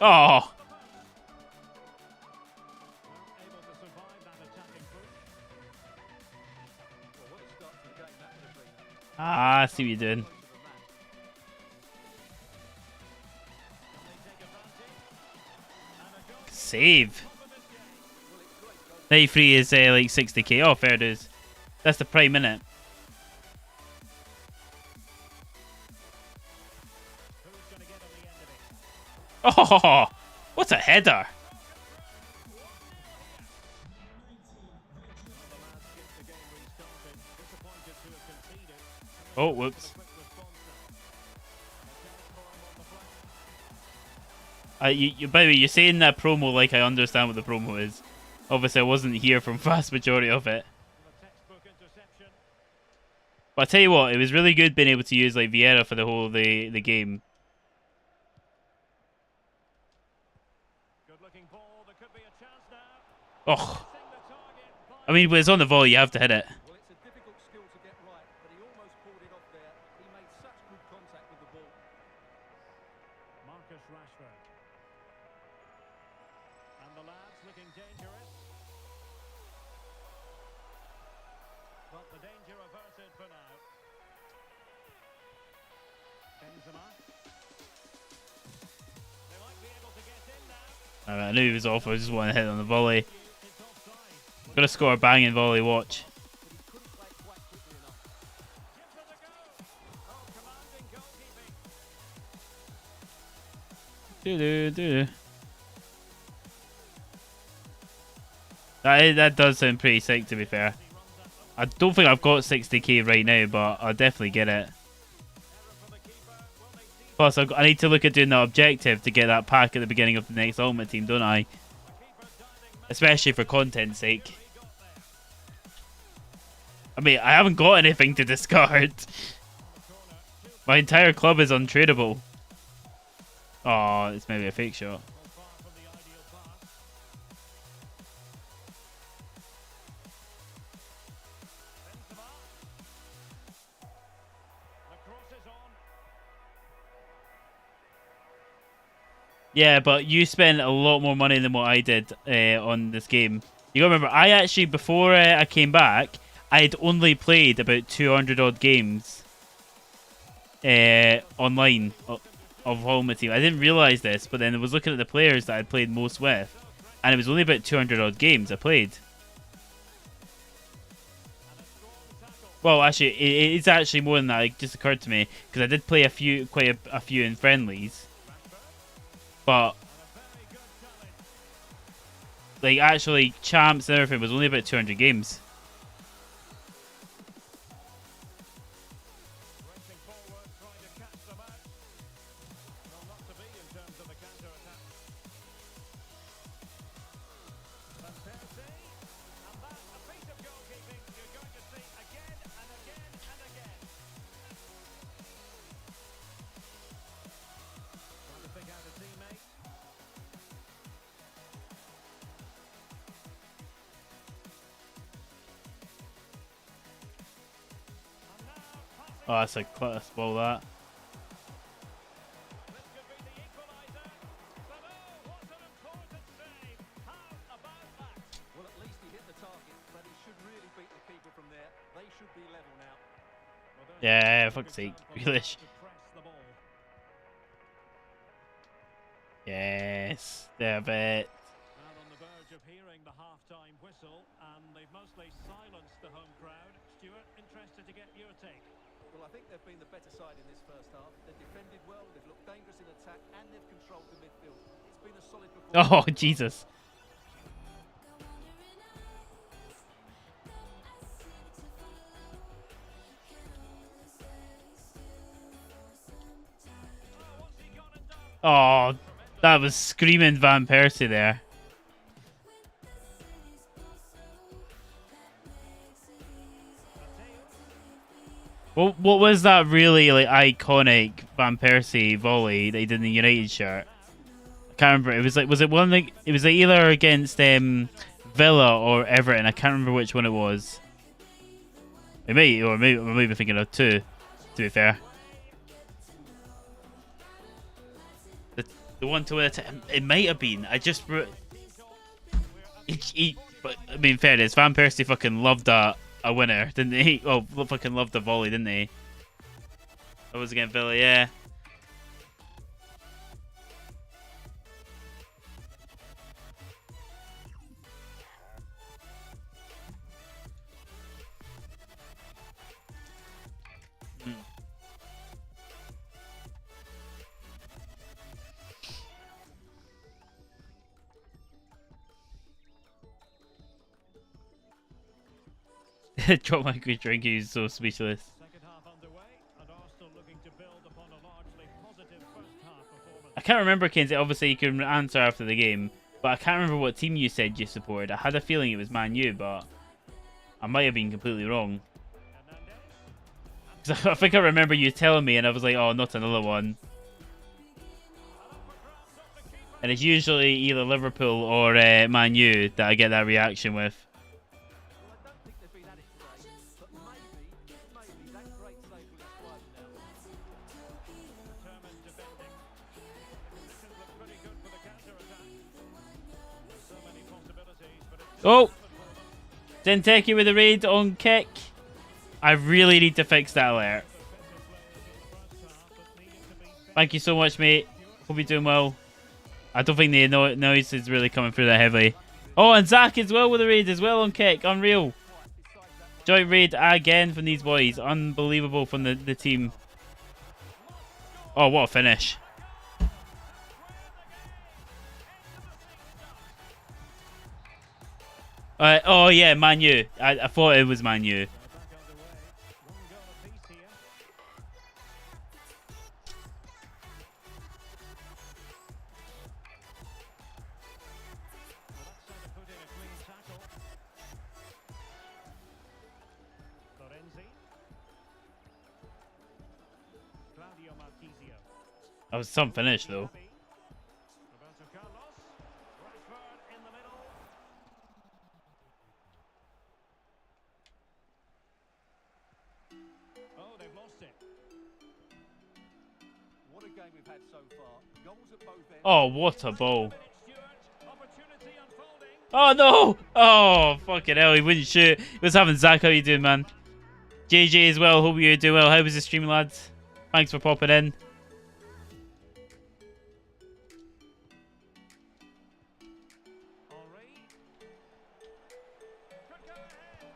Oh, Able to survive that attacking push. Well, what a start to the game that would have been. I see what you're doing. Close of a match. Can they take advantage? And a goal Save. for this game. 93 is like 60k. Oh, fair dues. That's the prime minute. Who's going to get on the end of it? Oh, what's a header? The lads get the game restarted. Disappointed to have conceded. Oh, whoops. Quick response now. A chance for him on the flank. By the way, you're saying that promo like I understand what the promo is. Obviously, I wasn't here for vast majority of it. And a textbook interception. But I tell you what, it was really good being able to use like Vieira for the whole of the game. Good looking ball. There could be a chance now. Oh, Missing the target. I mean, when it's on the volley, you have to hit it. Well, it's a difficult skill to get right, but he almost pulled it off there. He made such good contact with the ball. Marcus Rashford. And the lads looking dangerous. But the danger averted for now. Benzema. They might be able to get in now. I knew he was off. I just wanted to hit on the volley. It's offside. Gotta score a banging volley. Watch. But he couldn't play it quite quickly enough. Gives it a go. Oh, commanding goalkeeping. That does sound pretty sick, to be fair. I don't think I've got 60k right now, but I'll definitely get it. Error for the keeper. Will they see Plus, I need to look at doing that objective to get that pack at the beginning of the next Ultimate Team, don't I? the keeper diving Especially for content's sake. he got there? I mean, I haven't got anything to discard. My entire club is untradeable. Oh, it's maybe a fake shot. Well, far from the ideal pass. Benzema. The cross is on. Yeah, but you spent a lot more money than what I did on this game. You gotta remember, I actually, before I came back, I had only played about 200 odd games online of Ultimate Team. I didn't realise this, but then I was looking at the players that I'd played most with, and it was only about 200 odd games I played. And a strong tackle. Well, actually, it's actually more than that. It just occurred to me because I did play quite a few in friendlies, but like actually champs and everything was only about 200 games. Racing forward, trying to catch them out. Well, not to be in terms of the counter-attack. Van Persie, and that, a piece of goalkeeping you're going to see again and again and again. Trying to pick out a teammate. And now passing. Oh, that's a class ball that. This could be the equaliser. But oh, what an important save. How about that? Well, at least he hit the target, but he should really beat the keeper from there. They should be level now. Well, there's Yeah, a good fuck's sake, example of Grealish. how to press the ball. Yes, there it. Now on the verge of hearing the half-time whistle, and they've mostly silenced the home crowd. Stuart, interested to get your take. Well, I think they've been the better side in this first half. They've defended well, they've looked dangerous in attack, and they've controlled the midfield. It's been a solid performance. Oh, Jesus. Oh, what's he gone and done? Oh, that was screaming Van Persie there. What was that really like iconic Van Persie volley that he did in the United shirt? I can't remember. It was like it was like either against Villa or Everton. I can't remember which one it was. Maybe I might be thinking of two. To be fair, the one to win it might have been. I just but I mean, fairness, Van Persie fucking loved a winner, didn't he? Oh, fucking loved the volley, didn't he? That was against Villa, yeah. Drop my good drink, he's so speechless. Second half underway, and Arsenal looking to build upon a largely positive first half performance. I can't remember, Kinsey. Obviously, you can answer after the game, but I can't remember what team you said you supported. I had a feeling it was Man U, but I might have been completely wrong. Hernandez, 'Cause I think I remember you telling me, and I was like, oh, not another one. And it's usually either Liverpool or Man U that I get that reaction with. Well, I don't think they've been at it today, but maybe that great save will inspire them now. determined defending. Conditions look pretty good for the counter-attack. So many possibilities, but it's Oh! for them. Denteki with a raid on kick. I really need to fix that alert. Thank you so much, mate. Hope you're doing well. I don't think the noise is really coming through that heavily. Oh, and Zach as well with a raid as well on kick. Unreal. Joint raid again from these boys. Unbelievable from the team. Oh, what a finish. Oh, yeah, Man U. I thought it was Man U. Back underway. One goal apiece here. Well, that's how to put in a clean tackle. Florenzi. Claudio Marquisio. That was some finish, though. Roberto Carlos. Rashford in the middle. Oh, they've lost it. What a game we've had so far. Goals at both ends. Oh, what a ball. Stewart, opportunity unfolding. Oh, no. Oh, fucking hell. He wouldn't shoot. What's happening, Zach? How you doing, man? JJ as well. Hope you're doing well. How was the stream, lads? Thanks for popping in. Henry. Could go ahead.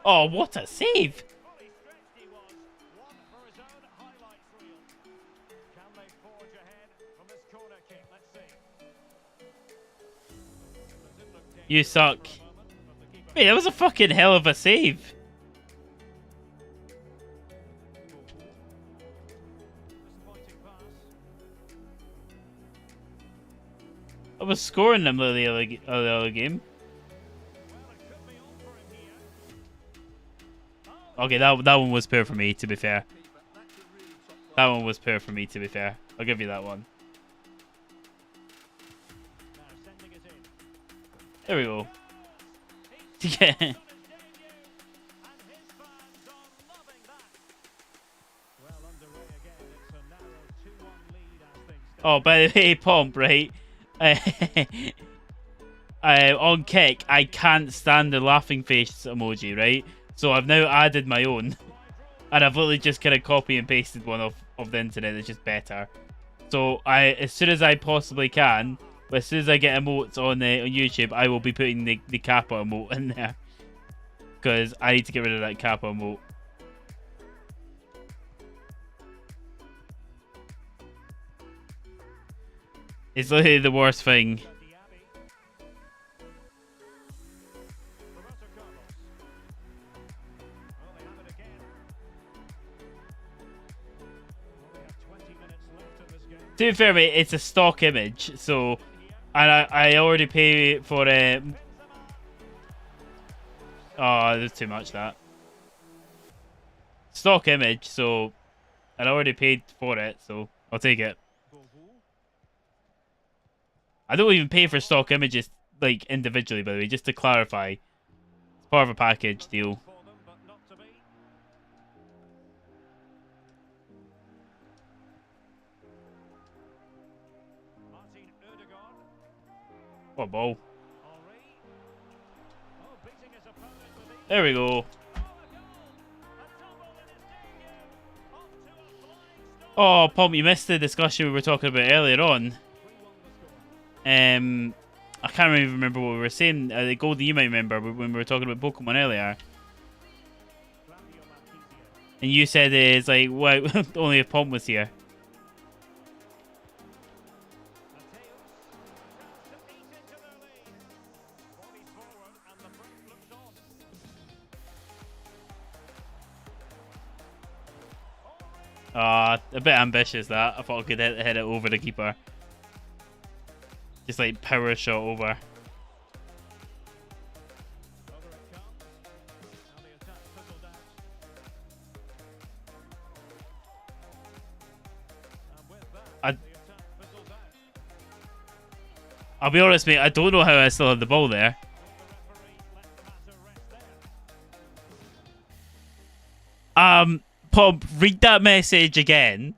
Oh, what a save. You suck. Wait, that was a fucking hell of a save. I was scoring them the other game. Okay, that one was poor for me, to be fair. That one was poor for me, to be fair. I'll give you that one. There we go. Yeah. Oh, by the way, Pomp, right? On kick, I can't stand the laughing face emoji, right? So I've now added my own. And I've literally just kind of copy and pasted one of the internet that's just better. So as soon as I possibly can, but as soon as I get emotes on YouTube, I will be putting the Kappa emote in there. Because I need to get rid of that Kappa emote. It's literally the worst thing. To be fair, mate, it's a stock image, so, and I already pay for it. Oh, there's too much that. Stock image, so, and I already paid for it, so I'll take it. I don't even pay for stock images, like, individually, by the way, just to clarify. It's part of a package deal. What a ball. There we go. Oh, Pomp, you missed the discussion we were talking about earlier on. I can't even remember what we were saying. The Goldie, you might remember when we were talking about Pokemon earlier. And you said it's like, well, only if Pomp was here. A bit ambitious that. I thought I could hit it over the keeper. Just like power shot over. I'll be honest, mate, I don't know how I still had the ball there. Pomp, read that message again.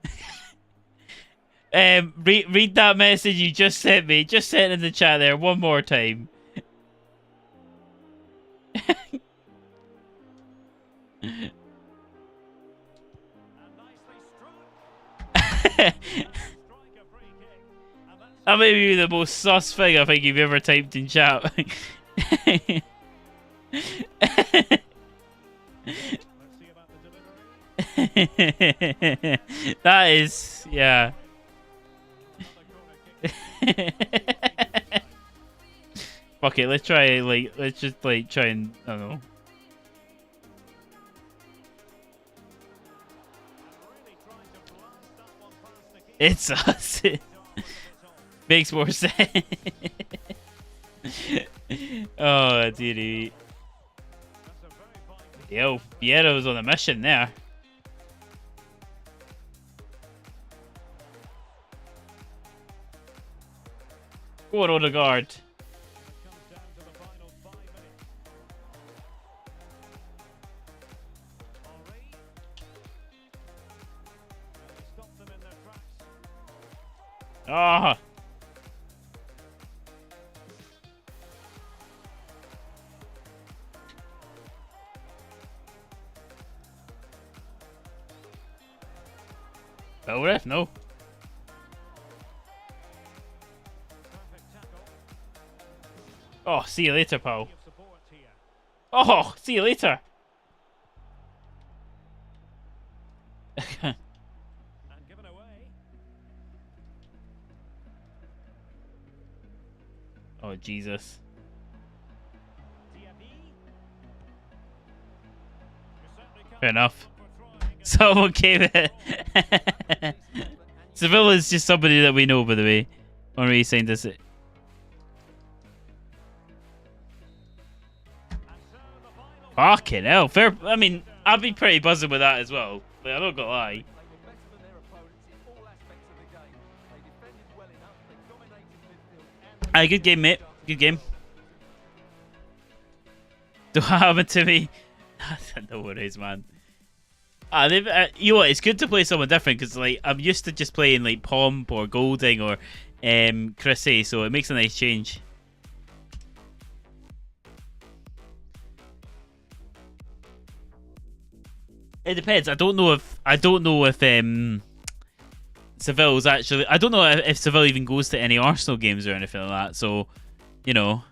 Read that message you just sent me. Just send it in the chat there one more time. That may be the most sus thing I think you've ever typed in chat. That is, yeah. Fuck it, let's try, like, let's just, like, try and, I don't know. It's us. Makes more sense. Oh, dearie. Yo, Vieira's on a mission there. Go on, Odegaard. Ah. Oh, ref, no. Oh, see you later, pal. Oh, see you later. Oh, Jesus. Fair enough. Someone gave it. Seville is just somebody that we know, by the way. When we signed this. Fucking hell. Fair. I mean, I'd be pretty buzzing with that as well. Like, I'm not gonna lie. They were better than their opponents in all aspects of the game. They defended well enough, they dominated midfield. Aye, good game, mate. Good game. Don't have it to me. No worries, man. You know what? It's good to play someone different because, like, I'm used to just playing like Pomp or Golding or Chrissy, so it makes a nice change. It depends. I don't know if Seville's actually. I don't know if Seville even goes to any Arsenal games or anything like that. So, you know.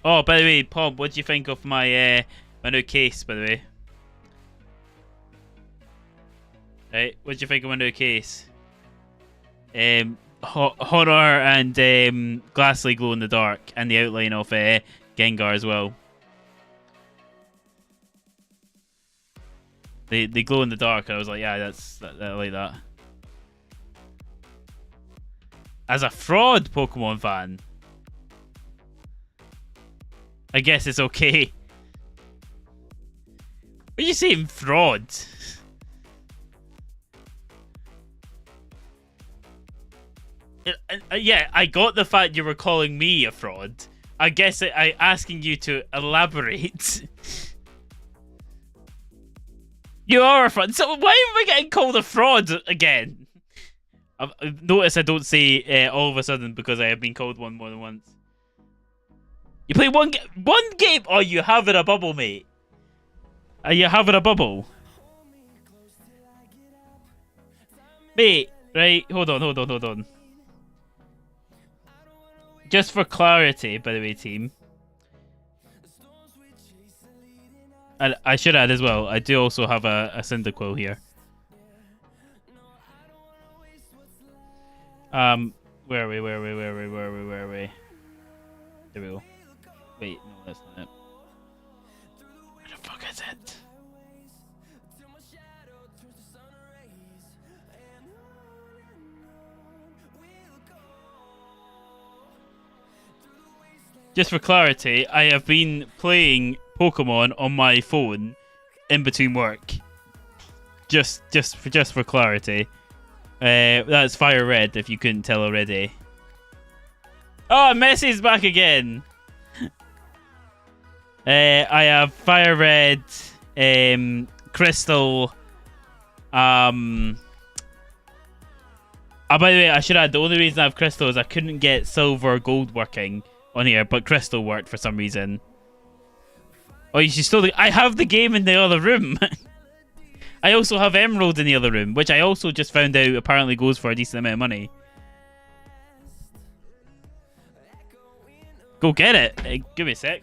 Oh, by the way, Pomp, what do you think of my my new case? By the way, right? What do you think of my new case? Horror and Glassly glow in the dark, and the outline of Gengar as well. They glow in the dark, and I was like, yeah, I like that. As a fraud Pokemon fan, I guess it's okay. What are you saying, fraud? Yeah, I got the fact you were calling me a fraud. I guess I asking you to elaborate. You are a fraud. So why am I getting called a fraud again? I've noticed I don't say all of a sudden because I have been called one more than once. You play one game? Oh, you having a bubble, mate? Are you having a bubble? Mate, right, hold on. Just for clarity, by the way, team. And I should add as well, I do also have a Cyndaquil here. Where are we? There we go. Wait, no, that's not it. Where the fuck is it? Just for clarity, I have been playing Pokemon on my phone in between work. Just for clarity. That's Fire Red, if you couldn't tell already. Oh, Messi's back again. I have Fire Red, Crystal. By the way, I should add, the only reason I have Crystal is I couldn't get Silver or Gold working on here, but Crystal worked for some reason. Oh, you should still... I have the game in the other room. I also have Emerald in the other room, which I also just found out apparently goes for a decent amount of money. Go get it. Hey, give me a sec.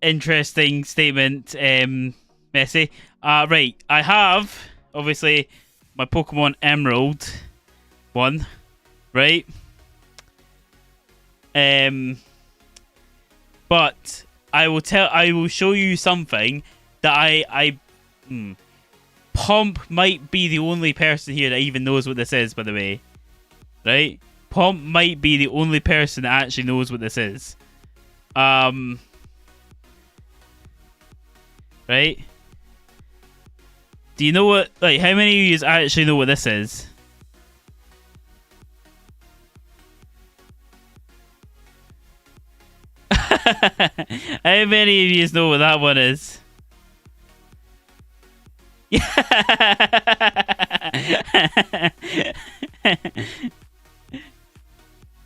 interesting statement, Messi. Right, I have obviously my Pokemon Emerald one, right? But I will show you something that Pomp might be the only person here that even knows what this is, by the way. Right? Pomp might be the only person that actually knows what this is. Right? Do you know what, like, how many of you actually know what this is? How many of you know what that one is?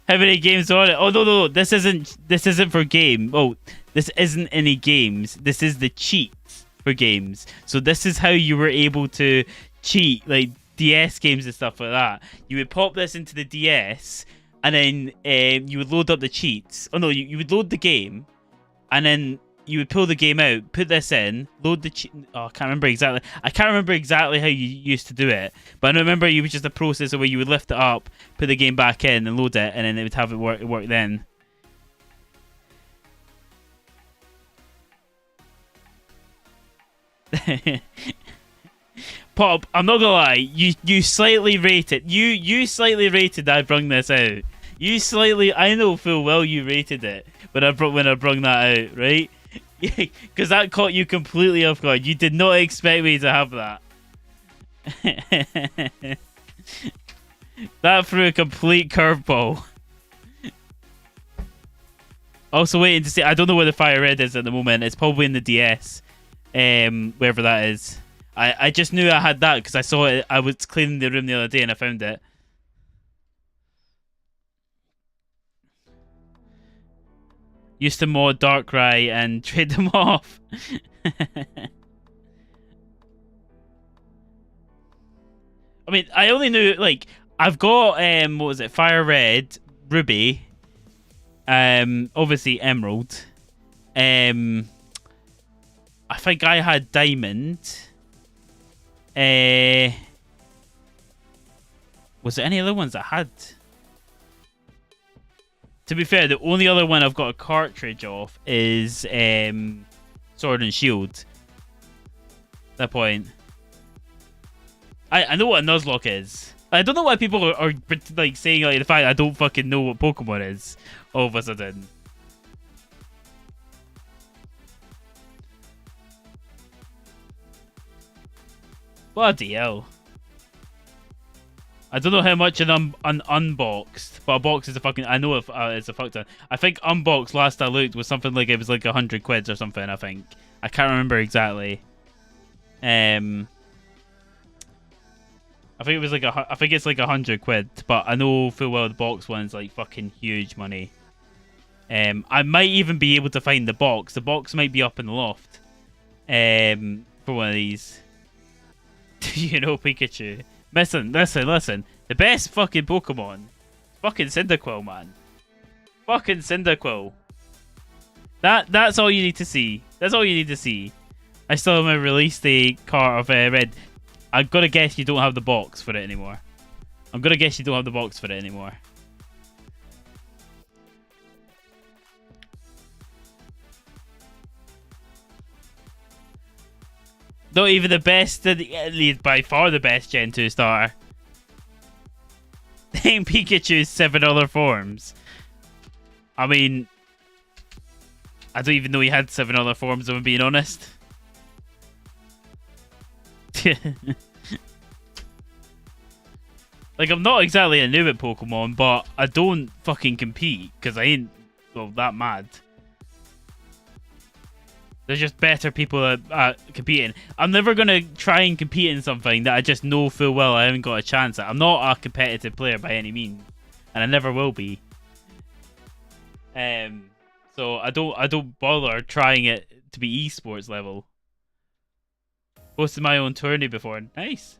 How many games are on it? Oh no, this isn't for game. Oh, this isn't any games. This is the cheats for games. So this is how you were able to cheat, like DS games and stuff like that. You would pop this into the DS, and then you would load up the cheats. Oh no, you would load the game, and then you would pull the game out, put this in, load the cheat. Oh, I can't remember exactly. I can't remember exactly how you used to do it, but I remember it was just a process where you would lift it up, put the game back in, and load it, and then it would have it work then. Pop, I'm not gonna lie, you slightly rated. You slightly rated that I brung this out. You slightly, I know full well you rated it when I brung that out, right? Because that caught you completely off guard. You did not expect me to have that. That threw a complete curveball. Also waiting to see. I don't know where the Fire Red is at the moment. It's probably in the DS, wherever that is. I just knew I had that because I saw it. I was cleaning the room the other day and I found it. Used to mod Darkrai and trade them off. I mean, I only knew, like, I've got, what was it, Fire Red, Ruby, obviously Emerald. I think I had Diamond. Was there any other ones I had? To be fair, the only other one I've got a cartridge of is Sword and Shield. At that point. I know what a Nuzlocke is. I don't know why people are like saying like the fact I don't fucking know what Pokemon is all of a sudden. Bloody hell. I don't know how much an unboxed, but a box is a fucking. I know if it's a fuck ton. I think unboxed last I looked was something like it was like 100 quids or something. I think I can't remember exactly. I think it was like I think it's like 100 quid, but I know full well the box one's like fucking huge money. I might even be able to find the box. The box might be up in the loft. For one of these. Do you know Pikachu? Listen. The best fucking Pokemon. Fucking Cyndaquil, man. Fucking Cyndaquil. That's all you need to see. That's all you need to see. I still have my release date card of Red. I'm gonna guess you don't have the box for it anymore. Not even the best, by far the best Gen 2 starter. Name Pikachu's 7 other forms. I mean, I don't even know he had 7 other forms, if I'm being honest. Like, I'm not exactly a noob at Pokemon, but I don't fucking compete, because I ain't, well, that mad. There's just better people at competing. I'm never going to try and compete in something that I just know full well I haven't got a chance at. I'm not a competitive player by any means. And I never will be. So I don't bother trying it to be esports level. Hosted my own tourney before. Nice.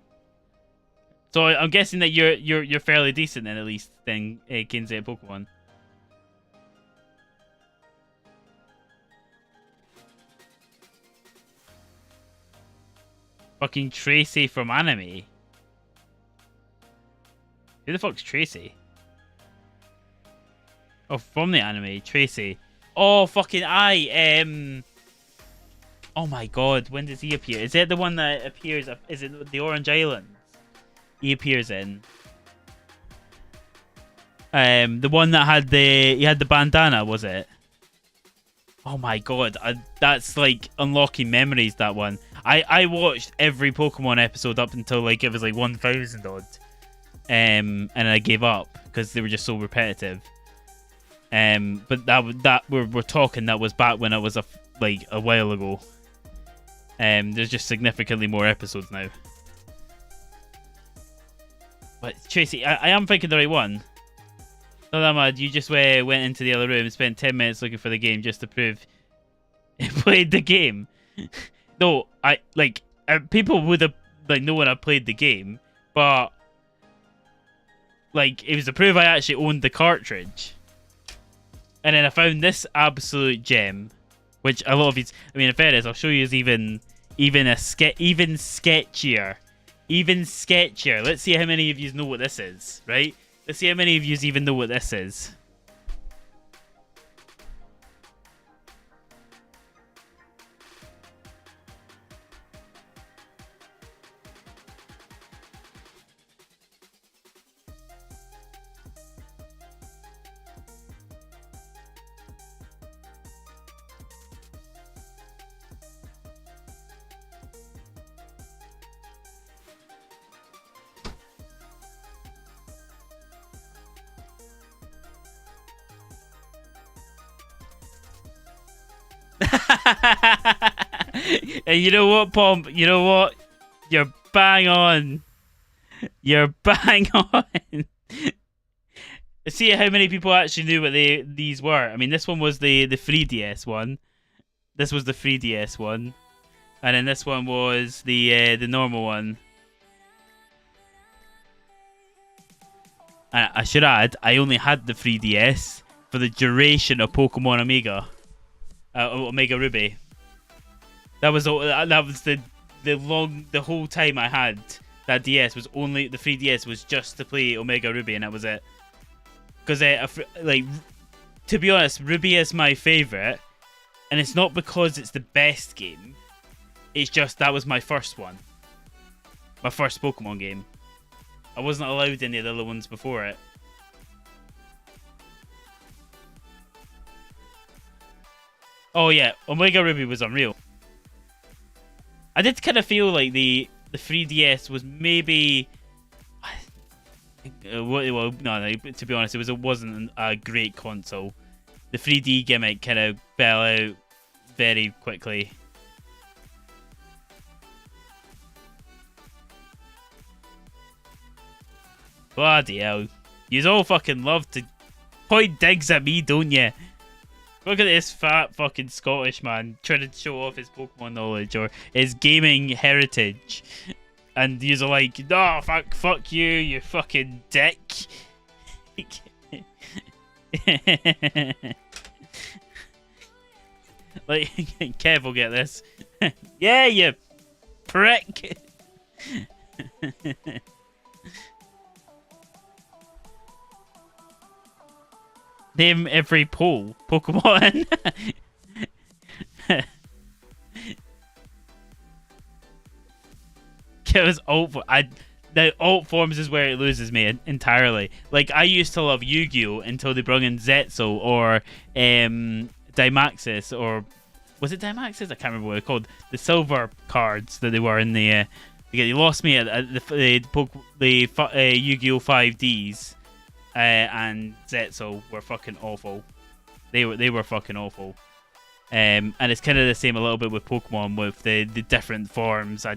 So I'm guessing that you're fairly decent then, at least, then, Kinsey at Pokemon. Fucking Tracy from anime. Who the fuck's Tracy? Oh, from the anime, Tracy. Oh, fucking oh my god, when does he appear? Is it the one that appears? Is it the Orange Islands? He appears in. The one that had he had the bandana, was it? Oh my god, that's like unlocking memories, that one. I watched every Pokemon episode up until like it was like 1000 odd. And I gave up because they were just so repetitive. But that we're talking, that was back when it was a while ago. There's just significantly more episodes now. But Tracy, I am thinking the right one. Not that mad. You just went into the other room and spent 10 minutes looking for the game just to prove you played the game. No, people would have known I played the game, but it was to prove I actually owned the cartridge. And then I found this absolute gem, which a lot of you. I mean, in fairness, I'll show you is even sketchier. Even sketchier. Let's see how many of you know what this is, right? Let's see how many of you even know what this is. And you know what, Pomp? You know what? You're bang on. You're bang on. See how many people actually knew what these were. I mean, this one was the 3DS one. This was the 3DS one, and then this one was the normal one. And I should add, I only had the 3DS for the duration of Pokemon Omega Ruby. That was the whole time I had that DS was only the 3DS was just to play Omega Ruby, and that was it. Because to be honest, Ruby is my favorite, and it's not because it's the best game. It's just that was my first one, my first Pokemon game. I wasn't allowed any of the other ones before it. Oh yeah, Omega Ruby was unreal. I did kind of feel like the 3DS was maybe. Well, no, to be honest, it wasn't a great console. The 3D gimmick kind of fell out very quickly. Bloody hell. Yous all fucking love to point digs at me, don't you? Look at this fat fucking Scottish man trying to show off his Pokemon knowledge or his gaming heritage. And yous are like, no, fuck you, you fucking dick. Like, Kev will get this. Yeah, you prick. Name every Pokemon. Kev's the alt forms is where it loses me entirely. Like, I used to love Yu-Gi-Oh until they brought in Zetsu or Daimaxis, or was it Daimaxis? I can't remember what they're called. The silver cards that they were in the. They lost me at the Yu-Gi-Oh 5Ds. And Zetsu were fucking awful. They were fucking awful. And it's kind of the same a little bit with Pokemon with the different forms. I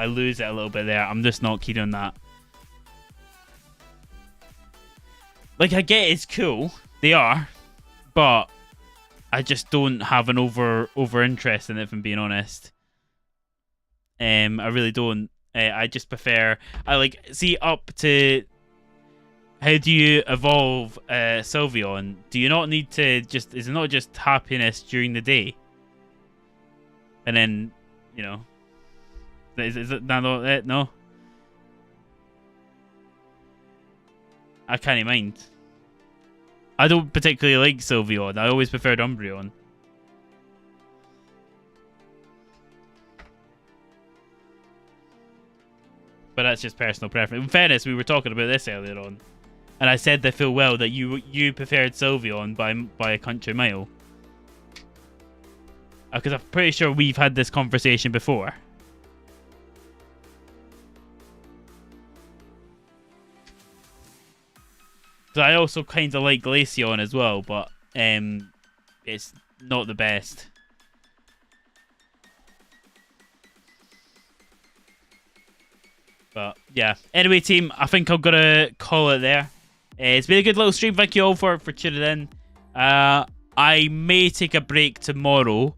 lose it a little bit there. I'm just not keen on that. Like, I get it's cool. They are. But I just don't have an over interest in it, if I'm being honest. I really don't. I just prefer up to. How do you evolve Sylveon? Do you not need to is it not just happiness during the day? And then, Is it not it? No. I can't mind. I don't particularly like Sylveon. I always preferred Umbreon. But that's just personal preference. In fairness, we were talking about this earlier on. And I said that full well that you preferred Sylveon by a country mile. Because I'm pretty sure we've had this conversation before. So I also kind of like Glaceon as well, but it's not the best. But yeah. Anyway, team, I think I'm gonna call it there. It's been a good little stream. Thank you all for tuning in. I may take a break tomorrow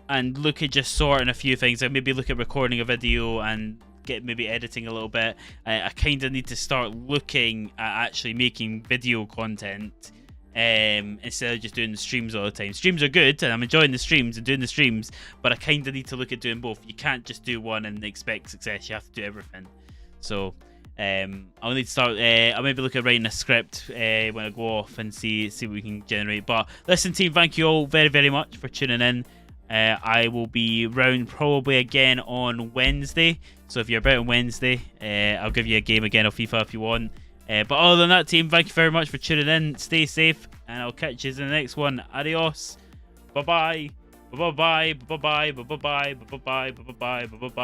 and look at just sorting a few things. I maybe look at recording a video and get maybe editing a little bit. I kind of need to start looking at actually making video content instead of just doing the streams all the time. Streams are good and I'm enjoying the streams and doing the streams, but I kind of need to look at doing both. You can't just do one and expect success. You have to do everything. So I'll need to start. I'll maybe look at writing a script when I go off and see what we can generate. But listen, team, thank you all very, very much for tuning in. I will be round probably again on Wednesday. So if you're about on Wednesday, I'll give you a game again of FIFA if you want. But other than that, team, thank you very much for tuning in. Stay safe, and I'll catch you in the next one. Adios. Bye bye. Bye bye. Bye bye. Bye bye. Bye bye. Bye bye. Bye bye. Bye bye.